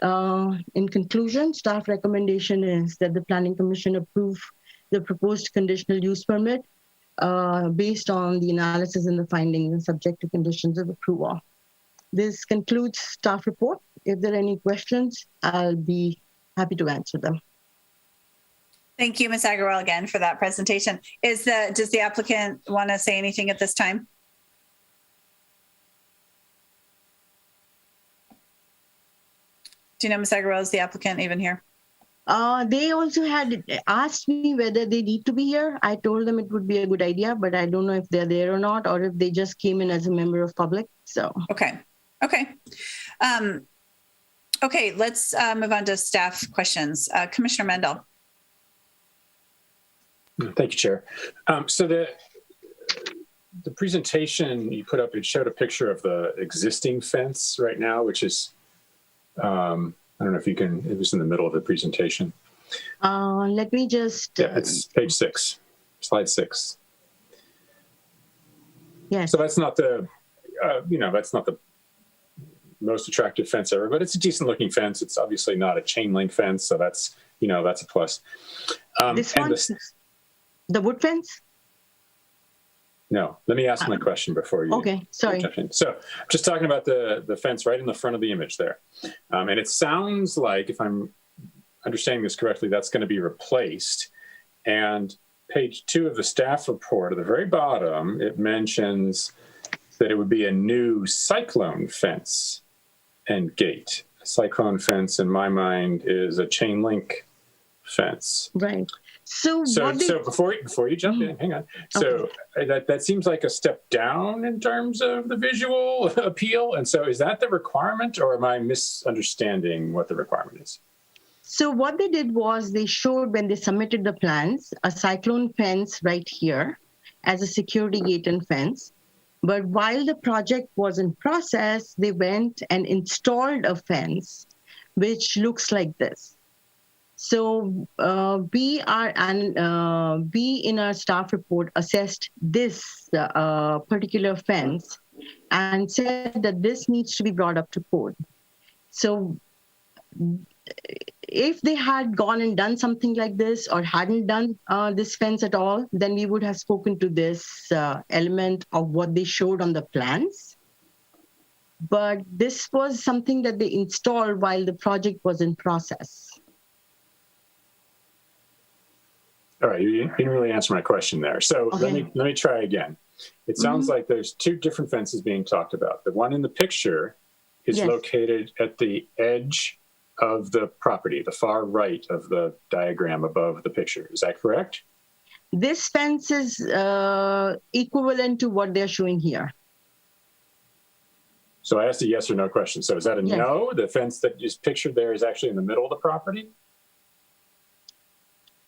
R: In conclusion, staff recommendation is that the Planning Commission approve the proposed conditional use permit based on the analysis and the findings and subject to conditions of approval. This concludes staff report. If there are any questions, I'll be happy to answer them.
A: Thank you, Ms. Agarwal, again for that presentation. Does the applicant want to say anything at this time? Do you know, Ms. Agarwal, is the applicant even here?
R: They also had asked me whether they need to be here. I told them it would be a good idea, but I don't know if they're there or not, or if they just came in as a member of public. So
A: okay. Okay, let's move on to staff questions. Commissioner Mendel.
M: Thank you, Chair. So the presentation you put up, it showed a picture of the existing fence right now, which is, I don't know if you can, it was in the middle of the presentation.
R: Let me just.
M: Yeah, it's page 6, slide 6.
R: Yes.
M: So that's not the, that's not the most attractive fence ever, but it's a decent looking fence. It's obviously not a chain link fence, so that's, that's a plus.
R: This one, the wood fence?
M: No, let me ask my question before you.
R: Okay, sorry.
M: So I'm just talking about the fence right in the front of the image there. And it sounds like, if I'm understanding this correctly, that's going to be replaced. And page 2 of the staff report at the very bottom, it mentions that it would be a new cyclone fence and gate. A cyclone fence, in my mind, is a chain link fence.
R: Right. So
M: before you jump in, hang on. So that seems like a step down in terms of the visual appeal. And so is that the requirement, or am I misunderstanding what the requirement is?
R: So what they did was they showed, when they submitted the plans, a cyclone fence right here as a security gate and fence. But while the project was in process, they went and installed a fence, which looks like this. So we in our staff report assessed this particular fence and said that this needs to be brought up to code. So if they had gone and done something like this or hadn't done this fence at all, then we would have spoken to this element of what they showed on the plans. But this was something that they installed while the project was in process.
M: All right, you didn't really answer my question there. So okay. let me try again. It sounds like there's 2 different fences being talked about. The one in the picture is located at the edge of the property, the far right of the diagram above the picture. Is that correct?
R: This fence is equivalent to what they're showing here.
M: So I asked a yes or no question. So is that a
R: Yes.
M: no? The fence that is pictured there is actually in the middle of the property?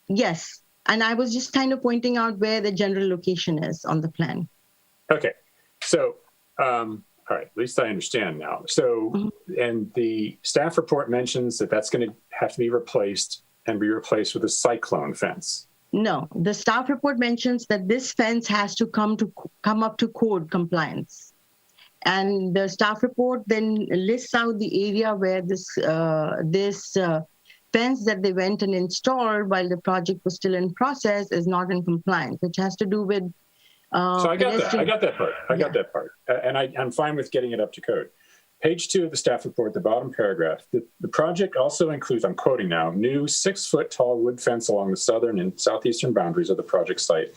R: Yes. And I was just kind of pointing out where the general location is on the plan.
M: Okay. So, all right, at least I understand now. So, and the staff report mentions that that's going to have to be replaced and be replaced with a cyclone fence.
R: No, the staff report mentions that this fence has to come up to code compliance. And the staff report then lists out the area where this fence that they went and installed while the project was still in process is not in compliance, which has to do with.
M: So I got that. I got that part. I got that part. And I'm fine with getting it up to code. Page 2 of the staff report, the bottom paragraph, the project also includes, I'm quoting now, new 6-foot tall wood fence along the southern and southeastern boundaries of the project site,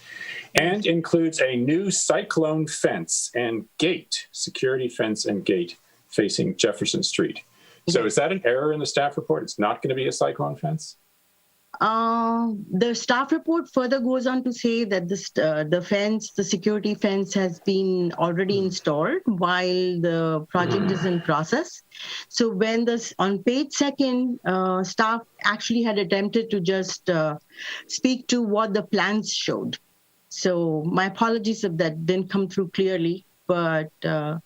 M: and includes a new cyclone fence and gate, security fence and gate facing Jefferson Street. So is that an error in the staff report? It's not going to be a cyclone fence?
R: The staff report further goes on to say that the security fence has been already installed while the project is in process. So when on page 2, staff actually had attempted to just speak to what the plans showed. So my apologies if that didn't come through clearly, but the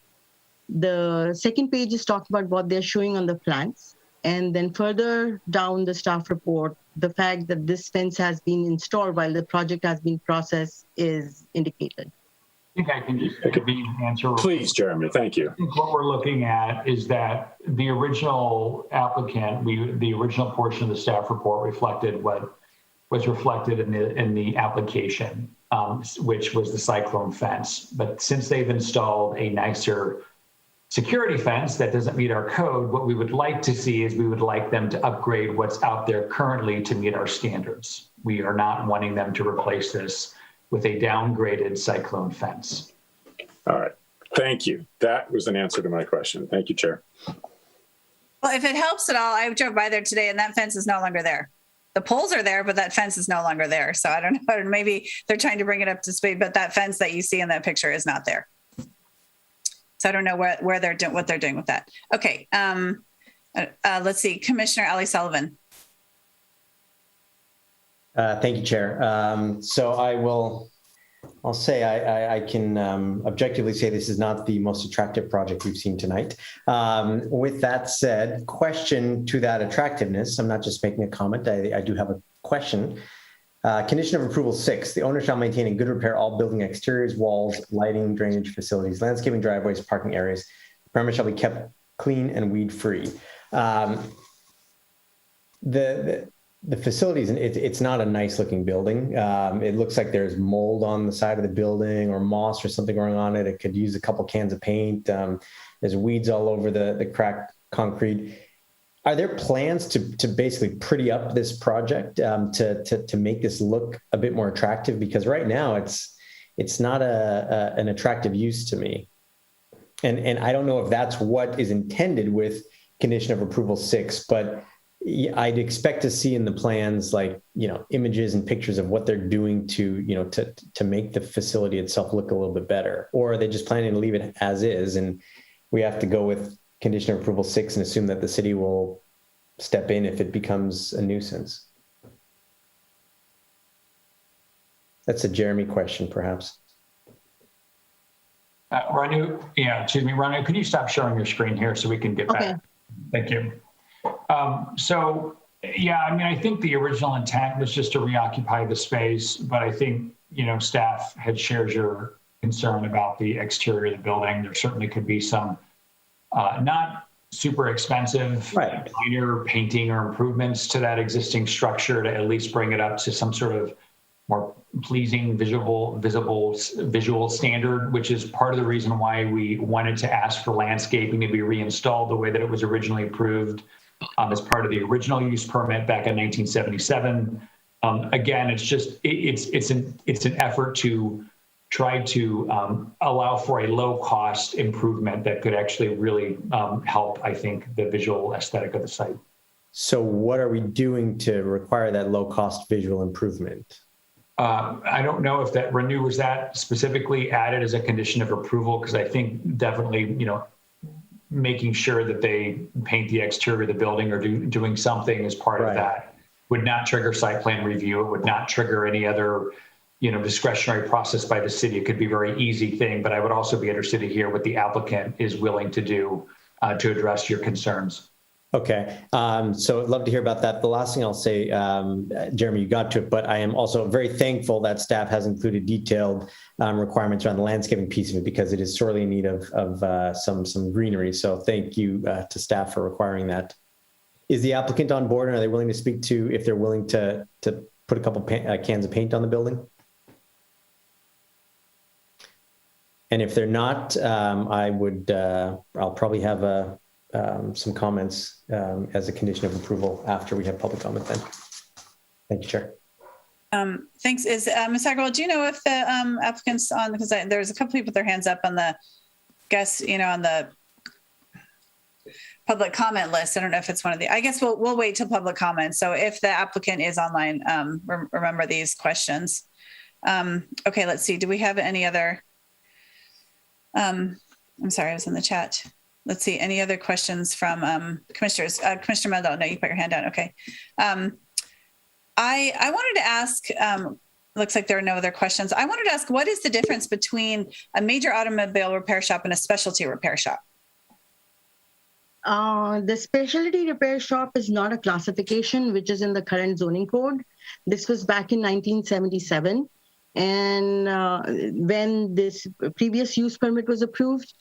R: second page is talking about what they're showing on the plans. And then further down the staff report, the fact that this fence has been installed while the project has been processed is indicated.
I: I think I can just answer.
M: Please, Jeremy, thank you.
I: I think what we're looking at is that the original applicant, the original portion of the staff report reflected what was reflected in the application, which was the cyclone fence. But since they've installed a nicer security fence that doesn't meet our code, what we would like to see is we would like them to upgrade what's out there currently to meet our standards. We are not wanting them to replace this with a downgraded cyclone fence.
M: All right. Thank you. That was an answer to my question. Thank you, Chair.
A: Well, if it helps at all, I drove by there today and that fence is no longer there. The poles are there, but that fence is no longer there. So I don't know, maybe they're trying to bring it up to speed, but that fence that you see in that picture is not there. So I don't know where they're doing, what they're doing with that. Okay. Let's see, Commissioner Ali Sullivan.
C: Thank you, Chair. So I'll say I can objectively say this is not the most attractive project we've seen tonight. With that said, question to that attractiveness. I'm not just making a comment. I do have a question. Condition of approval 6, the owner shall maintain in good repair all building exteriors, walls, lighting, drainage facilities, landscaping, driveways, parking areas. The premise shall be kept clean and weed free. The facilities, it's not a nice looking building. It looks like there's mold on the side of the building or moss or something going on it. It could use a couple cans of paint. There's weeds all over the cracked concrete. Are there plans to basically pretty up this project to make this look a bit more attractive? Because right now it's not an attractive use to me. And I don't know if that's what is intended with condition of approval 6, but I'd expect to see in the plans, like, images and pictures of what they're doing to make the facility itself look a little bit better. Or are they just planning to leave it as is? And we have to go with condition of approval 6 and assume that the city will step in if it becomes a nuisance. That's a Jeremy question, perhaps.
I: Ranu, Ranu, could you stop sharing your screen here so we can get back? Thank you. I think the original intent was just to reoccupy the space, but I think, staff had shared your concern about the exterior of the building. There certainly could be some not super expensive minor painting or improvements to that existing structure to at least bring it up to some sort of more pleasing visual standard, which is part of the reason why we wanted to ask for landscaping to be reinstalled the way that it was originally approved as part of the original use permit back in 1977. Again, it's an effort to try to allow for a low-cost improvement that could actually really help, I think, the visual aesthetic of the site.
C: So what are we doing to require that low-cost visual improvement?
I: I don't know if that was that specifically added as a condition of approval, because I think definitely, making sure that they paint the exterior of the building or doing something as part of that would not trigger site plan review. It would not trigger any other, discretionary process by the city. It could be a very easy thing, but I would also be interested to hear what the applicant is willing to do to address your concerns.
C: Okay, so I'd love to hear about that. The last thing I'll say, Jeremy, you got to it, but I am also very thankful that staff has included detailed requirements around the landscaping piece of it, because it is sorely in need of some greenery. So thank you to staff for requiring that. Is the applicant on board, and are they willing to speak to if they're willing to put a couple cans of paint on the building? And if they're not, I'll probably have some comments as a condition of approval after we have public comment then. Thank you, Chair.
A: Thanks. Is Ms. Agarwal, do you know if the applicant's on, because there's a couple people with their hands up on the guests, on the public comment list. I don't know if it's one of the, I guess we'll wait till public comment. So if the applicant is online, remember these questions. Okay, let's see. Do we have any other, I'm sorry, I was in the chat. Let's see, any other questions from commissioners? Commissioner Mendel, no, you put your hand down. Okay. I wanted to ask, looks like there are no other questions. I wanted to ask, what is the difference between a major automobile repair shop and a specialty repair shop?
R: The specialty repair shop is not a classification which is in the current zoning code. This was back in 1977. And when this previous use permit was approved,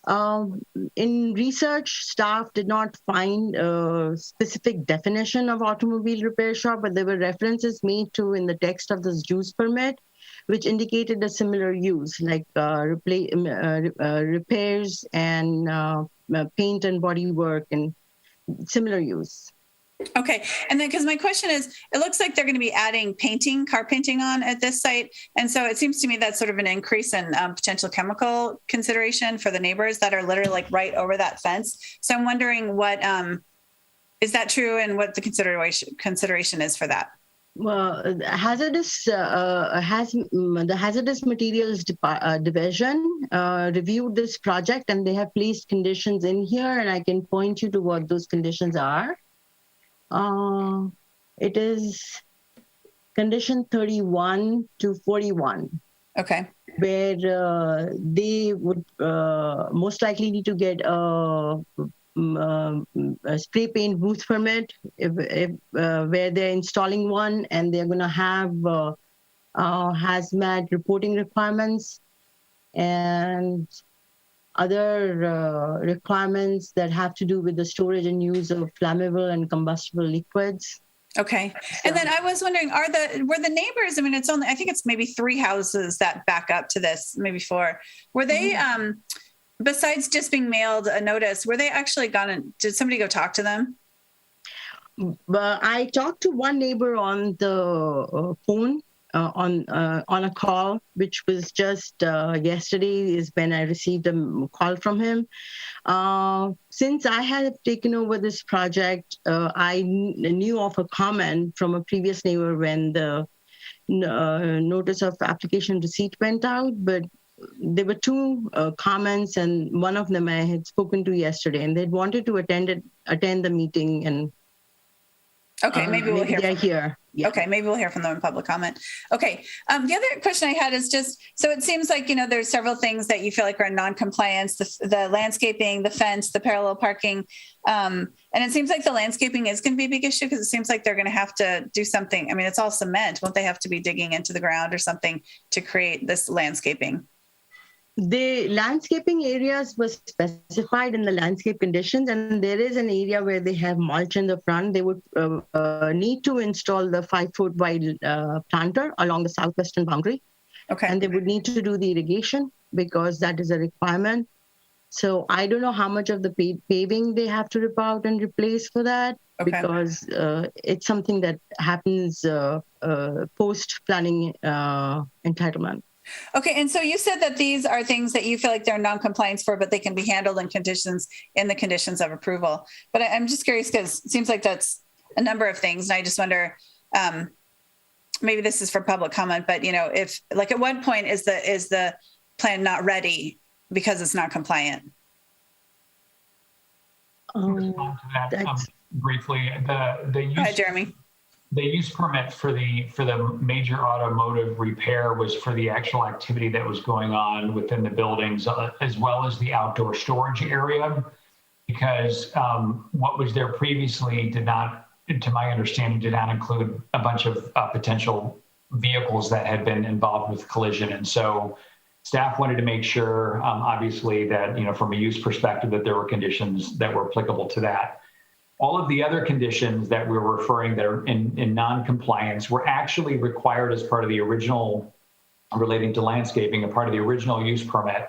R: in research, staff did not find a specific definition of automobile repair shop, but there were references made to in the text of this use permit, which indicated a similar use, like repairs and paint and body work and similar use.
A: Okay. And then, because my question is, it looks like they're going to be adding car painting on at this site. And so it seems to me that's sort of an increase in potential chemical consideration for the neighbors that are literally like right over that fence. So I'm wondering what, is that true, and what the consideration is for that?
R: Well, the hazardous materials division reviewed this project, and they have placed conditions in here, and I can point you to what those conditions are. It is condition 31 to 41.
A: Okay.
R: Where they would most likely need to get a spray paint booth permit if where they're installing one, and they're going to have hazmat reporting requirements and other requirements that have to do with the storage and use of flammable and combustible liquids.
A: Okay. And then I was wondering, were the neighbors, I mean, I think it's maybe 3 houses that back up to this, maybe 4. Were they, besides just being mailed a notice, were they actually did somebody go talk to them?
R: I talked to one neighbor on the phone, on a call, which was just yesterday is when I received a call from him. Since I had taken over this project, I knew of a comment from a previous neighbor when the notice of application receipt went out, but there were 2 comments, and one of them I had spoken to yesterday, and they'd wanted to attend the meeting, and
A: okay, maybe we'll hear.
R: They're here. Yeah.
A: Okay, maybe we'll hear from them in public comment. Okay, the other question I had is just, so it seems like, there's several things that you feel like are in non-compliance, the landscaping, the fence, the parallel parking. And it seems like the landscaping is going to be a big issue, because it seems like they're going to have to do something. I mean, it's all cement. Won't they have to be digging into the ground or something to create this landscaping?
R: The landscaping areas were specified in the landscape conditions, and there is an area where they have mulch in the front. They would need to install the 5-foot wide planter along the southwestern boundary.
A: Okay.
R: And they would need to do the irrigation, because that is a requirement. So I don't know how much of the paving they have to rip out and replace for that, because it's something that happens post-planning entitlement.
A: Okay, and so you said that these are things that you feel like they're non-compliance for, but they can be handled in the conditions of approval. But I'm just curious, because it seems like that's a number of things, and I just wonder, maybe this is for public comment, but if, like, at what point is the plan not ready because it's not compliant?
I: Respond to that briefly. The use,
A: Go ahead, Jeremy.
I: The use permit for the major automotive repair was for the actual activity that was going on within the buildings, as well as the outdoor storage area, because what was there previously did not, to my understanding, did not include a bunch of potential vehicles that had been involved with collision. And so staff wanted to make sure, obviously, that, from a use perspective, that there were conditions that were applicable to that. All of the other conditions that we're referring that are in non-compliance were actually required as part of the original, relating to landscaping, a part of the original use permit.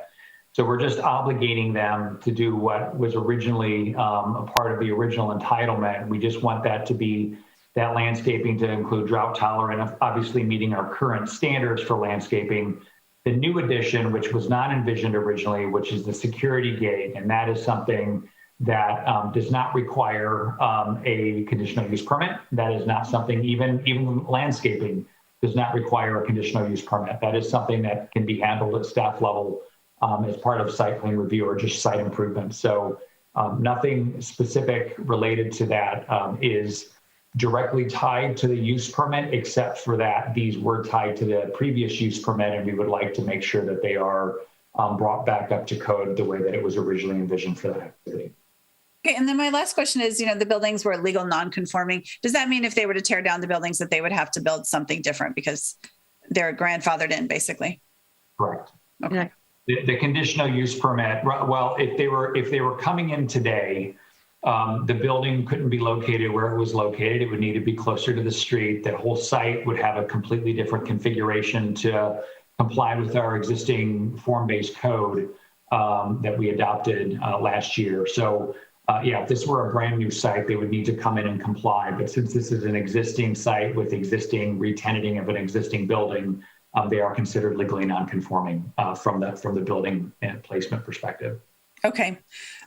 I: So we're just obligating them to do what was originally a part of the original entitlement. We just want that to be, that landscaping to include drought tolerant, obviously meeting our current standards for landscaping. The new addition, which was not envisioned originally, which is the security gate, and that is something that does not require a conditional use permit. That is not something, even landscaping does not require a conditional use permit. That is something that can be handled at staff level as part of site plan review or just site improvement. So nothing specific related to that is directly tied to the use permit, except for that these were tied to the previous use permit, and we would like to make sure that they are brought back up to code the way that it was originally envisioned for that activity.
A: Okay, and then my last question is, the buildings were legal non-conforming. Does that mean if they were to tear down the buildings that they would have to build something different because they're grandfathered in, basically?
I: Correct.
A: Okay.
I: The conditional use permit, well, if they were coming in today, the building couldn't be located where it was located. It would need to be closer to the street. The whole site would have a completely different configuration to comply with our existing form-based code that we adopted last year. So if this were a brand new site, they would need to come in and comply. But since this is an existing site with existing re-tenanting of an existing building, they are considered legally non-conforming from the building and placement perspective.
A: Okay,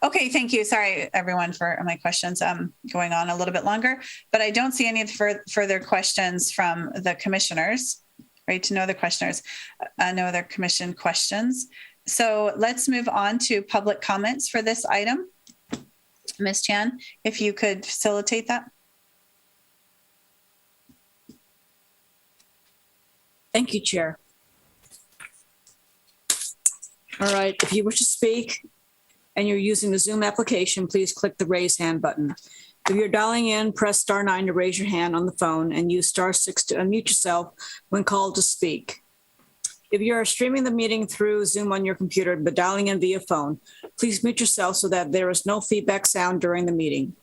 A: thank you. Sorry, everyone, for my questions going on a little bit longer, but I don't see any further questions from the commissioners, right? No other questioners, no other commission questions. So let's move on to public comments for this item. Ms. Chan, if you could facilitate that.
B: Thank you, Chair. All right, if you wish to speak and you're using the Zoom application, please click the raise hand button. If you're dialing in, press *9 to raise your hand on the phone and use *6 to unmute yourself when called to speak. If you are streaming the meeting through Zoom on your computer but dialing in via phone, please mute yourself so that there is no feedback sound during the meeting.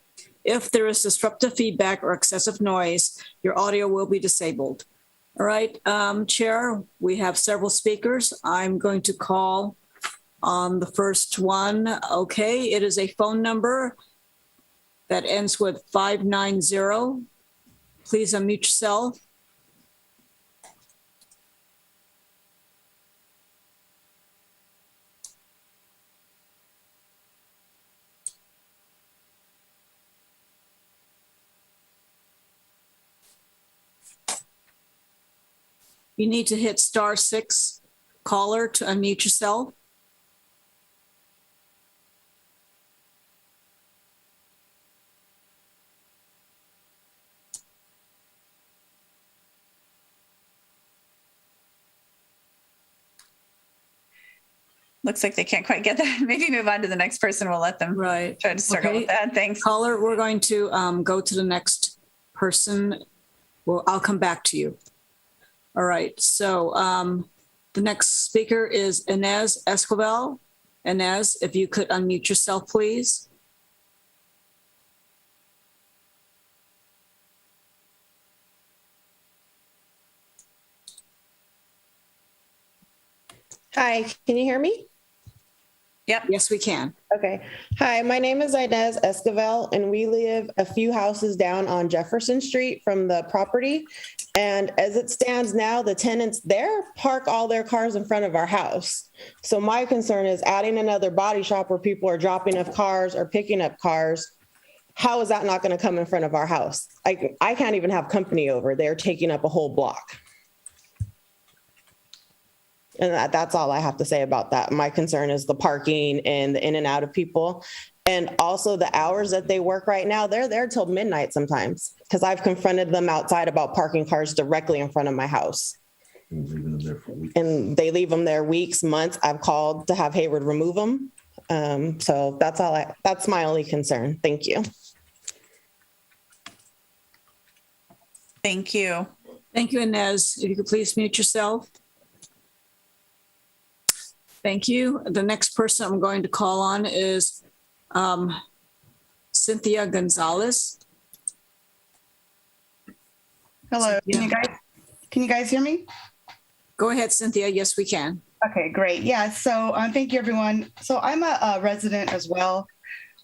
B: If there is disruptive feedback or excessive noise, your audio will be disabled. All right, Chair, we have several speakers. I'm going to call on the first one. Okay, it is a phone number that ends with 590. Please unmute yourself. You need to hit *6, caller, to unmute yourself.
A: Looks like they can't quite get that. Maybe move on to the next person. We'll let them try to circle with that. Thanks.
B: Caller, we're going to go to the next person. Well, I'll come back to you. All right, so the next speaker is Inez Escobar. Inez, if you could unmute yourself, please.
T: Hi, can you hear me?
A: Yep.
B: Yes, we can.
T: Okay. Hi, my name is Inez Escobar, and we live a few houses down on Jefferson Street from the property. And as it stands now, the tenants there park all their cars in front of our house. So my concern is adding another body shop where people are dropping off cars or picking up cars. How is that not going to come in front of our house? I can't even have company over. They're taking up a whole block. And that's all I have to say about that. My concern is the parking and the in and out of people. And also the hours that they work right now, they're there till midnight sometimes, because I've confronted them outside about parking cars directly in front of my house. And they leave them there weeks, months. I've called to have Hayward remove them. So that's my only concern. Thank you.
A: Thank you.
B: Thank you, Inez. If you could please mute yourself. Thank you. The next person I'm going to call on is Cynthia Gonzalez.
U: Hello,
B: Cynthia.
U: Can you guys hear me?
B: Go ahead, Cynthia. Yes, we can.
U: Okay, great. Yeah, so thank you, everyone. So I'm a resident as well.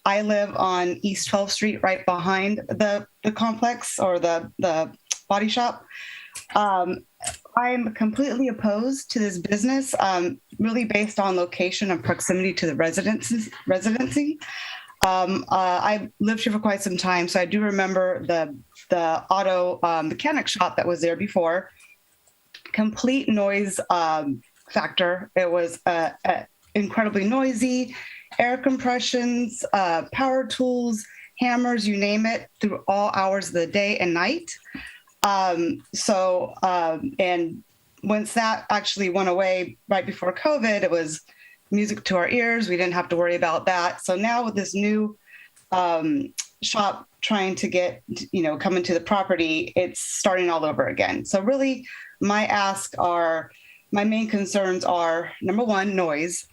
U: I live on East 12th Street, right behind the complex or the body shop. I'm completely opposed to this business, really based on location and proximity to the residency. I've lived here for quite some time, so I do remember the auto mechanic shop that was there before. Complete noise factor. It was incredibly noisy, air compressions, power tools, hammers, you name it, through all hours of the day and night. And once that actually went away right before COVID, it was music to our ears. We didn't have to worry about that. So now with this new shop trying to get, come into the property, it's starting all over again. So really my main concerns are, number one, noise.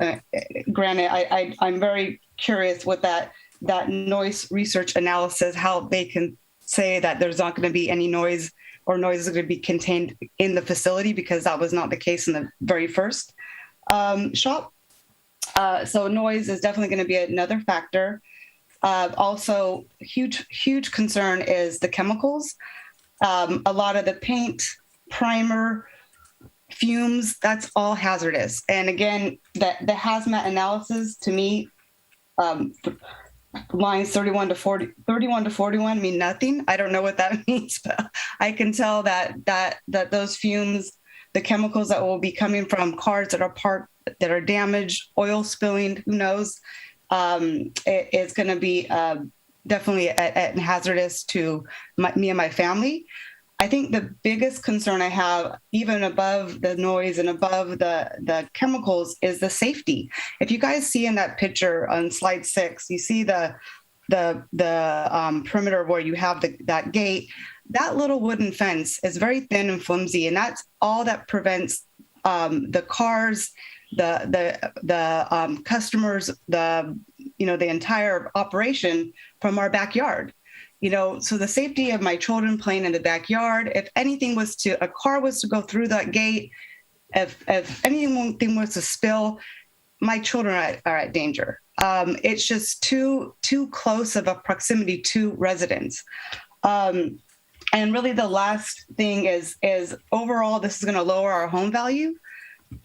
U: Granted, I'm very curious with that noise research analysis, how they can say that there's not going to be any noise or noise is going to be contained in the facility, because that was not the case in the very first shop. So noise is definitely going to be another factor. Also, huge concern is the chemicals. A lot of the paint, primer, fumes, that's all hazardous. And again, the hazmat analysis to me, lines 31 to 41 mean nothing. I don't know what that means, but I can tell that those fumes, the chemicals that will be coming from cars that are parked, that are damaged, oil spilling, who knows, it's going to be definitely hazardous to me and my family. I think the biggest concern I have, even above the noise and above the chemicals, is the safety. If you guys see in that picture on slide 6, you see the perimeter where you have that gate. That little wooden fence is very thin and flimsy, and that's all that prevents the cars, the customers, the entire operation from our backyard. So the safety of my children playing in the backyard, if anything a car was to go through that gate, if anything was to spill, my children are at danger. It's just too close of a proximity to residents. And really the last thing is overall, this is going to lower our home value.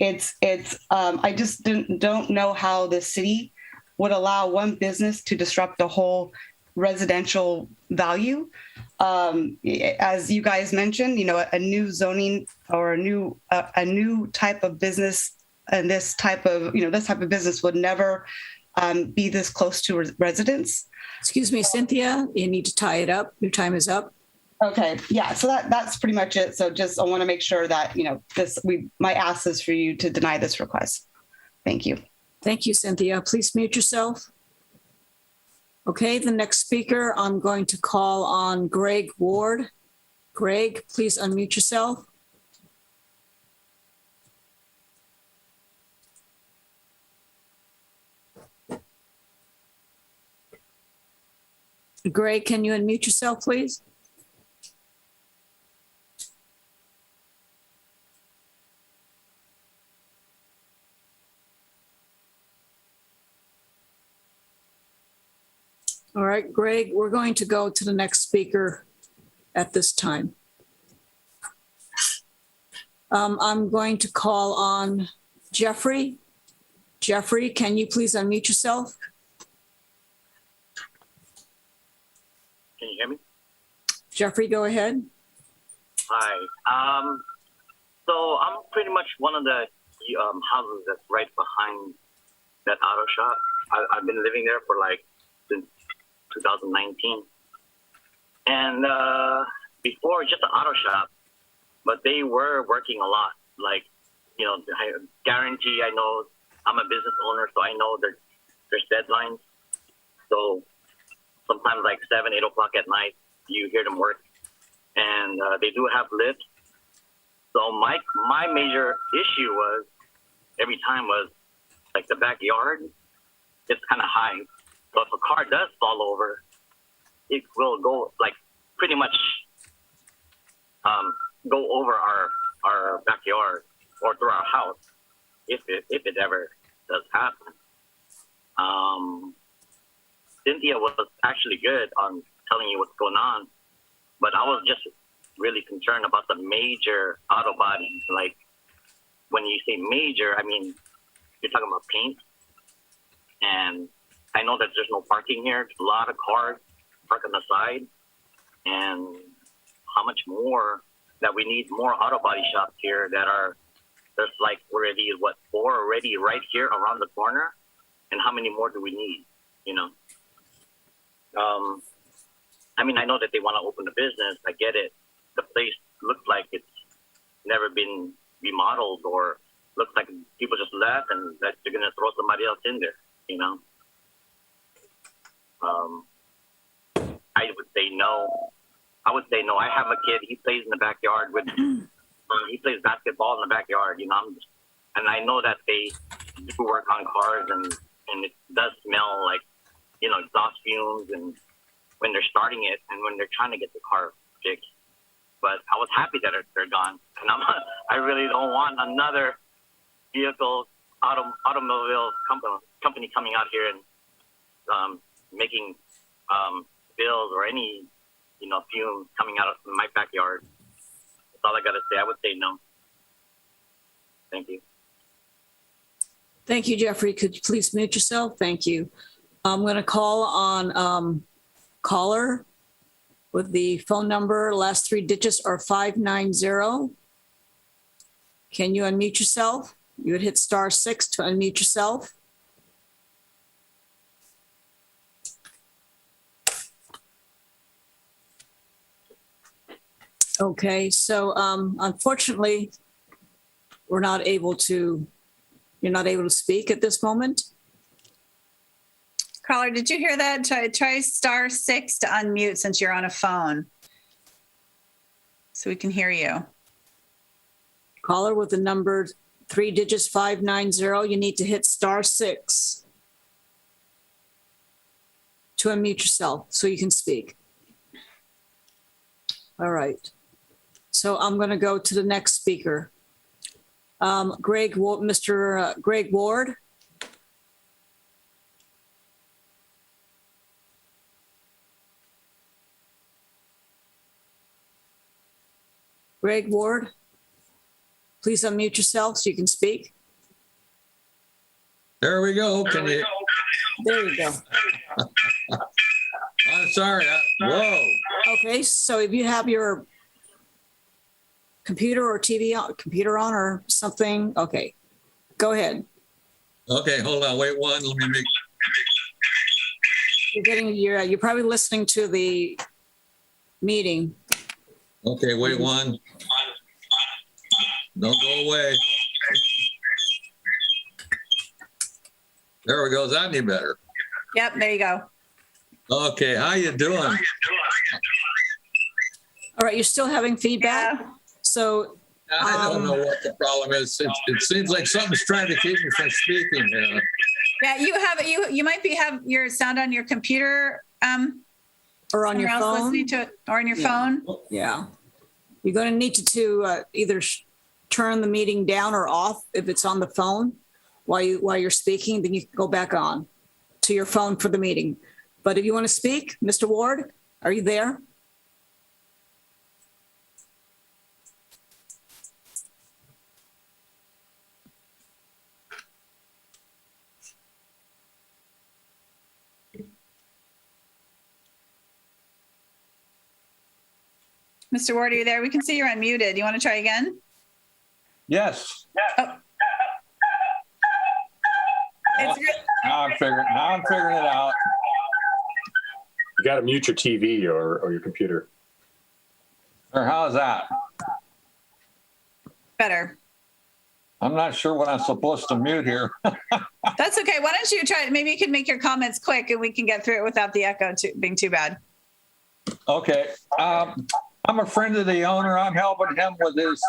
U: I just don't know how the city would allow one business to disrupt the whole residential value. As you guys mentioned, a new zoning or a new type of business, and this type of business would never be this close to residents.
B: Excuse me, Cynthia, you need to tie it up. Your time is up.
U: Okay. Yeah. So that's pretty much it. So I want to make sure that, my ask is for you to deny this request. Thank you.
B: Thank you, Cynthia. Please mute yourself. Okay, the next speaker, I'm going to call on Greg Ward. Greg, please unmute yourself. Greg, can you unmute yourself, please? All right, Greg, we're going to go to the next speaker at this time. I'm going to call on Jeffrey. Jeffrey, can you please unmute yourself?
V: Can you hear me?
B: Jeffrey, go ahead.
V: Hi. So I'm pretty much one of the houses that's right behind that auto shop. I've been living there for like since 2019. And before, just an auto shop, but they were working a lot. Like, you know, I guarantee, I know I'm a business owner, so I know there's deadlines. So sometimes like 7, 8 o'clock at night, you hear them work. And they do have lifts. So my major issue was every time was like the backyard, it's kind of high. So if a car does fall over, it will go like pretty much go over our backyard or through our house if it ever does happen. Cynthia was actually good on telling you what's going on, but I was just really concerned about the major auto bodies. Like when you say major, I mean, you're talking about paint. And I know that there's no parking here. There's a lot of cars parked on the side. And how much more that we need more auto body shops here that are, there's like already, 4 already right here around the corner. And how many more do we need, you know? I mean, I know that they want to open a business. I get it. The place looks like it's never been remodeled or looks like people just left and that they're going to throw somebody else in there, you know? I would say no. I have a kid. He plays in the backyard with, he plays basketball in the backyard, you know? And I know that they do work on cars and it does smell like, you know, exhaust fumes and when they're starting it and when they're trying to get the car fixed. But I was happy that they're gone. And I really don't want another automobile company coming out here and making bills or any, you know, fumes coming out of my backyard. That's all I got to say. I would say no. Thank you.
B: Thank you, Jeffrey. Could you please mute yourself? Thank you. I'm going to call on caller with the phone number. Last 3 digits are 590. Can you unmute yourself? You would hit *6 to unmute yourself. Okay, so unfortunately, you're not able to speak at this moment.
A: Caller, did you hear that? Try *6 to unmute since you're on a phone so we can hear you.
B: Caller with the number 3 digits 590, you need to hit *6 to unmute yourself so you can speak. All right. So I'm going to go to the next speaker. Mr. Greg Ward. Greg Ward, please unmute yourself so you can speak.
K: There we go.
B: There you go.
K: I'm sorry. Whoa.
B: Okay, so if you have your computer or TV on, or something, okay, go ahead.
K: Okay, hold on. Wait one. Let me make.
B: You're probably listening to the meeting.
K: Okay, wait one. Don't go away. There we go. Is that any better?
A: Yep, there you go.
K: Okay, how you doing?
B: All right, you're still having feedback? Yeah. So
K: I don't know what the problem is. It seems like something's trying to keep me from speaking here.
A: Yeah, you might have your sound on your computer
B: or on your phone,
A: listening to it, or on your phone.
B: Yeah, you're going to need to either turn the meeting down or off if it's on the phone while you're speaking. Then you can go back on to your phone for the meeting. But if you want to speak, Mr. Ward, are you there?
A: Mr. Ward, are you there? We can see you're unmuted. You want to try again?
K: Yes.
A: Oh.
K: Now I'm figuring it out.
M: You got to mute your TV or your computer.
K: Or how's that?
A: Better.
K: I'm not sure what I'm supposed to mute here.
A: That's okay. Why don't you try? Maybe you can make your comments quick and we can get through it without the echo being too bad.
K: Okay. I'm a friend of the owner. I'm helping him with his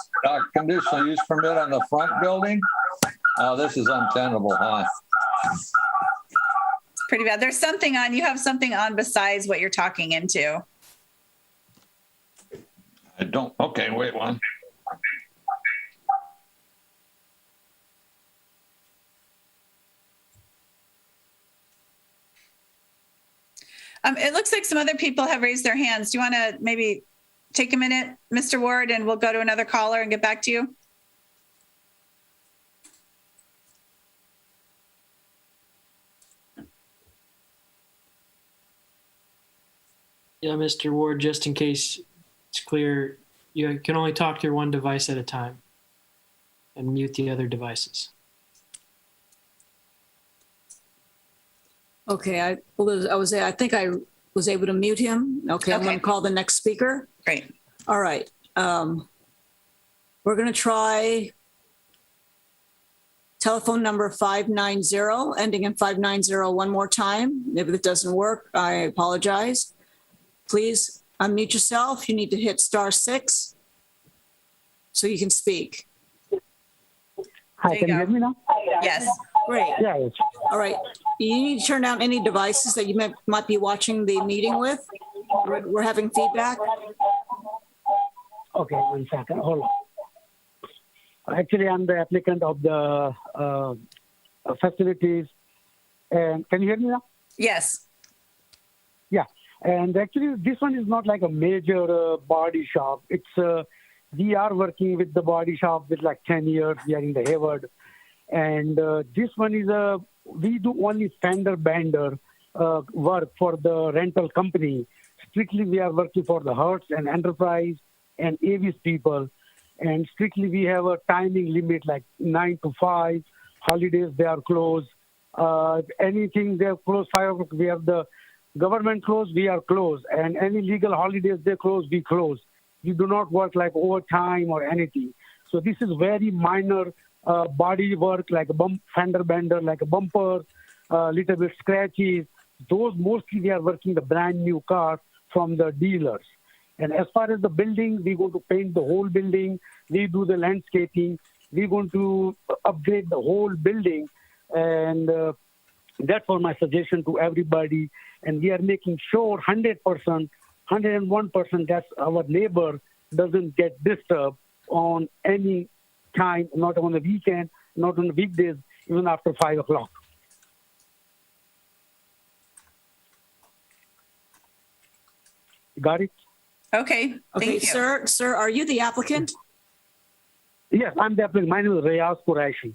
K: conditional use permit on the front building. This is untenable, huh?
A: It's pretty bad. There's something on. You have something on besides what you're talking into.
K: I don't. Okay, wait one.
A: It looks like some other people have raised their hands. Do you want to maybe take a minute, Mr. Ward, and we'll go to another caller and get back to you?
G: Yeah, Mr. Ward, just in case it's clear, you can only talk through one device at a time and mute the other devices.
B: Okay, I think I was able to mute him. Okay, I'm going to call the next speaker.
A: Great.
B: All right. We're going to try telephone number 590, ending in 590 one more time. If it doesn't work, I apologize. Please unmute yourself. You need to hit *6 so you can speak.
F: Hi, can you hear me now?
A: Yes.
B: Great.
F: Yeah, yes.
B: All right. You need to turn down any devices that you might be watching the meeting with. We're having feedback.
F: Okay, 1 second. Hold on. Actually, I'm the applicant of the facilities. And can you hear me now?
A: Yes.
F: Yeah. And actually, this one is not like a major body shop. It's we are working with the body shop with like 10 years. We are in the Hayward. And this one is we do only fender bender work for the rental company. Strictly, we are working for the Hertz and Enterprise and Avis people. And strictly, we have a timing limit like 9 to 5. Holidays, they are closed. Anything, they're closed. 5 o'clock, we have the government closed, we are closed. And any legal holidays, they close, we close. We do not work like overtime or anything. So this is very minor body work, like a fender bender, like a bumper, little bit scratches. Those mostly we are working the brand new car from the dealers. And as far as the building, we're going to paint the whole building. We do the landscaping. We're going to upgrade the whole building. And that's for my suggestion to everybody. And we are making sure 100%, 101% that our neighbor doesn't get disturbed on any time, not on the weekend, not on the weekdays, even after 5 o'clock. Got it?
A: Okay.
B: Okay,
A: Thank you.
B: Sir, are you the applicant?
F: Yes, I'm the applicant. My name is Riyaz Qureshi.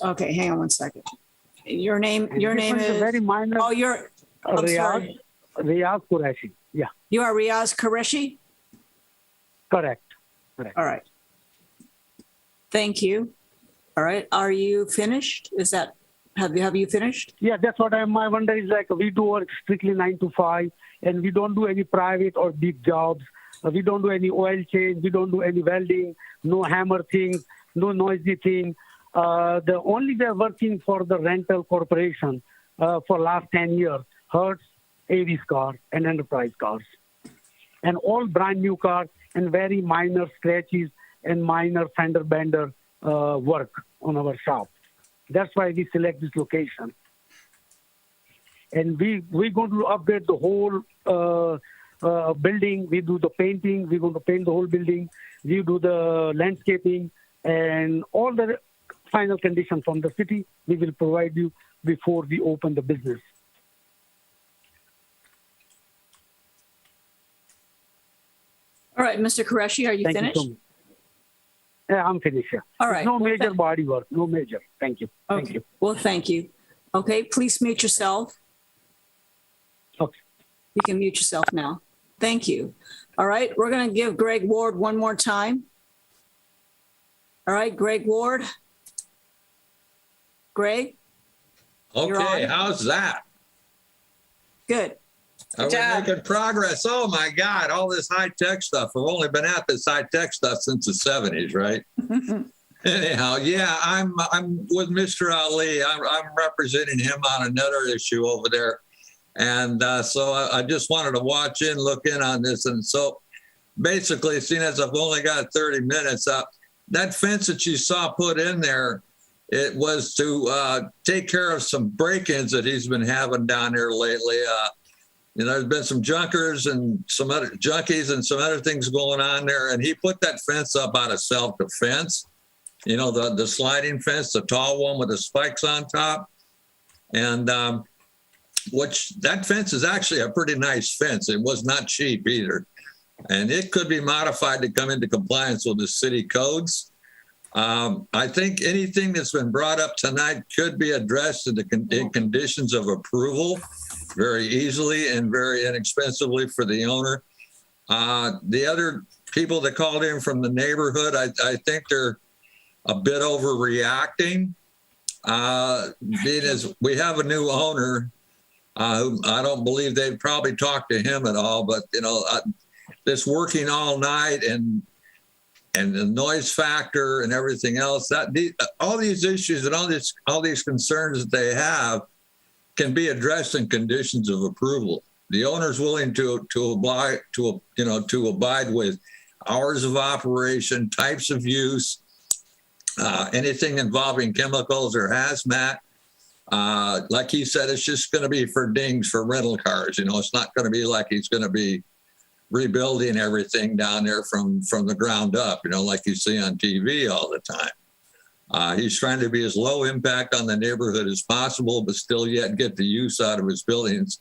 B: Okay, hang on 1 second. Your name is
F: very minor.
B: Oh, you're I'm sorry.
F: Riyaz Qureshi. Yeah.
B: You are Riyaz Qureshi?
F: Correct.
B: All right. Thank you. All right. Are you finished? Have you finished?
F: Yeah, that's what my wonder is like. We do work strictly 9 to 5, and we don't do any private or big jobs. We don't do any oil change. We don't do any welding, no hammer things, no noisy thing. The only we are working for the rental corporation for last 10 years, Hertz, Avis cars, and Enterprise cars. And all brand new cars and very minor scratches and minor fender bender work on our shop. That's why we select this location. And we're going to upgrade the whole building. We do the painting. We're going to paint the whole building. We do the landscaping and all the final condition from the city. We will provide you before we open the business.
B: All right, Mr. Qureshi, are you
F: Thank
B: finished?
F: You so much. Yeah, I'm finished. Yeah.
B: All right.
F: No major body work. No major. Thank you.
B: Okay.
F: Thank you.
B: Well, thank you. Okay, please mute yourself.
F: Okay.
B: You can mute yourself now. Thank you. All right, we're going to give Greg Ward one more time. All right, Greg Ward. Greg?
K: Okay, how's that?
B: Good.
K: Are we making progress? Oh my God, all this high-tech stuff. We've only been at this high-tech stuff since the 70s, right? Anyhow, yeah, I'm with Mr. Ali. I'm representing him on another issue over there. And so I just wanted to watch in, look in on this. And so basically, seeing as I've only got 30 minutes up, that fence that you saw put in there, it was to take care of some break-ins that he's been having down there lately. There's been some junkers and some other junkies and some other things going on there. And he put that fence up out of self-defense. The sliding fence, the tall one with the spikes on top. And that fence is actually a pretty nice fence. It was not cheap either. And it could be modified to come into compliance with the city codes. I think anything that's been brought up tonight could be addressed in conditions of approval very easily and very inexpensively for the owner. The other people that called in from the neighborhood, I think they're a bit overreacting. Being as we have a new owner, who I don't believe they've probably talked to him at all, but this working all night and the noise factor and everything else, all these issues and all these concerns that they have can be addressed in conditions of approval. The owner's willing to abide with hours of operation, types of use, anything involving chemicals or hazmat. Like he said, it's just going to be for dings for rental cars. It's not going to be like he's going to be rebuilding everything down there from the ground up, like you see on TV all the time. He's trying to be as low impact on the neighborhood as possible, but still yet get the use out of his buildings.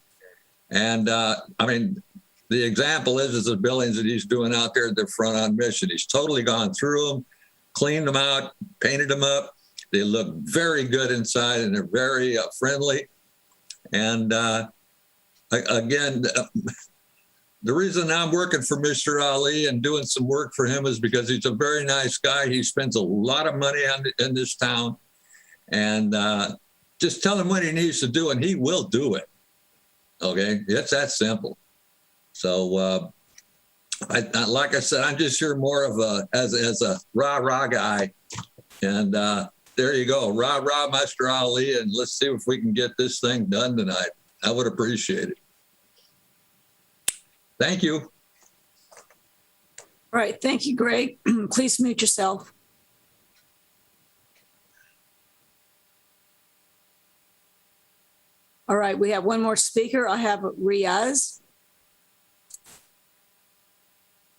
K: And the example is the buildings that he's doing out there at the front on Mission. He's totally gone through them, cleaned them out, painted them up. They look very good inside and they're very friendly. And again, the reason I'm working for Mr. Ali and doing some work for him is because he's a very nice guy. He spends a lot of money in this town, and just tell him what he needs to do and he will do it. Okay, it's that simple. So like I said, I'm just here more of as a rah-rah guy. And there you go, rah-rah, Mr. Ali, and let's see if we can get this thing done tonight. I would appreciate it. Thank you.
B: All right. Thank you, Greg. Please mute yourself. All right. We have one more speaker. I have Riaz.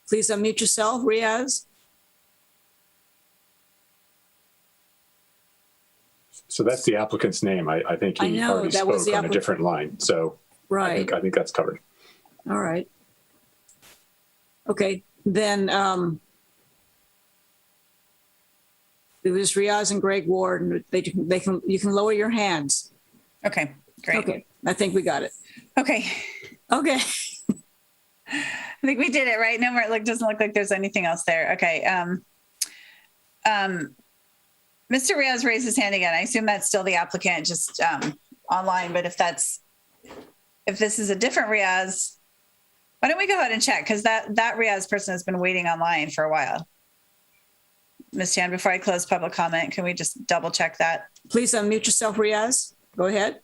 B: Please unmute yourself, Riaz.
M: So that's the applicant's name. I think he already spoke on a different line. So
B: right.
M: I think that's covered.
B: All right. Okay, then it was Riaz and Greg Ward, and you can lower your hands.
A: Okay, great.
B: Okay, I think we got it.
A: Okay.
B: Okay.
A: I think we did it, right? No more. Doesn't look like there's anything else there. Okay. Mr. Riaz raised his hand again. I assume that's still the applicant, just online. But if this is a different Riaz, why don't we go ahead and check? Because that Riaz person has been waiting online for a while. Ms. Tan, before I close public comment, can we just double check that?
B: Please unmute yourself, Riaz. Go ahead.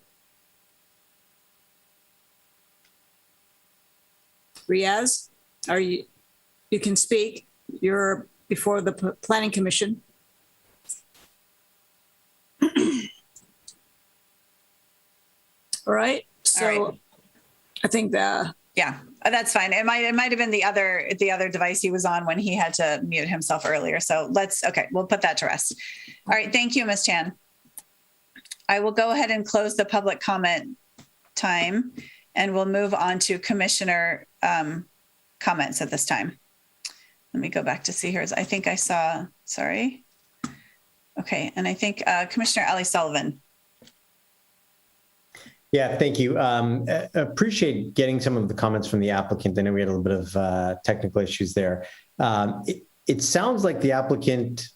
B: Riaz, you can speak. You're before the Planning Commission. All right. So all right. I think
A: yeah, that's fine. It might have been the other device he was on when he had to mute himself earlier. So we'll put that to rest. All right. Thank you, Ms. Chan. I will go ahead and close the public comment time, and we'll move on to commissioner comments at this time. Let me go back to see here. I think I saw, sorry. Okay. And I think Commissioner Ali Sullivan.
C: Yeah, thank you. Appreciate getting some of the comments from the applicant. I know we had a little bit of technical issues there. It sounds like the applicant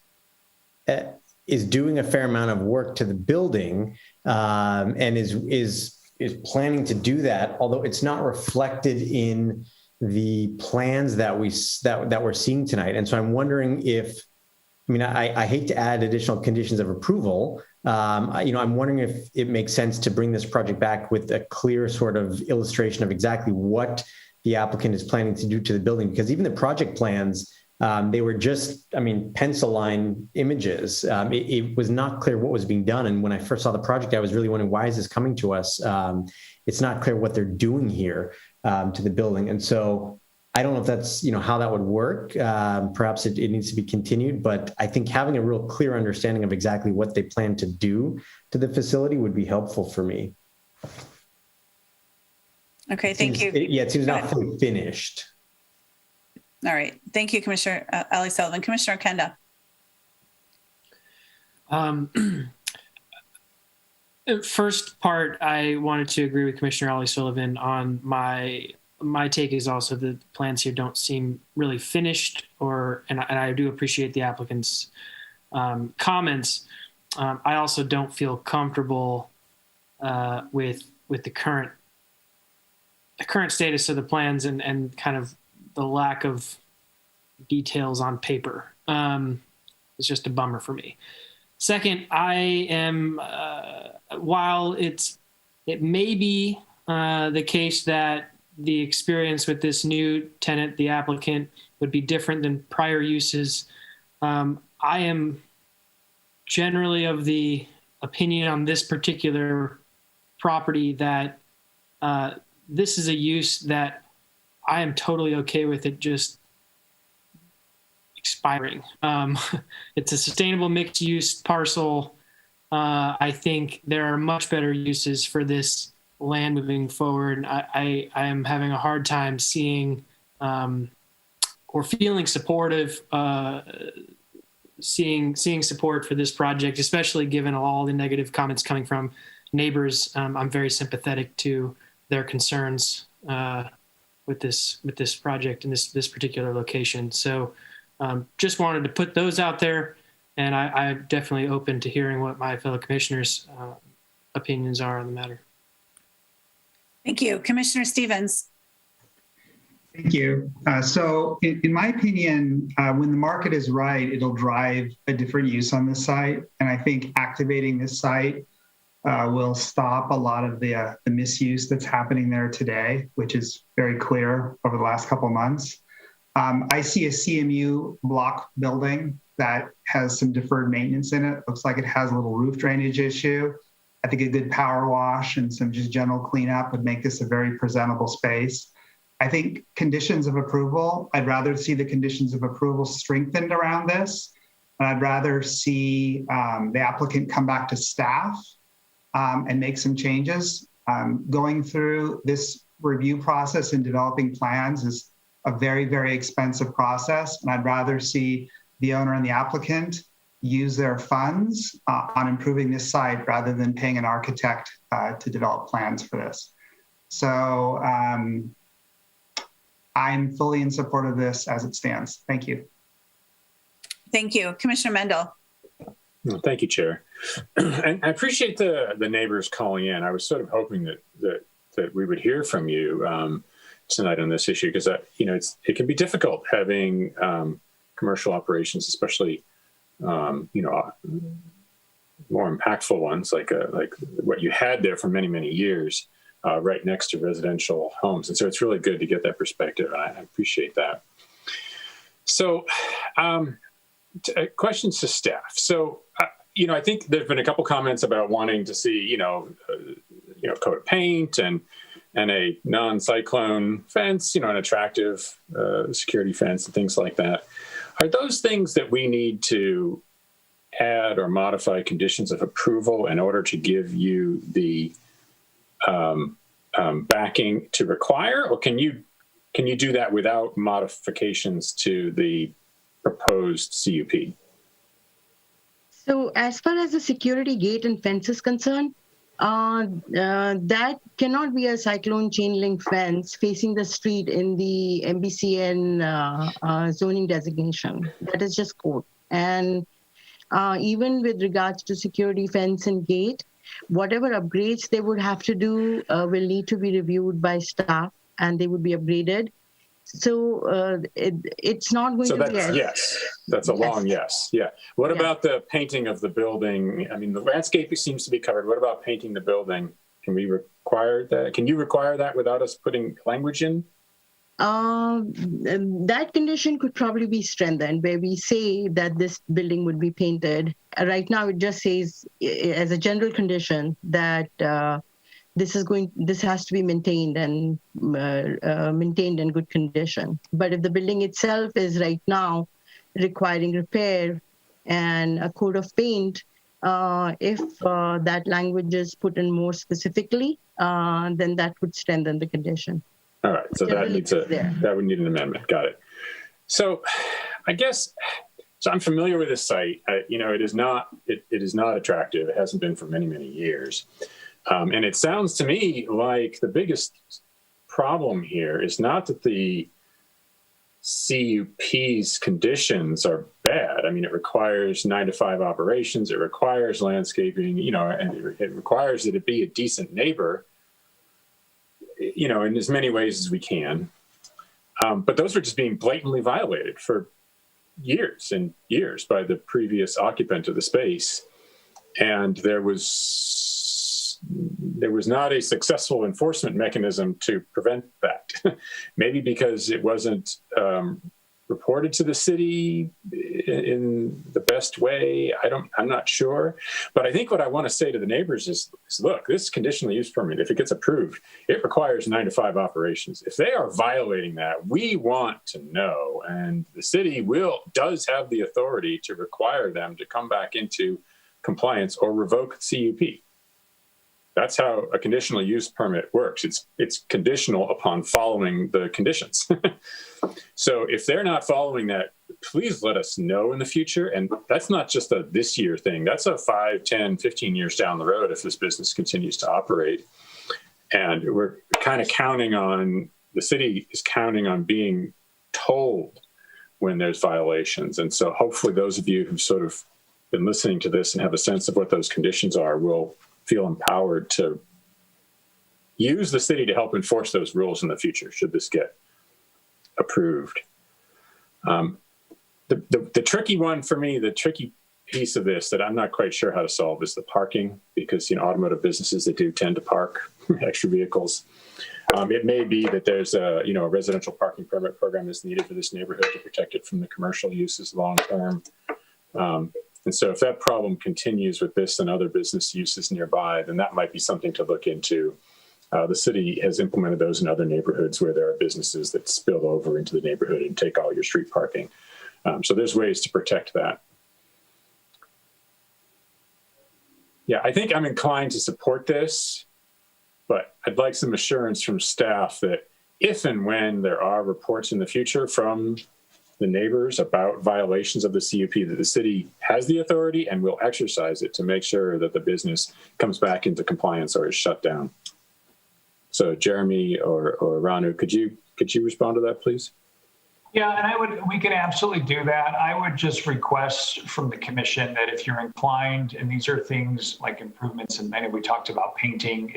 C: is doing a fair amount of work to the building, and is planning to do that, although it's not reflected in the plans that we're seeing tonight. And so I'm wondering if, I mean, I hate to add additional conditions of approval. I'm wondering if it makes sense to bring this project back with a clear sort of illustration of exactly what the applicant is planning to do to the building, because even the project plans, they were just, pencil line images. It was not clear what was being done. And when I first saw the project, I was really wondering, why is this coming to us? It's not clear what they're doing here to the building. And so I don't know if that's, how that would work. Perhaps it needs to be continued, but I think having a real clear understanding of exactly what they plan to do to the facility would be helpful for me.
A: Okay, thank you.
C: It seems not fully finished.
A: All right. Thank you, Commissioner Ali Sullivan. Commissioner Kenda.
G: First part, I wanted to agree with Commissioner Ali Sullivan on my take is also the plans here don't seem really finished, and I do appreciate the applicant's comments. I also don't feel comfortable with the current status of the plans and kind of the lack of details on paper. It's just a bummer for me. Second, I am, while it may be the case that the experience with this new tenant, the applicant, would be different than prior uses, I am generally of the opinion on this particular property that this is a use that I am totally okay with it just expiring. It's a sustainable mixed use parcel. I think there are much better uses for this land moving forward. I am having a hard time seeing or feeling supportive, seeing support for this project, especially given all the negative comments coming from neighbors. I'm very sympathetic to their concerns with this project in this particular location. So just wanted to put those out there, and I'm definitely open to hearing what my fellow commissioners' opinions are on the matter.
A: Thank you. Commissioner Stevens.
E: Thank you. So in my opinion, when the market is right, it'll drive a different use on this site. And I think activating this site will stop a lot of the misuse that's happening there today, which is very clear over the last couple of months. I see a CMU block building that has some deferred maintenance in it. Looks like it has a little roof drainage issue. I think a good power wash and some just general cleanup would make this a very presentable space. I think conditions of approval, I'd rather see the conditions of approval strengthened around this. And I'd rather see the applicant come back to staff and make some changes. Going through this review process and developing plans is a very, very expensive process. And I'd rather see the owner and the applicant use their funds on improving this site rather than paying an architect to develop plans for this. So I'm fully in support of this as it stands. Thank you.
A: Thank you. Commissioner Mendel.
M: Well, thank you, Chair. And I appreciate the neighbors calling in. I was sort of hoping that we would hear from you tonight on this issue, because it can be difficult having commercial operations, especially more impactful ones like what you had there for many, many years, right next to residential homes. And so it's really good to get that perspective. And I appreciate that. So questions to staff. So, I think there've been a couple comments about wanting to see, coat of paint and a non-cyclone fence, an attractive security fence and things like that. Are those things that we need to add or modify conditions of approval in order to give you the backing to require, or can you do that without modifications to the proposed CUP?
R: So as far as the security gate and fence is concerned, that cannot be a cyclone chain link fence facing the street in the MBCN zoning designation. That is just code. And even with regards to security fence and gate. Whatever upgrades they would have to do will need to be reviewed by staff, and they would be upgraded. So it's not going
M: So
R: to be
M: that's yes. That's a long yes. Yeah. What about the painting of the building? I mean, the landscape seems to be covered. What about painting the building? Can we require that? Can you require that without us putting language in?
R: That condition could probably be strengthened, where we say that this building would be painted. Right now, it just says as a general condition that this has to be maintained and maintained in good condition. But if the building itself is right now requiring repair and a coat of paint, if that language is put in more specifically, then that would strengthen the condition.
M: All right, so that would need an amendment. Got it. So, I guess so. I'm familiar with this site. It is not attractive. It hasn't been for many, many years. And it sounds to me like the biggest problem here is not that the CUP's conditions are bad. I mean, it requires 9 to 5 operations. It requires landscaping, and it requires that it be a decent neighbor, in as many ways as we can. But those are just being blatantly violated for years and years by the previous occupant of the space. And there was not a successful enforcement mechanism to prevent that. Maybe because it wasn't reported to the city in the best way. I'm not sure. But I think what I want to say to the neighbors is look, this conditional use permit, if it gets approved, it requires 9 to 5 operations. If they are violating that, we want to know. And the city does have the authority to require them to come back into compliance or revoke CUP. That's how a conditional use permit works. It's conditional upon following the conditions. So if they're not following that, please let us know in the future. And that's not just a this year thing. That's a 5, 10, 15 years down the road if this business continues to operate. And we're kind of the city is counting on being told when there's violations. And so hopefully those of you who've sort of been listening to this and have a sense of what those conditions are will feel empowered to use the city to help enforce those rules in the future, should this get approved. The tricky one for me, the tricky piece of this that I'm not quite sure how to solve is the parking, because automotive businesses, they do tend to park extra vehicles. It may be that there's a residential parking permit program that's needed for this neighborhood to protect it from the commercial uses long term. And so if that problem continues with this and other business uses nearby, then that might be something to look into. The city has implemented those in other neighborhoods where there are businesses that spill over into the neighborhood and take all your street parking. So there's ways to protect that. Yeah, I think I'm inclined to support this, but I'd like some assurance from staff that if and when there are reports in the future from the neighbors about violations of the CUP, that the city has the authority and will exercise it to make sure that the business comes back into compliance or is shut down. So Jeremy or Ranu, could you respond to that, please?
I: Yeah, and we can absolutely do that. I would just request from the commission that if you're inclined, and these are things like improvements, and many we talked about painting,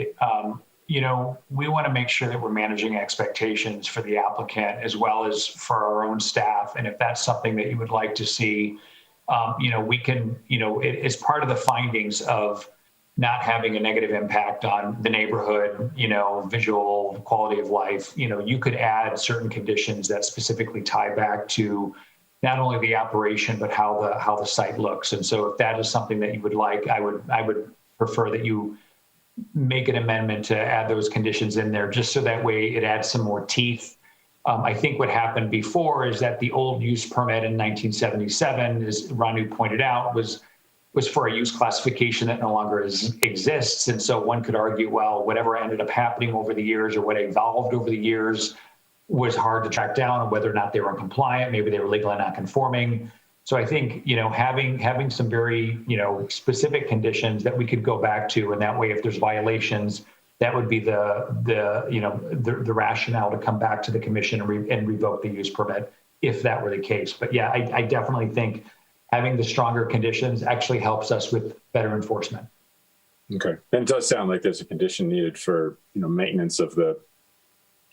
I: we want to make sure that we're managing expectations for the applicant as well as for our own staff. And if that's something that you would like to see, we can, it is part of the findings of not having a negative impact on the neighborhood, visual quality of life. You could add certain conditions that specifically tie back to not only the operation, but how the site looks. And so if that is something that you would like, I would prefer that you make an amendment to add those conditions in there, just so that way it adds some more teeth. I think what happened before is that the old use permit in 1977, as Ranu pointed out, was for a use classification that no longer exists. And so one could argue, well, whatever ended up happening over the years or what evolved over the years was hard to track down, whether or not they were compliant, maybe they were legally not conforming. So I think, having some very, specific conditions that we could go back to, and that way, if there's violations, that would be the rationale to come back to the commission and revoke the use permit if that were the case. But yeah, I definitely think having the stronger conditions actually helps us with better enforcement.
M: Okay. And it does sound like there's a condition needed for, maintenance of the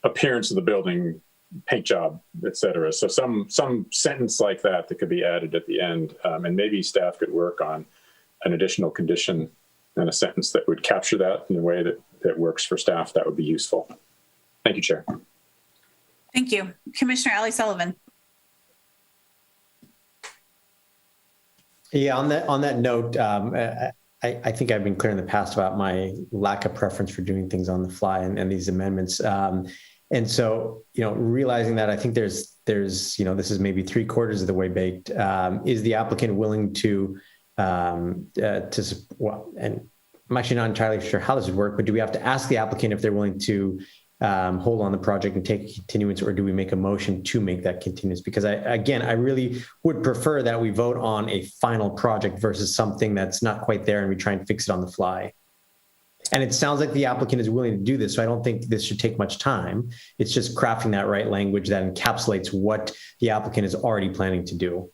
M: appearance of the building, paint job, et cetera. So some sentence like that could be added at the end. And maybe staff could work on an additional condition and a sentence that would capture that in a way that works for staff. That would be useful. Thank you, Chair.
A: Thank you. Commissioner Ali Sullivan.
C: Yeah, on that note, I think I've been clear in the past about my lack of preference for doing things on the fly and these amendments. And so, realizing that, I think there's this is maybe 3/4 of the way baked. Is the applicant willing to and I'm actually not entirely sure how this would work, but do we have to ask the applicant if they're willing to hold on the project and take a continuance, or do we make a motion to make that continuance? Because I really would prefer that we vote on a final project versus something that's not quite there and we try and fix it on the fly. And it sounds like the applicant is willing to do this, so I don't think this should take much time. It's just crafting that right language that encapsulates what the applicant is already planning to do.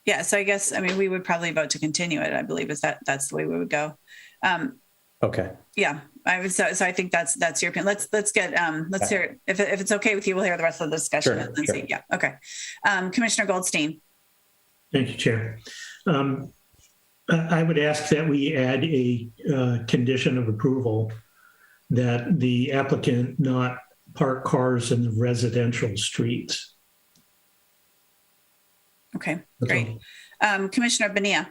A: Yeah, so I guess, we would probably vote to continue it, I believe, that's the way we would go.
C: Okay.
A: Yeah, so I think that's your opinion. Let's hear, if it's okay with you, we'll hear the rest of the discussion.
C: Sure,
A: and then see. Yeah, okay. Commissioner Goldstein.
H: Thank you, Chair. I would ask that we add a condition of approval that the applicant not park cars in the residential streets.
A: Okay, great. Commissioner Bonilla.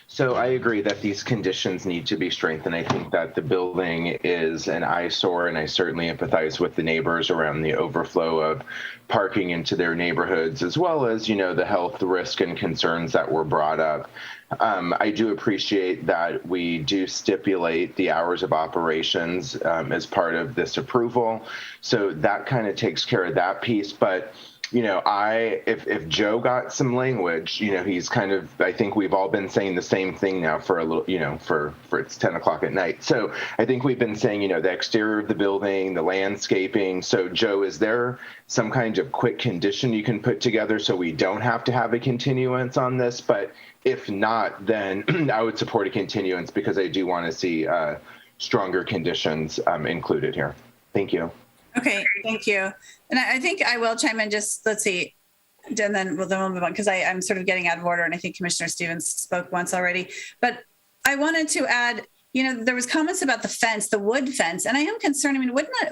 D: So I agree that these conditions need to be strengthened. I think that the building is an eyesore, and I certainly empathize with the neighbors around the overflow of parking into their neighborhoods, as well as, the health risk and concerns that were brought up. I do appreciate that we do stipulate the hours of operations as part of this approval. So that kind of takes care of that piece. But if Joe got some language, he's kind of, I think we've all been saying the same thing now for a little, for it's 10 o'clock at night. So I think we've been saying, the exterior of the building, the landscaping. So Joe, is there some kind of quick condition you can put together so we don't have to have a continuance on this? But if not, then I would support a continuance because I do want to see stronger conditions included here. Thank you.
A: Okay, thank you. And I think I will chime in, just let's see, and then we'll move on because I'm sort of getting out of order, and I think Commissioner Stevens spoke once already. But I wanted to add, there was comments about the fence, the wood fence, and I am concerned.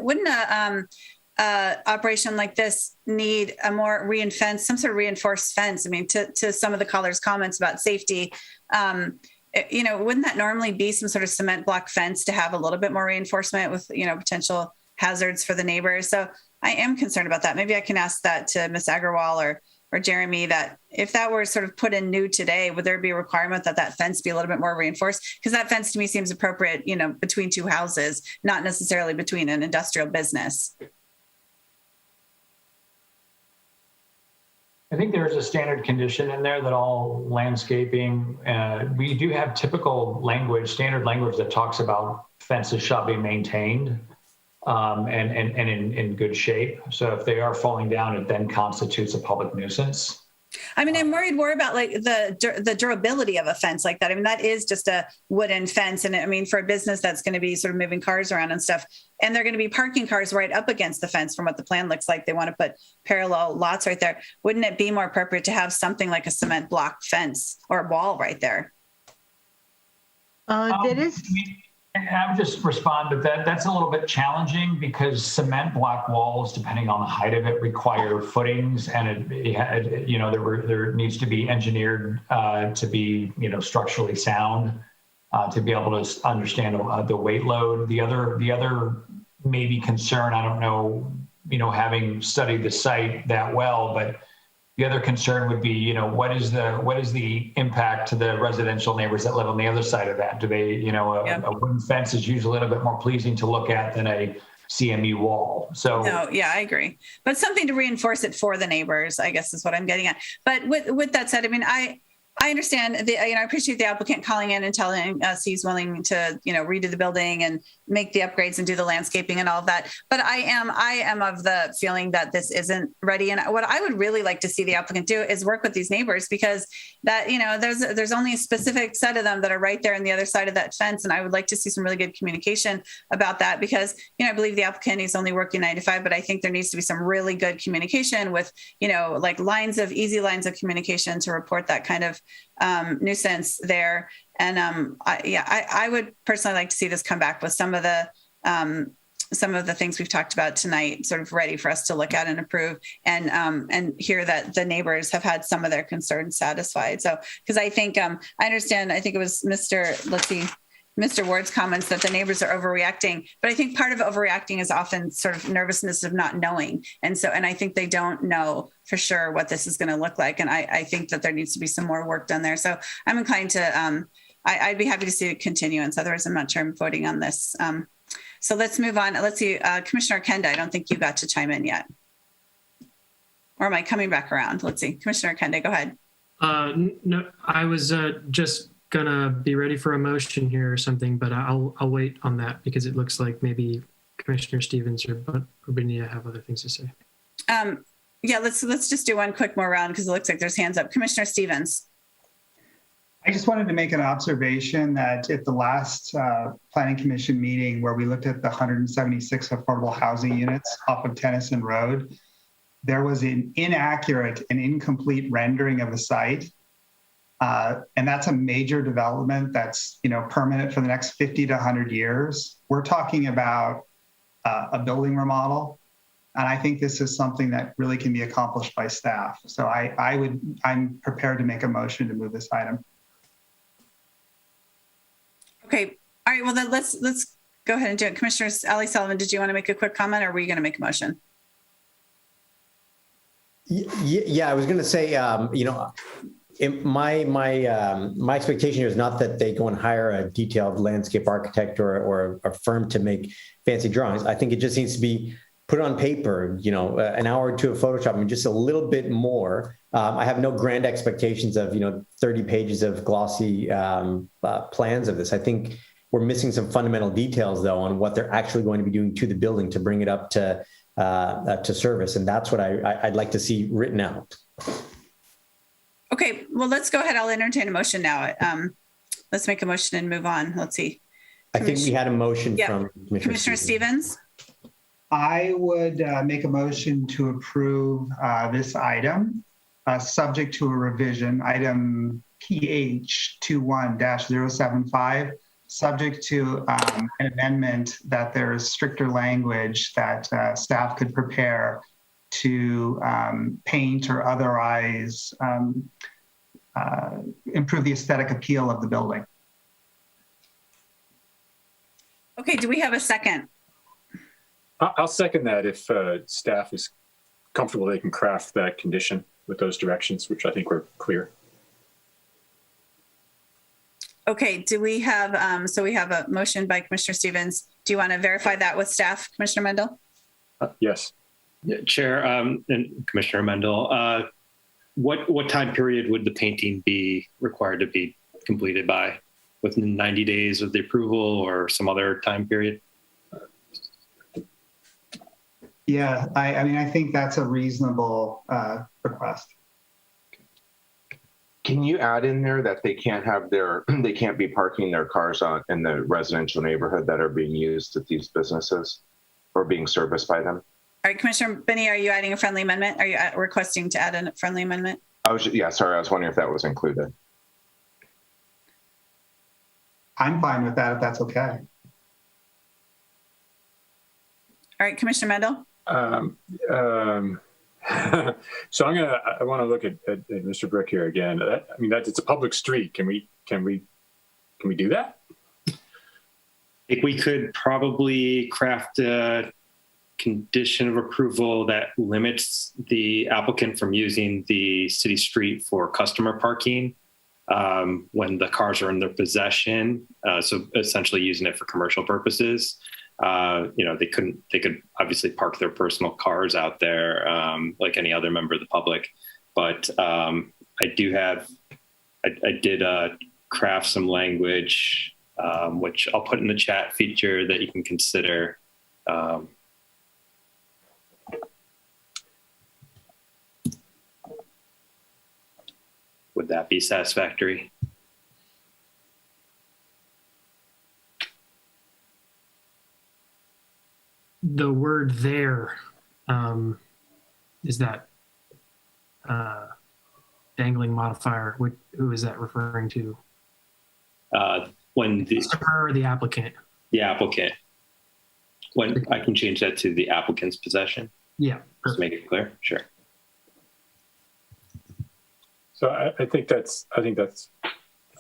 A: Wouldn't a operation like this need a more some sort of reinforced fence? To some of the callers' comments about safety, wouldn't that normally be some sort of cement block fence to have a little bit more reinforcement with potential hazards for the neighbors? So I am concerned about that. Maybe I can ask that to Ms. Agarwal or Jeremy, that if that were sort of put in new today, would there be a requirement that fence be a little bit more reinforced? Because that fence to me seems appropriate, between two houses, not necessarily between an industrial business.
I: I think there's a standard condition in there that all landscaping, we do have typical language, standard language that talks about fences shall be maintained and in good shape. So if they are falling down, it then constitutes a public nuisance.
A: I'm worried more about the durability of a fence like that. That is just a wooden fence. And for a business that's going to be sort of moving cars around and stuff, and they're going to be parking cars right up against the fence from what the plan looks like. They want to put parallel lots right there. Wouldn't it be more appropriate to have something like a cement block fence or wall right there?
U: There is.
I: I would just respond to that. That's a little bit challenging because cement block walls, depending on the height of it, require footings, and there needs to be engineered to be structurally sound to be able to understand the weight load. The other maybe concern, I don't know, having studied the site that well, but the other concern would be, what is the impact to the residential neighbors that live on the other side of that? Do they, a wooden fence is usually a little bit more pleasing to look at than a CMU wall. So
A: no, yeah, I agree. But something to reinforce it for the neighbors, I guess, is what I'm getting at. But with that said, I understand I appreciate the applicant calling in and telling us he's willing to, redo the building and make the upgrades and do the landscaping and all of that. But I am of the feeling that this isn't ready. And what I would really like to see the applicant do is work with these neighbors, because that, there's only a specific set of them that are right there on the other side of that fence. And I would like to see some really good communication about that, because, I believe the applicant is only working 9 to 5, but I think there needs to be some really good communication with, like easy lines of communication to report that kind of nuisance there. And I would personally like to see this come back with some of the things we've talked about tonight, sort of ready for us to look at and approve, and hear that the neighbors have had some of their concerns satisfied. So, because I think I understand, I think it was Mr. Ward's comments that the neighbors are overreacting, but I think part of overreacting is often sort of nervousness of not knowing. And I think they don't know for sure what this is going to look like. And I think that there needs to be some more work done there. So I'm inclined to, I'd be happy to see a continuance. Otherwise, I'm not sure I'm voting on this. So let's move on. Let's see, Commissioner Kenda, I don't think you got to chime in yet. Or am I coming back around? Let's see, Commissioner Kenda, go ahead.
G: No, I was just gonna be ready for a motion here or something, but I'll wait on that, because it looks like maybe Commissioner Stevens or Benia have other things to say.
A: Yeah, let's just do one quick more round, because it looks like there's hands up. Commissioner Stevens.
E: I just wanted to make an observation that at the last Planning Commission meeting, where we looked at the 176 affordable housing units off of Tennyson Road, there was an inaccurate and incomplete rendering of the site. And that's a major development that's, permanent for the next 50 to 100 years. We're talking about a building remodel. And I think this is something that really can be accomplished by staff. So I'm prepared to make a motion to move this item.
A: Okay. All right. Well, then let's go ahead and do it. Commissioner Ali Sullivan, did you want to make a quick comment, or were you going to make a motion?
C: Yeah, I was going to say, my expectation here is not that they go and hire a detailed landscape architect or a firm to make fancy drawings. I think it just needs to be put on paper, an hour or two of Photoshop, and just a little bit more. I have no grand expectations of, 30 pages of glossy plans of this. I think we're missing some fundamental details, though, on what they're actually going to be doing to the building to bring it up to service. And that's what I'd like to see written out.
A: Okay, well, let's go ahead. I'll entertain a motion now. Let's make a motion and move on. Let's see.
C: I think we had a motion from
A: Commissioner Stevens.
E: I would make a motion to approve this item, subject to a revision, item PH 21-075, subject to an amendment that there is stricter language that staff could prepare to paint or otherwise improve the aesthetic appeal of the building.
A: Okay, do we have a second?
M: I'll second that if staff is comfortable they can craft that condition with those directions, which I think were clear.
A: Okay, do we have, so we have a motion by Commissioner Stevens. Do you want to verify that with staff, Commissioner Mendel?
M: Yes.
L: Yeah, Chair and Commissioner Mendel, what time period would the painting be required to be completed by? Within 90 days of the approval or some other time period?
E: Yeah, I think that's a reasonable request.
D: Can you add in there that they can't be parking their cars in the residential neighborhood that are being used at these businesses or being serviced by them?
A: All right, Commissioner Binney, are you adding a friendly amendment? Are you requesting to add a friendly amendment?
D: Sorry, I was wondering if that was included.
E: I'm fine with that if that's okay.
A: All right, Commissioner Mendel.
M: So I want to look at Mr. Brick here again. It's a public street. Can we do that?
L: I think we could probably craft a condition of approval that limits the applicant from using the city street for customer parking when the cars are in their possession. So essentially using it for commercial purposes. They could obviously park their personal cars out there like any other member of the public. But I do have I did craft some language, which I'll put in the chat feature that you can consider. Would that be satisfactory?
G: The word there, is that dangling modifier? Who is that referring to?
L: When the
G: customer or the applicant?
L: The applicant. When I can change that to the applicant's possession.
G: Yeah.
L: Just make it clear. Sure.
M: So I think that's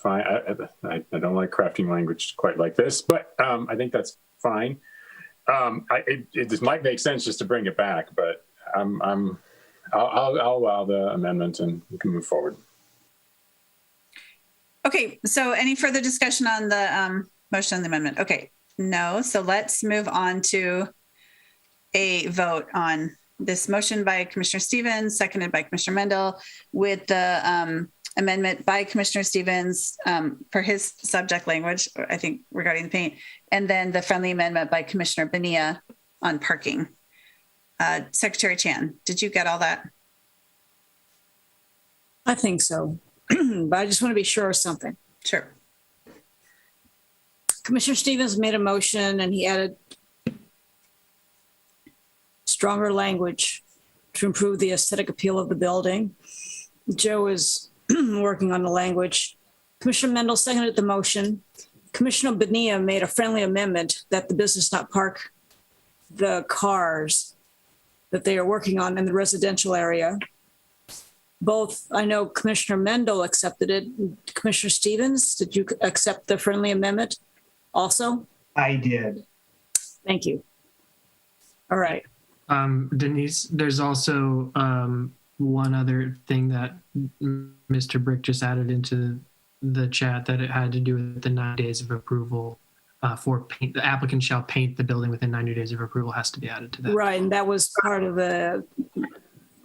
M: fine. I don't like crafting language quite like this, but I think that's fine. This might make sense just to bring it back, but I'll allow the amendment and we can move forward.
A: Okay, so any further discussion on the motion on the amendment? Okay, no. So let's move on to a vote on this motion by Commissioner Stevens, seconded by Commissioner Mendel, with the amendment by Commissioner Stevens for his subject language, I think, regarding the paint, and then the friendly amendment by Commissioner Bonilla on parking. Secretary Chan, did you get all that?
B: I think so, but I just want to be sure of something.
A: Sure.
B: Commissioner Stevens made a motion and he added stronger language to improve the aesthetic appeal of the building. Joe is working on the language. Commissioner Mendel seconded the motion. Commissioner Bonilla made a friendly amendment that the business not park the cars that they are working on in the residential area. Both, I know Commissioner Mendel accepted it. Commissioner Stevens, did you accept the friendly amendment also?
E: I did.
B: Thank you. All right.
G: Denise, there's also one other thing that Mr. Brick just added into the chat, that it had to do with the 9 days of approval for paint. The applicant shall paint the building within 90 days of approval has to be added to that.
B: Right, and that was part of the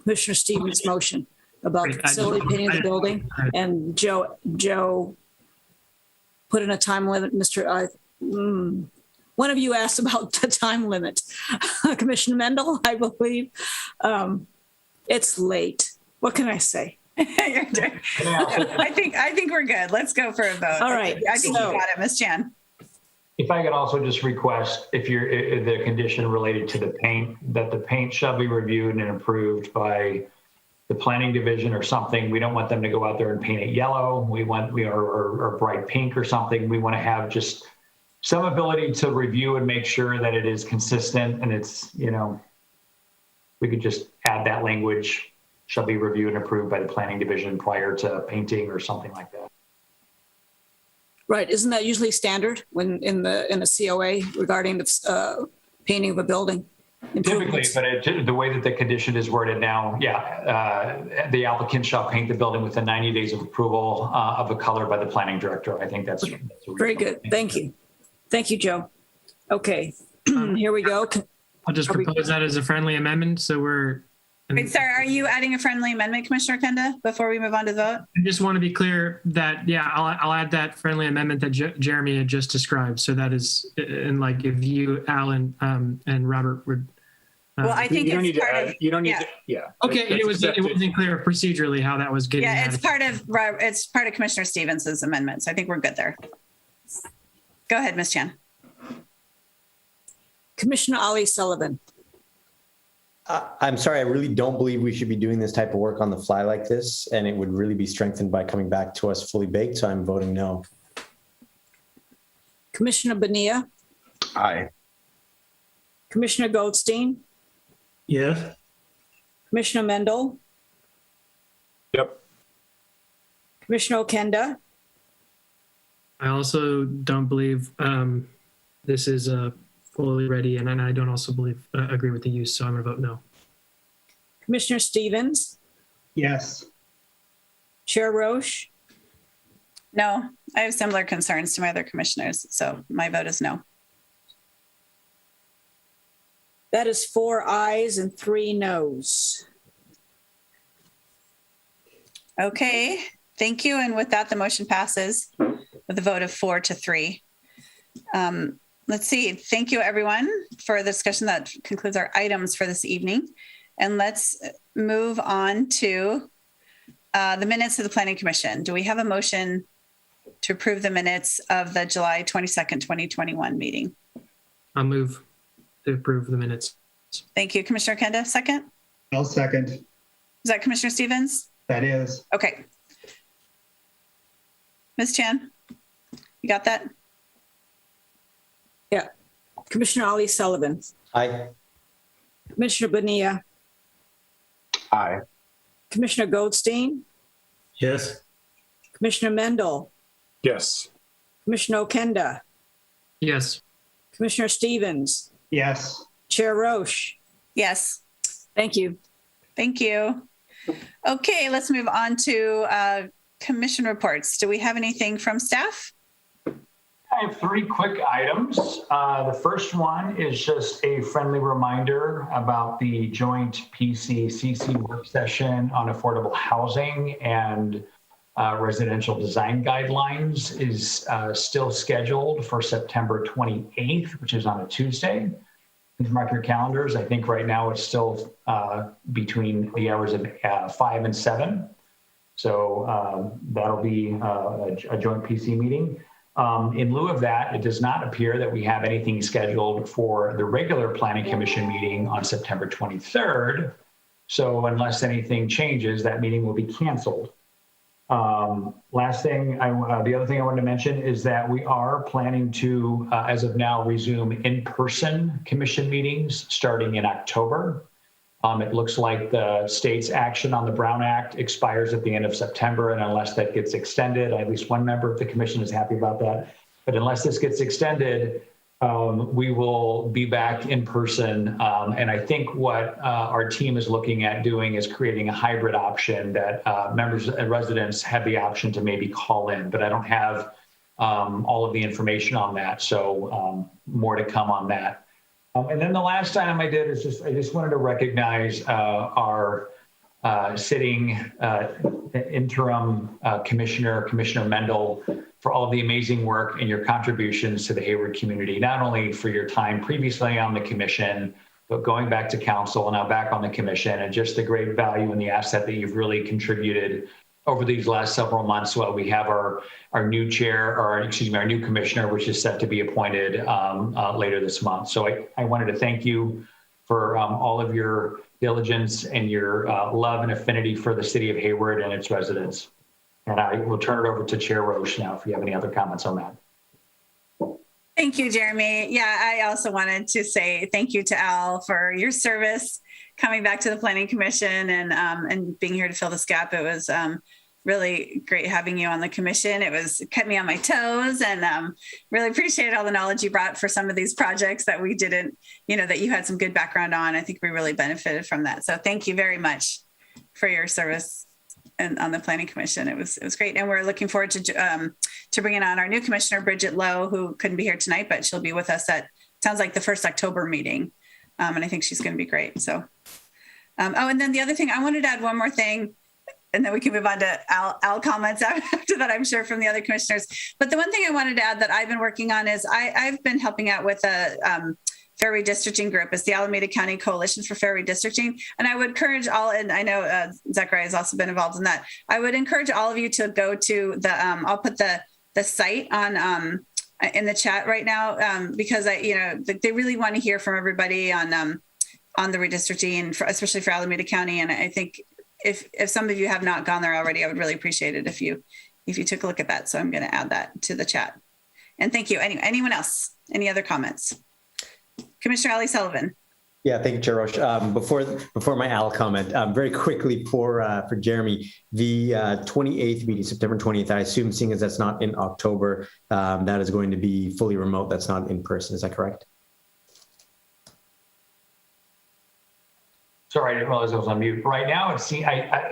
B: Commissioner Stevens' motion about the facility painting the building. And Joe put in a time limit. One of you asked about the time limit. Commissioner Mendel, I believe. It's late. What can I say?
A: I think we're good. Let's go for a vote.
B: All right.
A: I think you got it, Ms. Chan.
I: If I could also just request, if the condition related to the paint, that the paint shall be reviewed and approved by the planning division or something. We don't want them to go out there and paint it yellow. Or bright pink or something. We want to have just some ability to review and make sure that it is consistent, and it's, we could just add that language, shall be reviewed and approved by the planning division prior to painting or something like that.
B: Right, isn't that usually standard when in a COA regarding the painting of a building?
I: Typically, but the way that the condition is worded now, the applicant shall paint the building within 90 days of approval of a color by the planning director. I think that's
B: very good. Thank you. Thank you, Joe. Okay, here we go.
G: I'll just propose that as a friendly amendment. So we're.
A: Wait, sorry, are you adding a friendly amendment, Commissioner Kenda, before we move on to the vote?
G: I just want to be clear that, I'll add that friendly amendment that Jeremy had just described. So that is, and like if you, Alan, and Robert would.
A: Well, I think it's part of.
M: You don't need to. Yeah.
G: Okay, it wasn't clear procedurally how that was getting.
A: Yeah, it's part of Commissioner Stevens's amendment. So I think we're good there. Go ahead, Ms. Chan.
B: Commissioner Ali Sullivan.
C: I'm sorry, I really don't believe we should be doing this type of work on the fly like this, and it would really be strengthened by coming back to us fully baked, so I'm voting no.
B: Commissioner Bonilla.
D: Aye.
B: Commissioner Goldstein.
H: Yes.
B: Commissioner Mendel.
M: Yep.
B: Commissioner Okenda.
G: I also don't believe this is fully ready, and I don't also believe agree with the use, so I'm going to vote no.
B: Commissioner Stevens.
E: Yes.
B: Chair Roche.
A: No, I have similar concerns to my other commissioners, so my vote is no.
B: That is 4 ayes and 3 noes.
A: Okay, Thank you. And with that, the motion passes with a vote of 4-3. Let's see. Thank you, everyone, for the discussion. That concludes our items for this evening. And let's move on to the minutes of the Planning Commission. Do we have a motion to approve the minutes of the July 22nd, 2021 meeting?
G: I'll move to approve the minutes.
A: Thank you. Commissioner Kenda, second?
E: I'll second.
A: Is that Commissioner Stevens?
E: That is.
A: Okay. Ms. Chan, you got that?
B: Yeah. Commissioner Ali Sullivan.
C: Aye.
B: Commissioner Bonilla.
D: Aye.
B: Commissioner Goldstein.
H: Yes.
B: Commissioner Mendel.
M: Yes.
B: Commissioner Okenda.
G: Yes.
B: Commissioner Stevens.
E: Yes.
B: Chair Roche.
A: Yes.
B: Thank you.
A: Thank you. Okay, let's move on to commission reports. Do we have anything from staff?
I: I have 3 quick items. The first one is just a friendly reminder about the joint PC-CC work session on affordable housing and residential design guidelines is still scheduled for September 28th, which is on a Tuesday. Please mark your calendars. I think right now it's still between the hours of 5 and 7. So that'll be a joint PC meeting. In lieu of that, it does not appear that we have anything scheduled for the regular Planning Commission meeting on September 23rd. So unless anything changes, that meeting will be canceled. Last thing, the other thing I wanted to mention is that we are planning to, as of now, resume in-person commission meetings starting in October. It looks like the state's action on the Brown Act expires at the end of September, and unless that gets extended, at least one member of the commission is happy about that. But unless this gets extended, we will be back in person. And I think what our team is looking at doing is creating a hybrid option that members and residents have the option to maybe call in, but I don't have all of the information on that. So more to come on that. And then the last item I did is I just wanted to recognize our sitting interim Commissioner Mendel, for all of the amazing work and your contributions to the Hayward community, not only for your time previously on the commission, but going back to council and now back on the commission, and just the great value and the asset that you've really contributed over these last several months while we have our new chair, or excuse me, our new commissioner, which is set to be appointed later this month. So I wanted to thank you for all of your diligence and your love and affinity for the city of Hayward and its residents. And I will turn it over to Chair Roche now if you have any other comments on that.
A: Thank you, Jeremy. Yeah, I also wanted to say thank you to Al for your service coming back to the Planning Commission and being here to fill this gap. It was really great having you on the commission. It kept me on my toes, and really appreciate all the knowledge you brought for some of these projects that we didn't, that you had some good background on. I think we really benefited from that. So thank you very much for your service and on the Planning Commission. It was great. And we're looking forward to bringing on our new commissioner, Bridget Lowe, who couldn't be here tonight, but she'll be with us at, sounds like the first October meeting. And I think she's going to be great. So, and then the other thing, I wanted to add one more thing, and then we can move on to Al comments after that, I'm sure, from the other commissioners. But the one thing I wanted to add that I've been working on is I've been helping out with a fair redistricting group. It's the Alameda County Coalition for Fair Redistricting. And I would encourage all, and I know Zachariah has also been involved in that. I would encourage all of you to go to the, I'll put the site on in the chat right now, because they really want to hear from everybody on the redistricting, and especially for Alameda County. And I think if some of you have not gone there already, I would really appreciate it if you took a look at that. So I'm going to add that to the chat. And thank you. Anyone else? Any other comments? Commissioner Ali Sullivan.
C: Yeah, thank you, Chair Roche. Before my Al comment, very quickly for Jeremy, the 28th meeting, September 20th, I assume, seeing as that's not in October, that is going to be fully remote. That's not in person. Is that correct?
I: Sorry, I didn't realize I was on mute. Right now,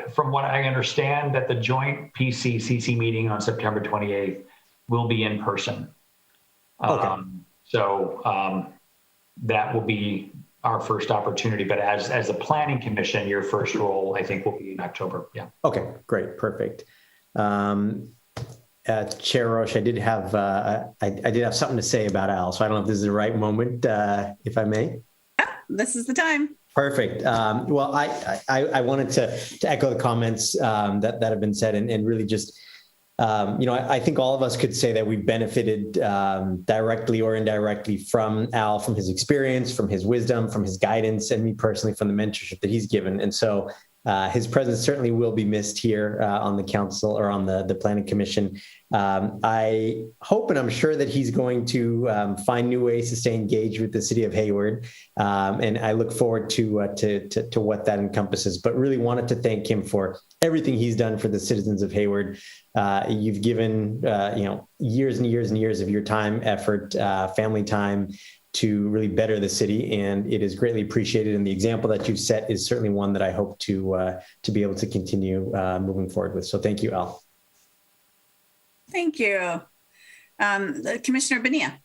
I: from what I understand, that the joint PC-CC meeting on September 28th will be in person.
C: Okay.
I: That will be our first opportunity. But as a planning commission, your first role, I think, will be in October. Yeah.
C: Okay, great. Perfect. Chair Roche, I did have something to say about Al, so I don't know if this is the right moment, if I may.
A: This is the time.
C: Perfect. Well, I wanted to echo the comments that have been said, and really just, I think all of us could say that we benefited directly or indirectly from Al, from his experience, from his wisdom, from his guidance, and me personally from the mentorship that he's given. And so his presence certainly will be missed here on the council or on the Planning Commission. I hope and I'm sure that he's going to find new ways to stay engaged with the city of Hayward. And I look forward to what that encompasses, but really wanted to thank him for everything he's done for the citizens of Hayward. You've given, years and years and years of your time, effort, family time, to really better the city, and it is greatly appreciated. And the example that you've set is certainly one that I hope to be able to continue moving forward with. So thank you, Al.
A: Thank you. Commissioner Bonilla.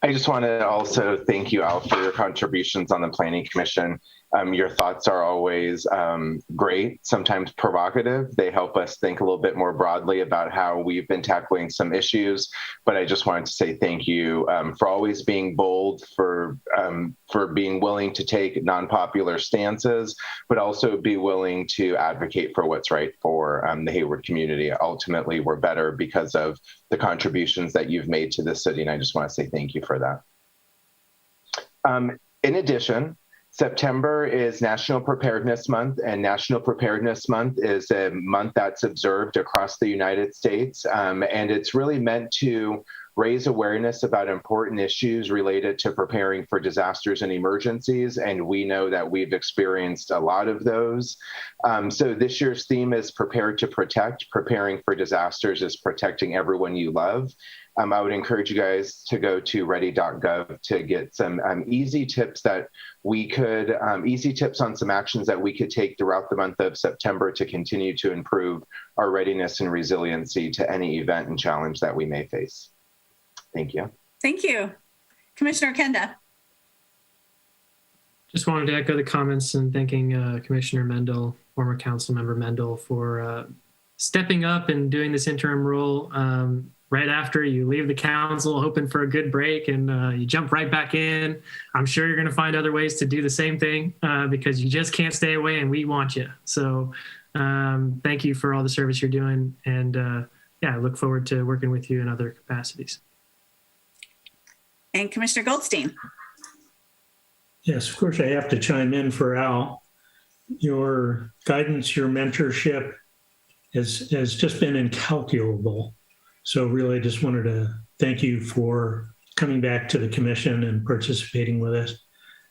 D: I just want to also thank you, Al, for your contributions on the Planning Commission. Your thoughts are always great, sometimes provocative. They help us think a little bit more broadly about how we've been tackling some issues. But I just wanted to say thank you for always being bold, for being willing to take non-popular stances, but also be willing to advocate for what's right for the Hayward community. Ultimately, we're better because of the contributions that you've made to the city, and I just want to say thank you for that. In addition, September is National Preparedness Month, and National Preparedness Month is a month that's observed across the United States, and it's really meant to raise awareness about important issues related to preparing for disasters and emergencies, and we know that we've experienced a lot of those. So this year's theme is Prepared to Protect. Preparing for disasters is protecting everyone you love. I would encourage you guys to go to ready.gov to get some easy tips on some actions that we could take throughout the month of September to continue to improve our readiness and resiliency to any event and challenge that we may face. Thank you.
A: Thank you. Commissioner Kenda.
G: Just wanted to echo the comments and thanking Commissioner Mendel, former council member Mendel, for stepping up and doing this interim role right after you leave the council, hoping for a good break, and you jump right back in. I'm sure you're going to find other ways to do the same thing because you just can't stay away, and we want you. So thank you for all the service you're doing. And I look forward to working with you in other capacities.
A: And Commissioner Goldstein.
H: Yes, of course, I have to chime in for Al. Your guidance, your mentorship has just been incalculable. So really, I just wanted to thank you for coming back to the commission and participating with us,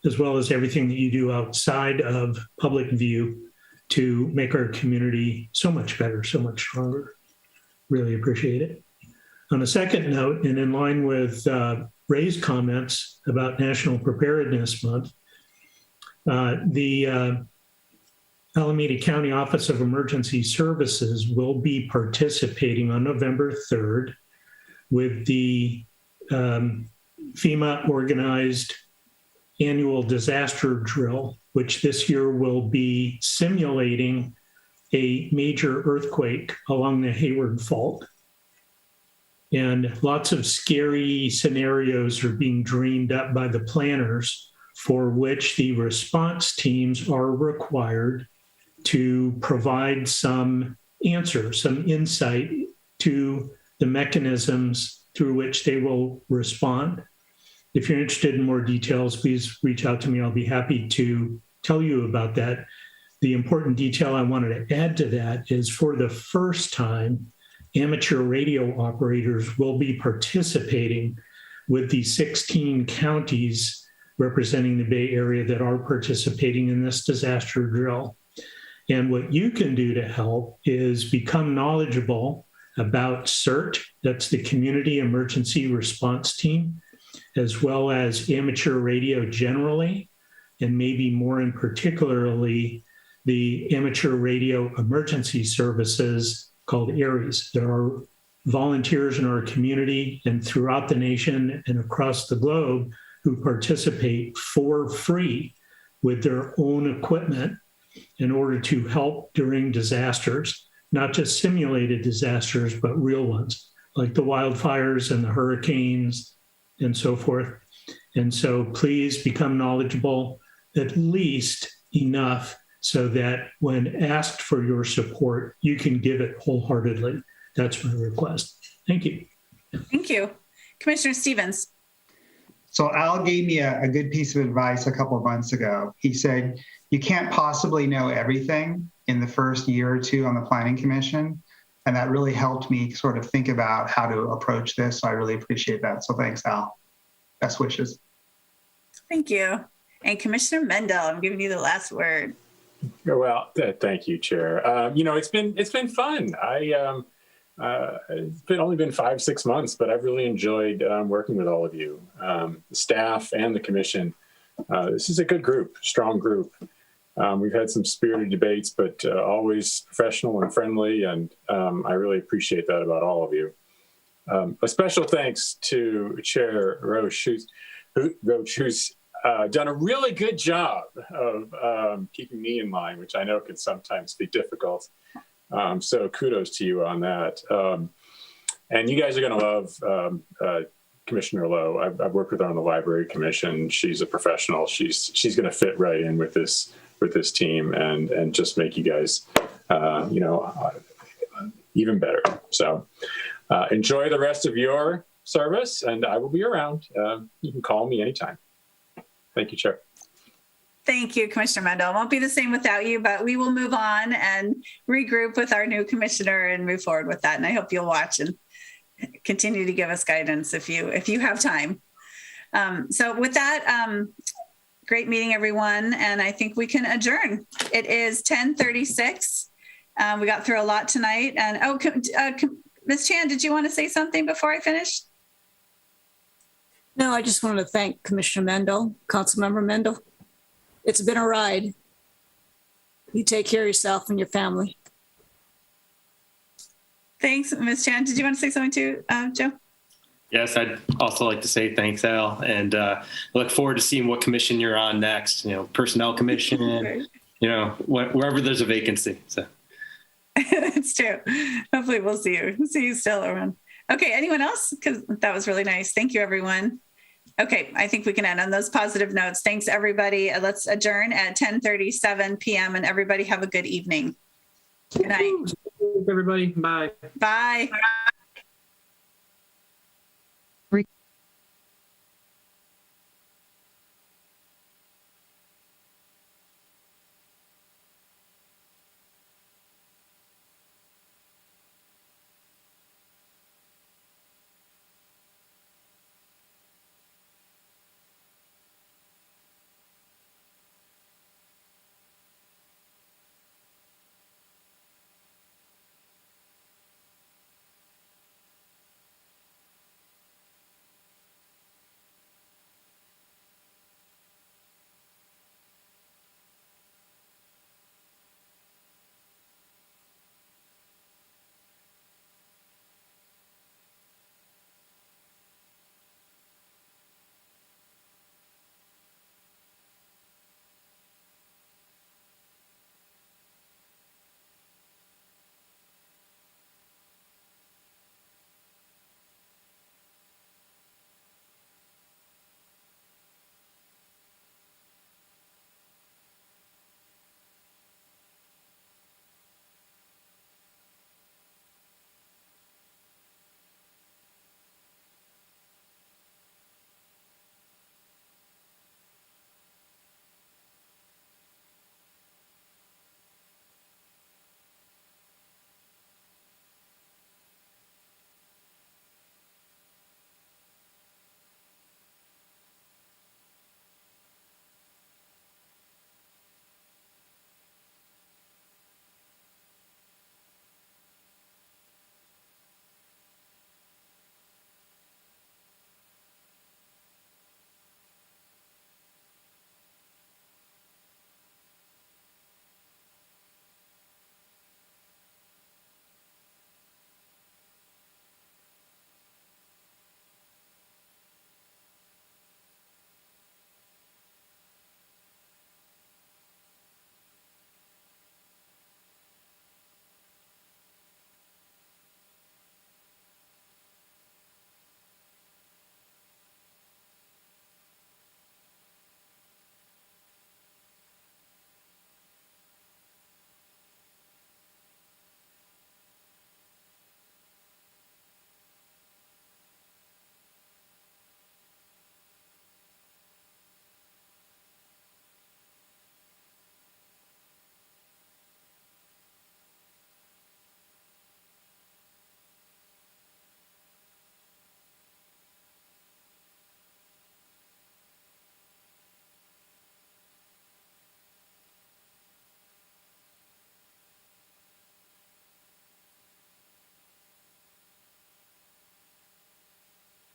H: as well as everything that you do outside of public view to make our community so much better, so much stronger. Really appreciate it. On a second note, and in line with Ray's comments about National Preparedness Month, the Alameda County Office of Emergency Services will be participating on November 3rd with the FEMA organized annual disaster drill, which this year will be simulating a major earthquake along the Hayward Fault. And lots of scary scenarios are being dreamed up by the planners, for which the response teams are required to provide some answer, some insight to the mechanisms through which they will respond. If you're interested in more details, please reach out to me. I'll be happy to tell you about that. The important detail I wanted to add to that is, for the first time, amateur radio operators will be participating with the 16 counties representing the Bay Area that are participating in this disaster drill. And what you can do to help is become knowledgeable about CERT, that's the Community Emergency Response Team, as well as amateur radio generally, and maybe more in particularly the amateur radio emergency services called ARES. There are volunteers in our community and throughout the nation and across the globe who participate for free with their own equipment in order to help during disasters. not just simulated disasters, but real ones, like the wildfires and the hurricanes and so forth. And so please become knowledgeable, at least enough so that when asked for your support, you can give it wholeheartedly. That's my request. Thank you.
A: Thank you. Commissioner Stevens.
E: So Al gave me a good piece of advice a couple of months ago. He said, you can't possibly know everything in the first year or two on the Planning Commission. And that really helped me sort of think about how to approach this. So I really appreciate that. So thanks, Al. Best wishes.
A: Thank you. And Commissioner Mendel, I'm giving you the last word.
M: Well, thank you, Chair. It's been fun. It's only been 5-6 months, but I've really enjoyed working with all of you, the staff and the commission. This is a good group, strong group. We've had some spirited debates, but always professional and friendly, and I really appreciate that about all of you. A special thanks to Chair Roche, who's done a really good job of keeping me in line, which I know can sometimes be difficult. So kudos to you on that. And you guys are going to love Commissioner Lowe. I've worked with her on the Library Commission. She's a professional. She's going to fit right in with this team and just make you guys, even better. So enjoy the rest of your service, and I will be around. You can call me anytime. Thank you, Chair.
A: Thank you, Commissioner Mendel. It won't be the same without you, but we will move on and regroup with our new commissioner and move forward with that. And I hope you'll watch and continue to give us guidance if you have time. So with that, great meeting, everyone. And I think we can adjourn. It is 10:36. We got through a lot tonight. And Ms. Chan, did you want to say something before I finish?
B: No, I just wanted to thank Commissioner Mendel, Councilmember Mendel. It's been a ride. You take care of yourself and your family.
A: Thanks, Ms. Chan. Did you want to say something too, Joe?
L: Yes, I'd also like to say thanks, Al, and look forward to seeing what commission you're on next. Personnel commission, wherever there's a vacancy. So
A: That's true. Hopefully we'll see you still around. Okay, anyone else? Because that was really nice. Thank you, everyone. Okay, I think we can end on those positive notes. Thanks, everybody. Let's adjourn at 10:37 p.m. and everybody have a good evening. Good night.
G: Everybody, bye.
A: Bye.